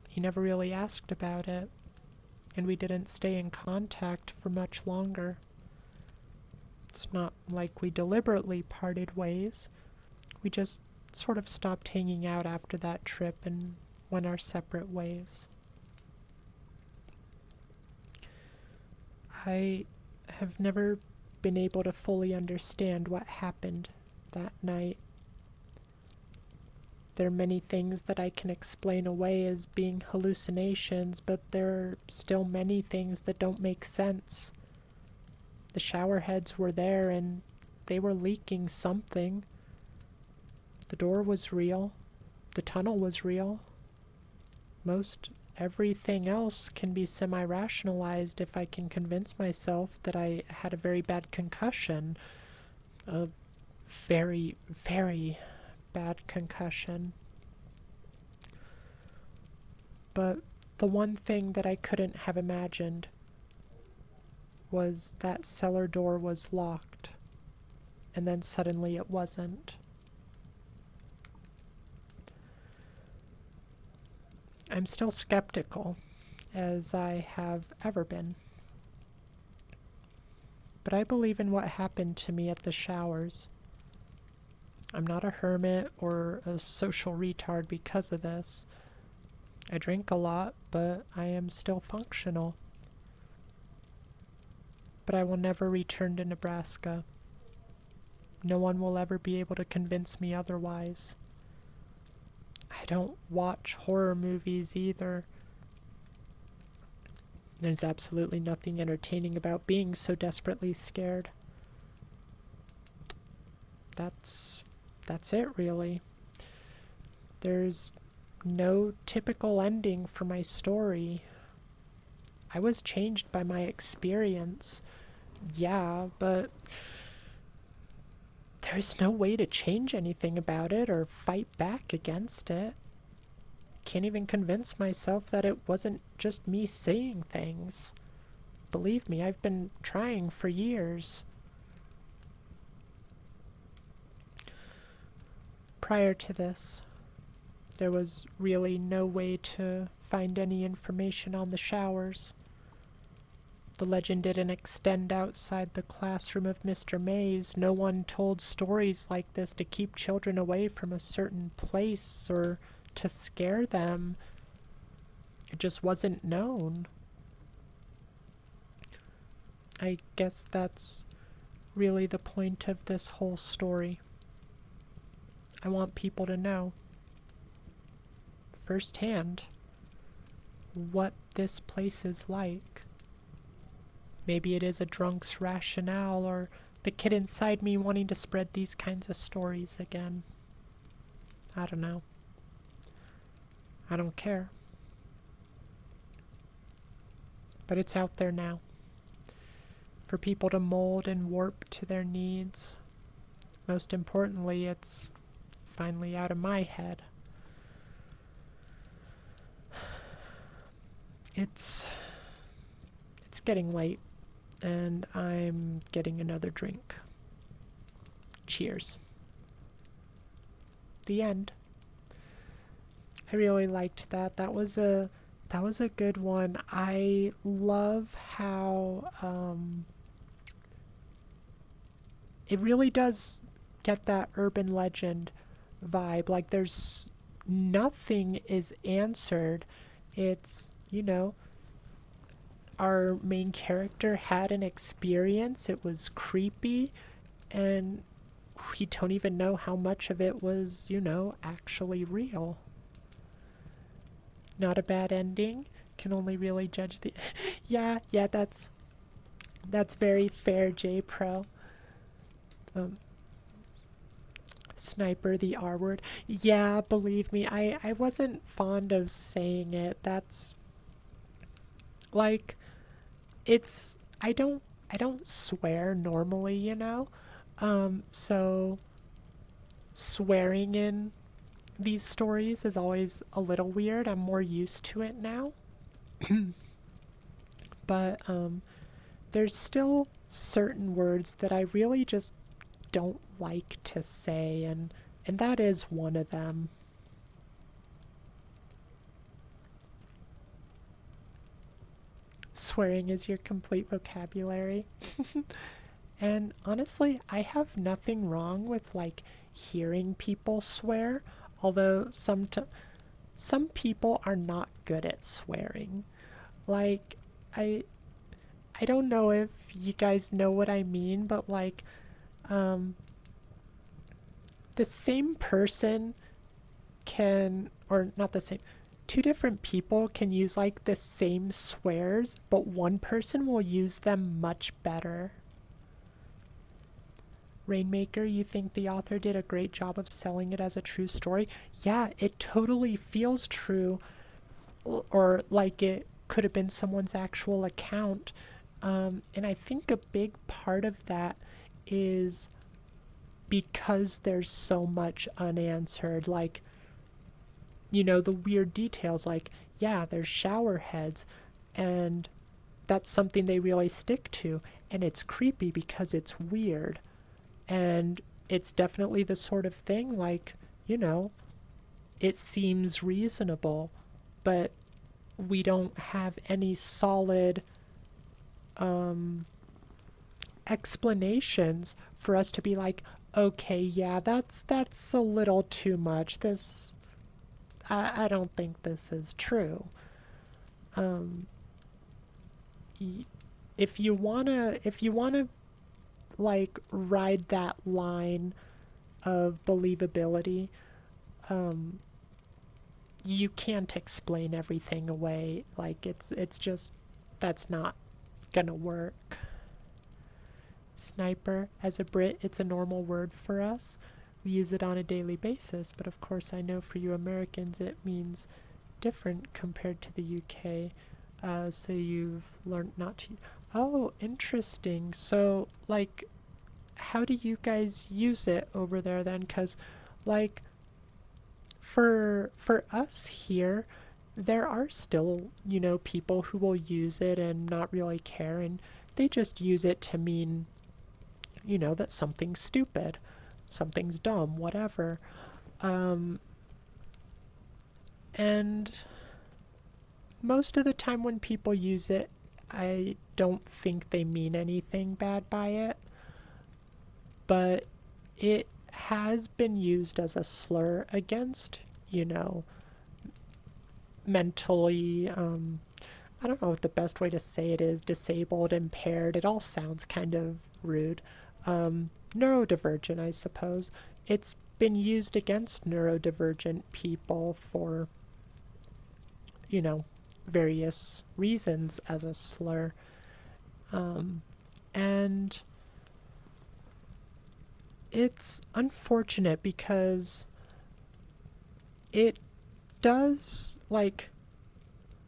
He never really asked about it, and we didn't stay in contact for much longer. It's not like we deliberately parted ways. We just sort of stopped hanging out after that trip and went our separate ways. I have never been able to fully understand what happened that night. There are many things that I can explain away as being hallucinations, but there are still many things that don't make sense. The shower heads were there and they were leaking something. The door was real. The tunnel was real. Most everything else can be semi-rationalized if I can convince myself that I had a very bad concussion. A very, very bad concussion. But the one thing that I couldn't have imagined was that cellar door was locked, and then suddenly it wasn't. I'm still skeptical, as I have ever been. but I believe in what happened to me at the showers. I'm not a hermit or a social retard because of this. I drink a lot, but I am still functional. But I will never return to Nebraska. No one will ever be able to convince me otherwise. I don't watch horror movies either. There's absolutely nothing entertaining about being so desperately scared. That's it, really. There's no typical ending for my story. I was changed by my experience. Yeah, but there's no way to change anything about it or fight back against it. Can't even convince myself that it wasn't just me saying things. Believe me, I've been trying for years. Prior to this, there was really no way to find any information on the showers. The legend didn't extend outside the classroom of Mr. Mays. No one told stories like this to keep children away from a certain place or to scare them. It just wasn't known. I guess that's really the point of this whole story. I want people to know firsthand what this place is like. Maybe it is a drunk's rationale or the kid inside me wanting to spread these kinds of stories again. I don't know. I don't care. But it's out there now. For people to mold and warp to their needs. Most importantly, it's finally out of my head. It's getting late, and I'm getting another drink. Cheers. The end. I really liked that. That was a good one. I love how it really does get that urban legend vibe. Like there's nothing is answered. It's, our main character had an experience. It was creepy, and we don't even know how much of it was, actually real. Not a bad ending. Can only really judge the yeah, that's very fair, J Pro. Sniper, the R word. Yeah, believe me, I wasn't fond of saying it. That's like I don't swear normally, so swearing in these stories is always a little weird. I'm more used to it now. But there's still certain words that I really just don't like to say, and that is one of them. Swearing is your complete vocabulary. And honestly, I have nothing wrong with hearing people swear, although some people are not good at swearing. Like I don't know if you guys know what I mean, but the same person can, or not the same, two different people can use the same swears, but one person will use them much better. Rainmaker, you think the author did a great job of selling it as a true story? Yeah, it totally feels true, or like it could have been someone's actual account. And I think a big part of that is because there's so much unanswered, the weird details, there's shower heads, and that's something they really stick to, and it's creepy because it's weird, and it's definitely the sort of thing, it seems reasonable, but we don't have any solid explanations for us to be like, okay, yeah, that's a little too much. I don't think this is true. Um, if you wanna like ride that line of believability, um, you can't explain everything away. Like it's just that's not gonna work. Sniper, as a Brit, it's a normal word for us. We use it on a daily basis, but of course, I know for you Americans it means different compared to the UK. So you've learned not to. Oh, interesting. So, like, how do you guys use it over there then? Because, like, for us here, there are still, people who will use it and not really care, and they just use it to mean, that something's stupid, something's dumb, whatever. Um, and most of the time when people use it, I don't think they mean anything bad by it, but it has been used as a slur against, you know, mentally, I don't know what the best way to say it is, disabled, impaired. It all sounds kind of rude. Neurodivergent, I suppose. It's been used against neurodivergent people for, you know, various reasons as a slur. And it's unfortunate because it does, like,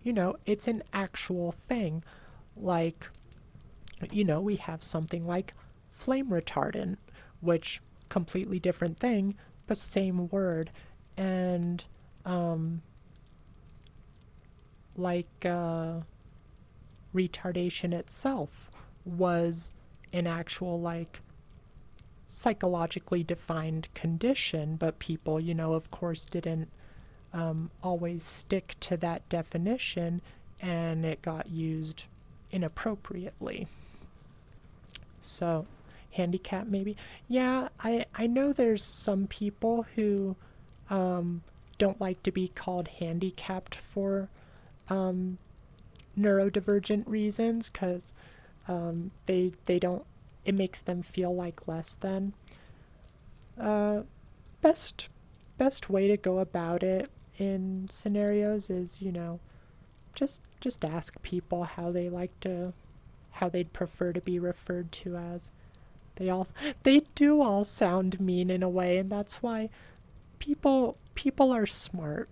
it's an actual thing. Like, we have something like flame retardant, which completely different thing, but same word. And, retardation itself was an actual, like, psychologically defined condition, but people, of course, didn't always stick to that definition, and it got used inappropriately. So, handicap maybe? Yeah, I know there's some people who don't like to be called handicapped for neurodivergent reasons because they don't, it makes them feel like less than. Uh, best best way to go about it in scenarios is, just ask people how they'd prefer to be referred to as. They do all sound mean in a way, and that's why people are smart.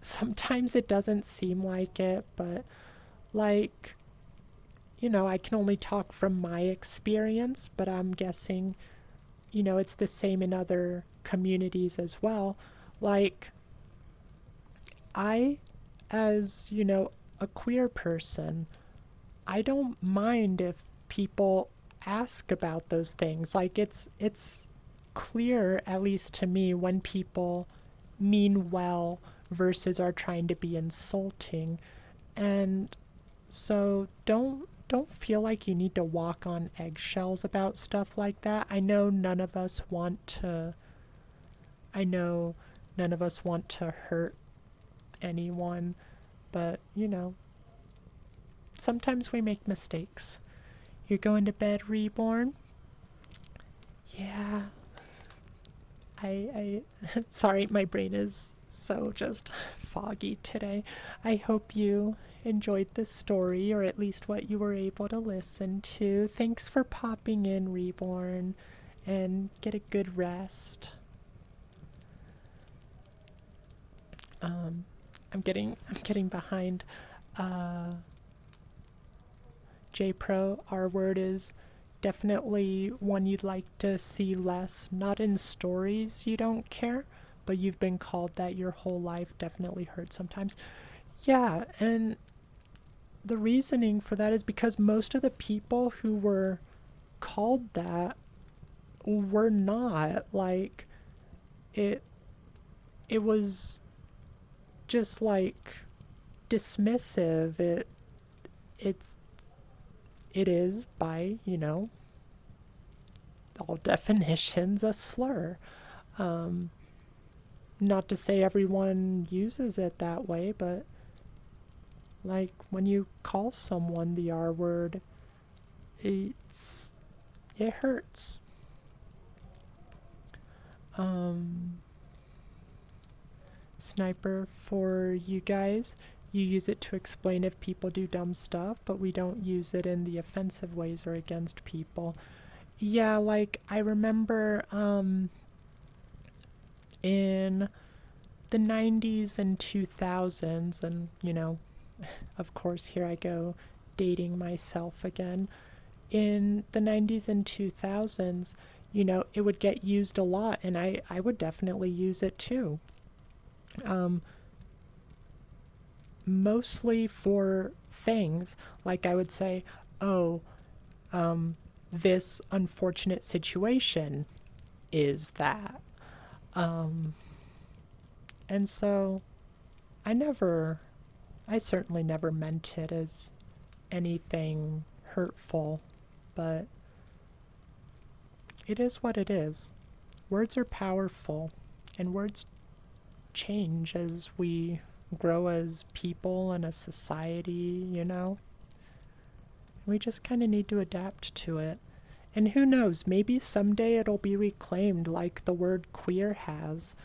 Sometimes it doesn't seem like it, but, like, I can only talk from my experience, but I'm guessing, it's the same in other communities as well. Like, I, as, a queer person, I don't mind if people ask about those things. Like, it's clear, at least to me, when people mean well versus are trying to be insulting. And so don't feel like you need to walk on eggshells about stuff like that. I know none of us want to hurt anyone, but, sometimes we make mistakes. You're going to bed, Reborn? Yeah. I sorry, my brain is so just foggy today. I hope you enjoyed this story, or at least what you were able to listen to. Thanks for popping in, Reborn, and get a good rest. I'm getting behind. JPro, our word is definitely one you'd like to see less. Not in stories you don't care, but you've been called that your whole life. Definitely hurt sometimes. Yeah, and the reasoning for that is because most of the people who were called that were not. Like, it was just, like, dismissive. It's it is by, all definitions a slur. Um, Not to say everyone uses it that way, but like when you call someone the R word, it hurts. Um, Sniper, for you guys, you use it to explain if people do dumb stuff, but we don't use it in the offensive ways or against people. Yeah, like I remember in the 90s and 2000s, and of course, here I go dating myself again. In the 90s and 2000s, it would get used a lot, and I would definitely use it too. Um, Mostly for things like I would say, oh, this unfortunate situation is that. Um, and so I certainly never meant it as anything hurtful, but it is what it is. Words are powerful, and words change as we grow as people and a society. We just kind of need to adapt to it. And who knows, maybe someday it'll be reclaimed like the word queer has.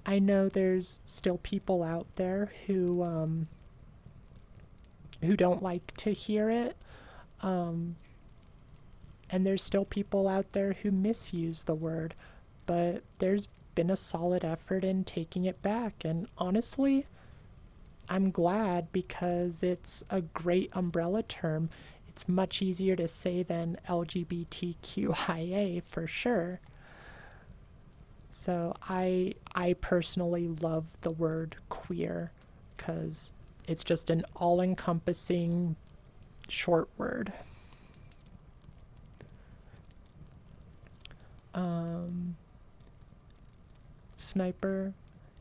I know there's still people out there who don't like to hear it. Um, and there's still people out there who misuse the word, but there's been a solid effort in taking it back. And honestly, I'm glad because it's a great umbrella term. It's much easier to say than LGBTQIA for sure. So I personally love the word queer because it's just an all-encompassing short word. Sniper,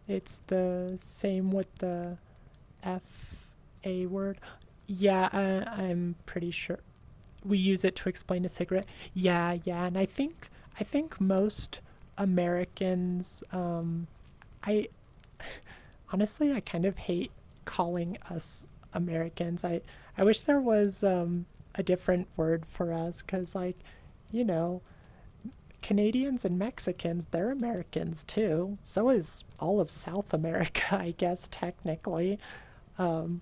it's the same with the FA word. Yeah, I'm pretty sure we use it to explain a cigarette. Yeah, and I think most Americans, I honestly I kind of hate calling us Americans. I wish there was a different word for us, cuz like, you know, Canadians and Mexicans, they're Americans too. So is all of South America, I guess technically. Um,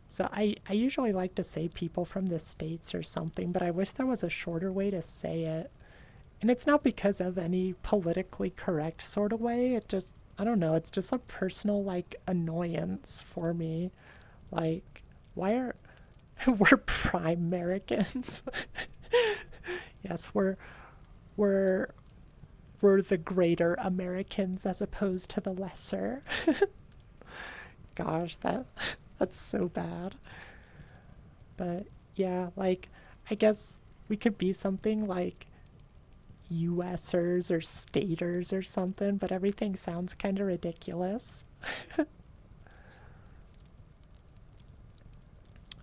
so I usually like to say people from the States or something, but I wish there was a shorter way to say it. And it's not because of any politically correct sort of way. It just, I don't know, it's just a personal, like, annoyance for me. Like, why are, we're prime Americans? Yes, we're, we're the greater Americans as opposed to the lesser. Gosh, that's so bad. But yeah, like, I guess we could be something like USers or staters or something, but everything sounds kind of ridiculous.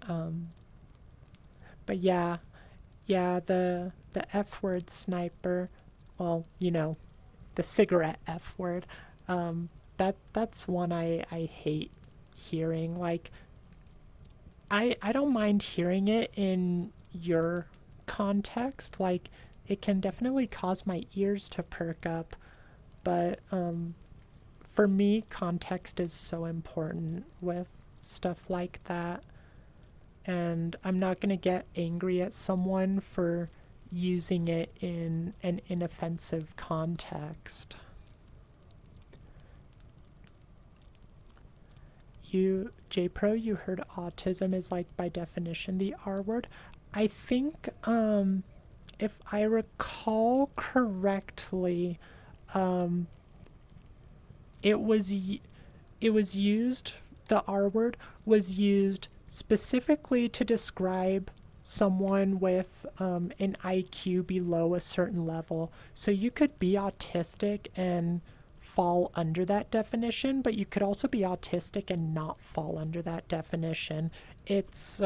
Um, but yeah, the F word sniper, well, the cigarette F word, that's one I hate hearing. Like, I don't mind hearing it in your context. Like, it can definitely cause my ears to perk up, but for me, context is so important with stuff like that. And I'm not going to get angry at someone for using it in an inoffensive context. JPro, you heard autism is like by definition the R word. I think if I recall correctly, um, it was it was used. The R word was used specifically to describe someone with an IQ below a certain level. So you could be autistic and fall under that definition, but you could also be autistic and not fall under that definition. It's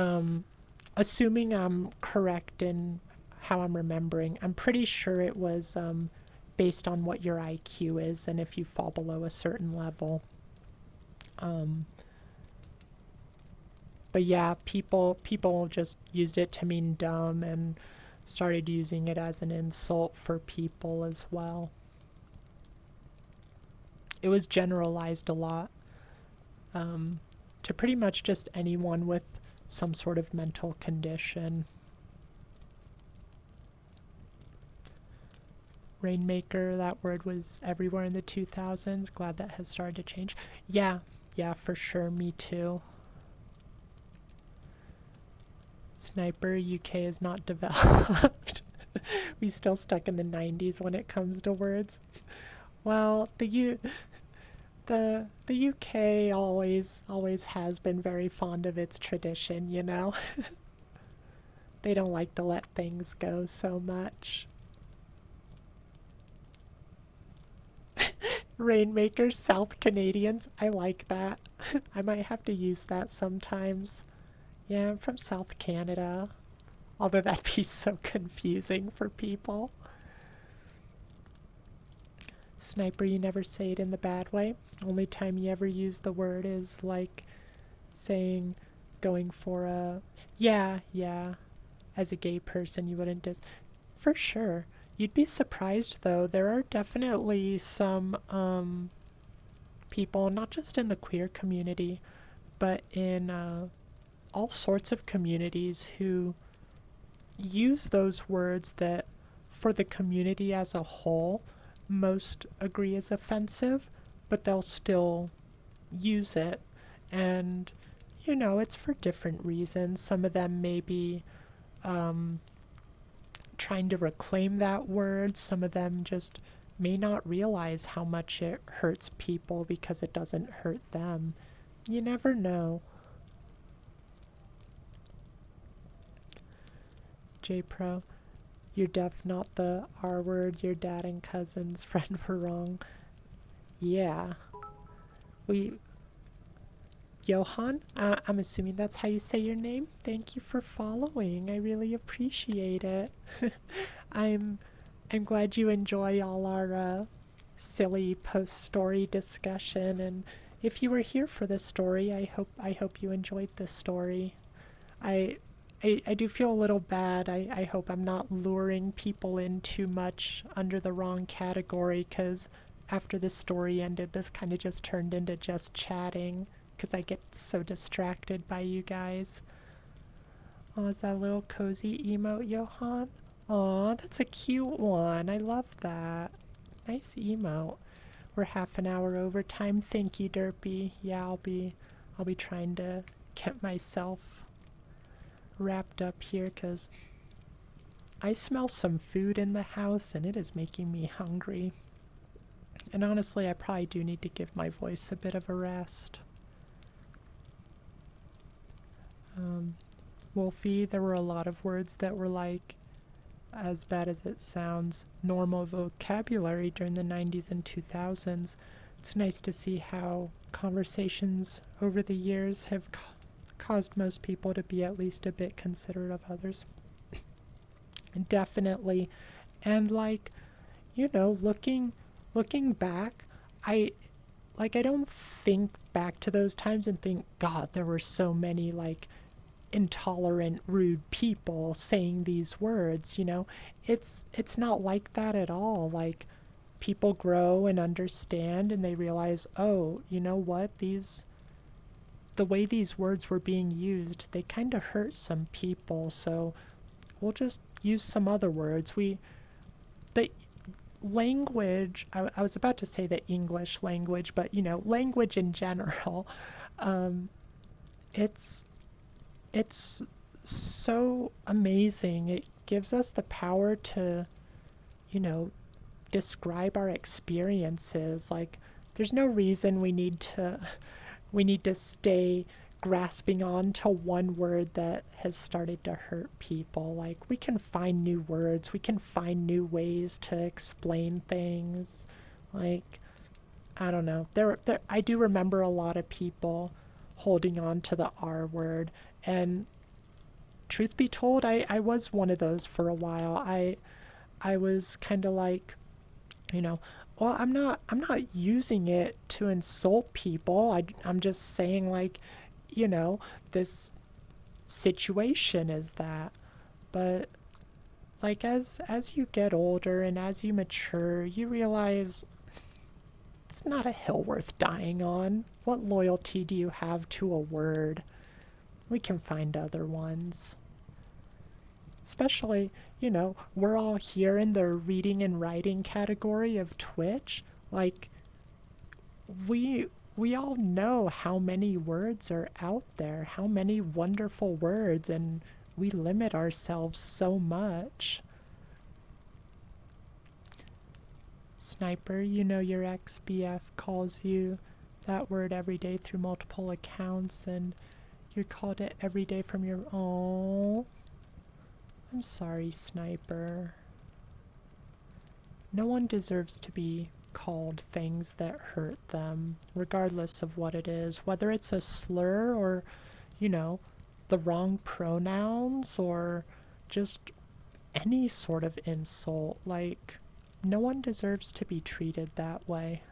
assuming I'm correct in how I'm remembering, I'm pretty sure it was based on what your IQ is and if you fall below a certain level. Um, but yeah, people just used it to mean dumb and started using it as an insult for people as well. It was generalized a lot to pretty much just anyone with some sort of mental condition. Rainmaker, that word was everywhere in the 2000s. Glad that has started to change. Yeah, yeah, for sure. Me too. Sniper, UK is not developed. We still stuck in the 90s when it comes to words. Well, the UK always has been very fond of its tradition, you know. They don't like to let things go so much. Rainmakers, South Canadians. I like that. I might have to use that sometimes. Yeah, I'm from South Canada. Although that'd be so confusing for people. Sniper, you never say it in the bad way. Only time you ever use the word is like saying going for a yeah, yeah. As a gay person, you wouldn't for sure. You'd be surprised though. There are definitely some people, not just in the queer community, but in all sorts of communities who use those words that, for the community as a whole, most agree is offensive, but they'll still use it. And, you know, it's for different reasons. Some of them may be um, trying to reclaim that word, some of them just may not realize how much it hurts people because it doesn't hurt them. You never know. J Pro, you're deaf, not the R word. Your dad and cousin's friend were wrong. Yeah. We. Johan? I'm assuming that's how you say your name. Thank you for following. I really appreciate it. I'm I'm glad you enjoy all our silly post-story discussion, and if you were here for this story, I hope you enjoyed this story. I I do feel a little bad. I hope I'm not luring people in too much under the wrong category, because after this story ended, this kind of just turned into just chatting because I get so distracted by you guys. Oh, is that a little cozy emote, Johan? Aw, that's a cute one. I love that. Nice emote. We're half an hour over time. Thank you, Derpy. Yeah, I'll be trying to get myself wrapped up here because I smell some food in the house and it is making me hungry. And honestly, I probably do need to give my voice a bit of a rest. Wolfie, there were a lot of words that were like, as bad as it sounds, normal vocabulary during the 90s and 2000s. It's nice to see how conversations over the years have caused most people to be at least a bit considerate of others. Definitely. And like, you know, looking back, I I don't think back to those times and think, God, there were so many like intolerant, rude people saying these words, you know. It's not like that at all. Like, people grow and understand and they realize, oh, you know what, the way these words were being used, they kind of hurt some people, so we'll just use some other words. The language, I was about to say the English language, but you know, language in general, um, it's it's so amazing. It gives us the power to, you know, describe our experiences. Like, there's no reason we need to stay grasping on to one word that has started to hurt people. Like, we can find new words, we can find new ways to explain things. Like, I don't know. There I do remember a lot of people holding on to the R word, and truth be told, I was one of those for a while. I was kind of like, you know, well, I'm not using it to insult people. I'm just saying like, you know, this situation is that. But like as you get older and as you mature, you realize it's not a hill worth dying on. What loyalty do you have to a word? We can find other ones. Especially, we're all here in the reading and writing category of Twitch. Like, we we all know how many words are out there, how many wonderful words, and we limit ourselves so much. Sniper, your ex-BF calls you that word every day through multiple accounts, and you called it every day from your own. I'm sorry, Sniper. No one deserves to be called things that hurt them, regardless of what it is, whether it's a slur or, the wrong pronouns or just any sort of insult. Like, no one deserves to be treated that way.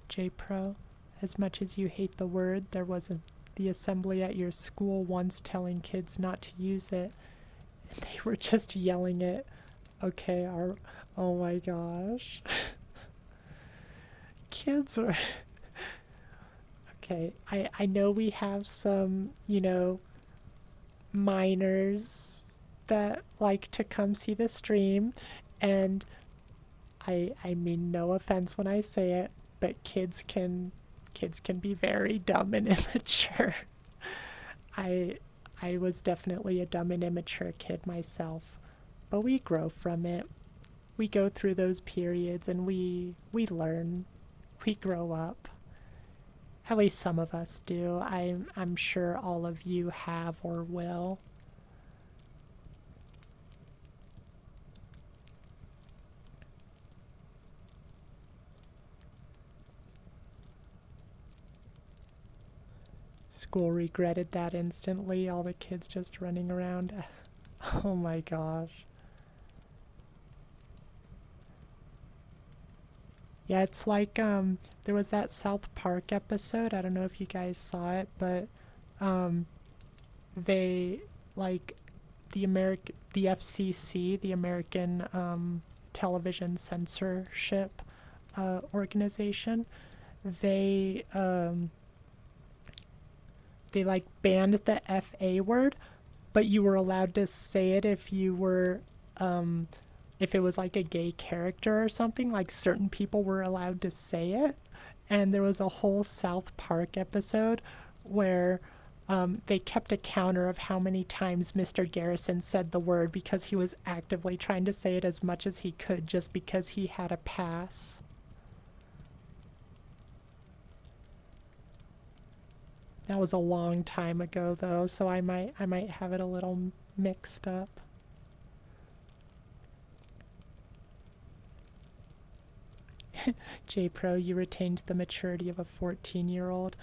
J-Pro, as much as you hate the word, there was the assembly at your school once telling kids not to use it, and they were just yelling it. Okay, oh my gosh. Kids are... Okay, I know we have some, minors that like to come see the stream, and I mean no offense when I say it, but kids can be very dumb and immature. I was definitely a dumb and immature kid myself, but we grow from it. We go through those periods and we learn. We grow up. At least some of us do. I'm sure all of you have or will. School regretted that instantly, all the kids just running around. Oh my gosh. Yeah, it's like there was that South Park episode. I don't know if you guys saw it, but they like the FCC, the American Television Censorship Organization. They like banned the FA word, but you were allowed to say it if you were if it was like a gay character or something. Like certain people were allowed to say it, and there was a whole South Park episode where they kept a counter of how many times Mr. Garrison said the word because he was actively trying to say it as much as he could just because he had a pass. That was a long time ago though, so I might have it a little mixed up. J-Pro, you retained the maturity of a 14-year-old.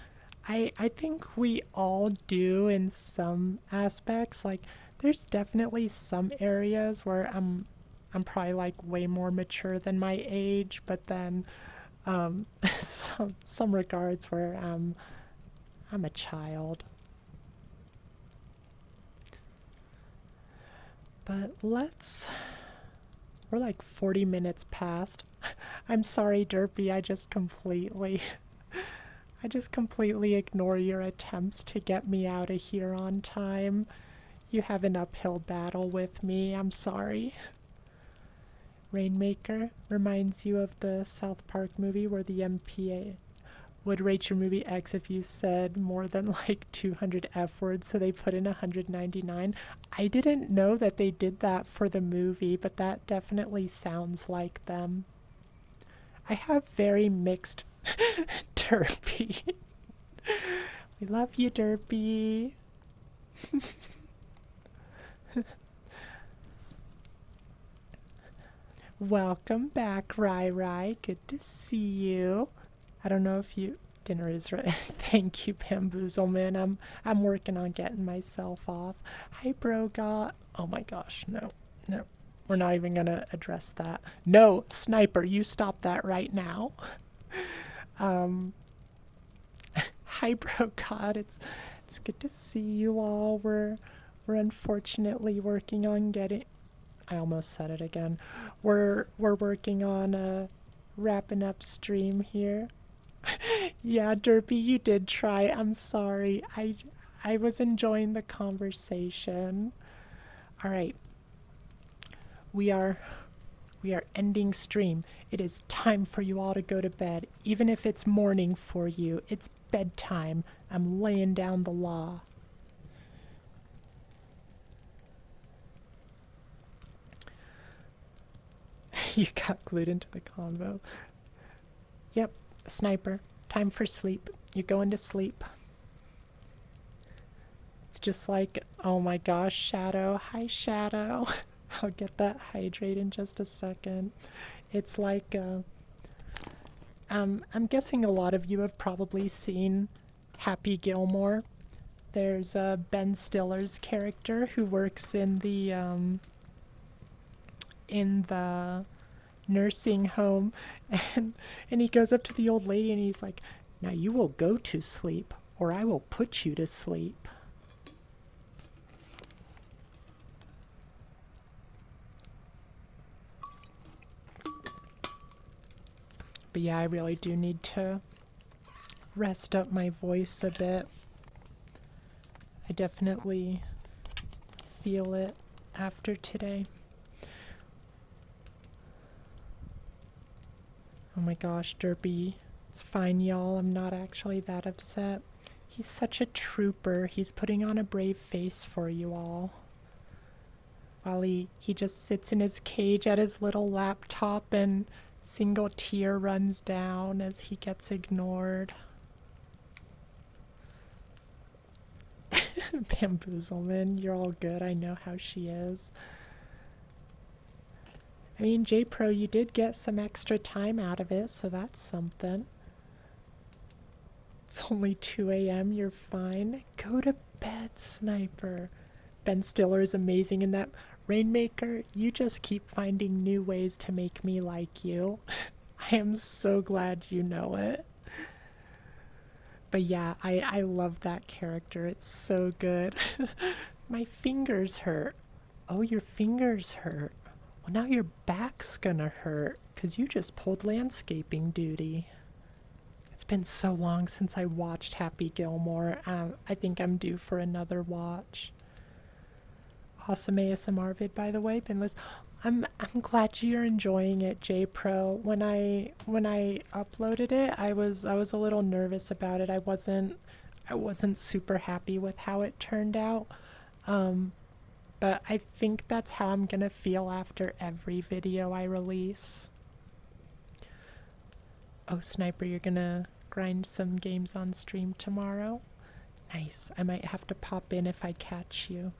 I think we all do in some aspects. Like, there's definitely some areas where I'm probably like way more mature than my age, but then some regards where I'm a child. But we're like 40 minutes past. I'm sorry, Derpy, I just completely ignore your attempts to get me out of here on time. You have an uphill battle with me, I'm sorry. Rainmaker reminds you of the South Park movie where the MPA would rate your movie X if you said more than like 200 F words, so they put in 199. I didn't know that they did that for the movie, but that definitely sounds like them. I have very mixed Derpy. We love you, Derpy. Welcome back, Rai Rai. Good to see you. I don't know if you Dinner is ready. Thank you, Bamboozleman. I'm working on getting myself off. Hi, Brogot. Oh my gosh, no. We're not even gonna address that. No, Sniper, you stop that right now. Hi, Brogot. It's good to see you all. We're unfortunately working on getting. I almost said it again. We're working on wrapping up stream here. Yeah, Derpy, you did try. I'm sorry. I was enjoying the conversation. All right. We are ending stream. It is time for you all to go to bed. Even if it's morning for you, it's bedtime. I'm laying down the law. You got glued into the convo. Yep, Sniper. Time for sleep. You're going to sleep. It's just like, oh my gosh, Shadow. Hi, Shadow. I'll get that hydrate in just a second. It's like, I'm guessing a lot of you have probably seen Happy Gilmore. There's Ben Stiller's character who works in the nursing home, and he goes up to the old lady and he's like, now you will go to sleep or I will put you to sleep. But yeah, I really do need to rest up my voice a bit. I definitely feel it after today. Oh my gosh, Derpy. It's fine, y'all. I'm not actually that upset. He's such a trooper. He's putting on a brave face for you all. While he just sits in his cage at his little laptop and single tear runs down as he gets ignored. Bamboozleman, you're all good. I know how she is. I mean, J-Pro, you did get some extra time out of it, so that's something. It's only 2 a.m. You're fine. Go to bed, Sniper. Ben Stiller is amazing in that. Rainmaker, you just keep finding new ways to make me like you. I am so glad you know it. But yeah, I love that character. It's so good. My fingers hurt. Oh, your fingers hurt. Well, now your back's gonna hurt because you just pulled landscaping duty. It's been so long since I watched Happy Gilmore. I think I'm due for another watch. Awesome ASMR vid, by the way. I'm glad you're enjoying it, J-Pro. When I uploaded it, I was a little nervous about it. I wasn't super happy with how it turned out. But I think that's how I'm gonna feel after every video I release. Oh, Sniper, you're gonna grind some games on stream tomorrow? Nice. I might have to pop in if I catch you.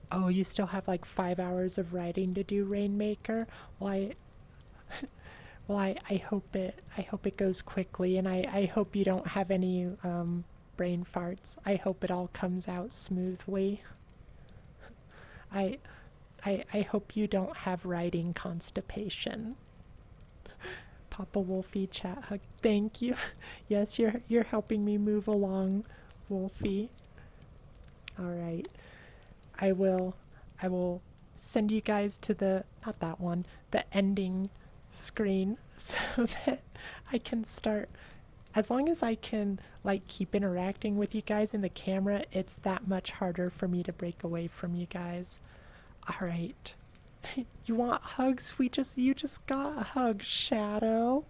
Oh, you still have like 5 hours of writing to do, Rainmaker? Well, I hope it goes quickly, and I hope you don't have any brain farts. I hope it all comes out smoothly. I hope you don't have writing constipation. Papa Wolfie chat hug. Thank you. Yes, you're helping me move along, Wolfie. All right. I will send you guys to the ending screen so that I can start. As long as I can like keep interacting with you guys in the camera, it's that much harder for me to break away from you guys. All right. You want hugs? You just got a hug, Shadow.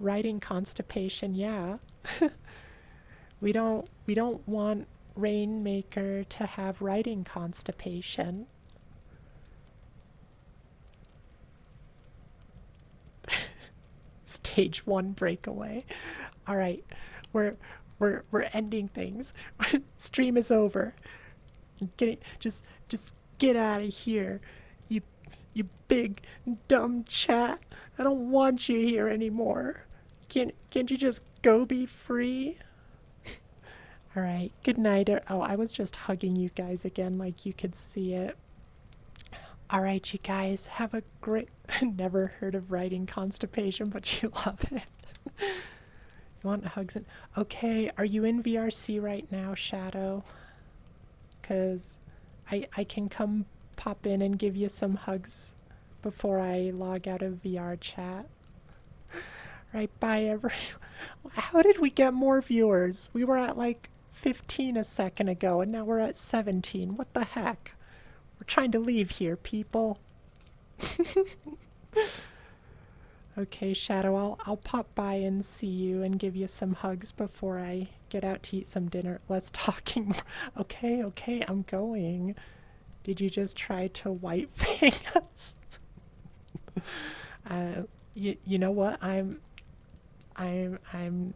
Writing constipation, yeah. We don't want Rainmaker to have writing constipation. Stage 1 breakaway. All right, we're ending things. Stream is over. Just get out of here, you big dumb chat. I don't want you here anymore. Can't you just go be free? All right. Good night. Oh, I was just hugging you guys again, like you could see it. All right, you guys have a great. Never heard of writing constipation, but you love it. You want hugs? Okay, are you in VRC right now, Shadow? Cause I can come pop in and give you some hugs before I log out of VR chat. Right, bye everyone. How did we get more viewers? We were at like 15 a second ago, and now we're at 17. What the heck? We're trying to leave here, people. Okay, Shadow, I'll pop by and see you and give you some hugs before I get out to eat some dinner. Less talking more. Okay, I'm going. Did you just try to white fang us? You know what? I'm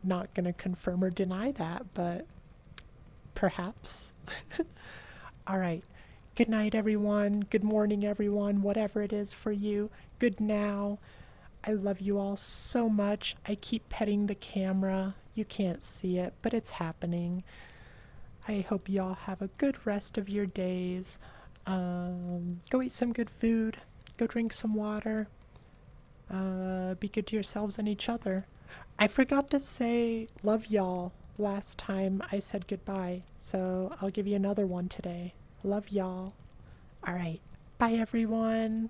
not gonna confirm or deny that, but perhaps. All right. Good night, everyone. Good morning, everyone. Whatever it is for you. Good now. I love you all so much. I keep petting the camera. You can't see it, but it's happening. I hope you all have a good rest of your days. Go eat some good food. Go drink some water. Be good to yourselves and each other. I forgot to say love y'all last time I said goodbye, so I'll give you another one today. Love y'all. All right. Bye, everyone.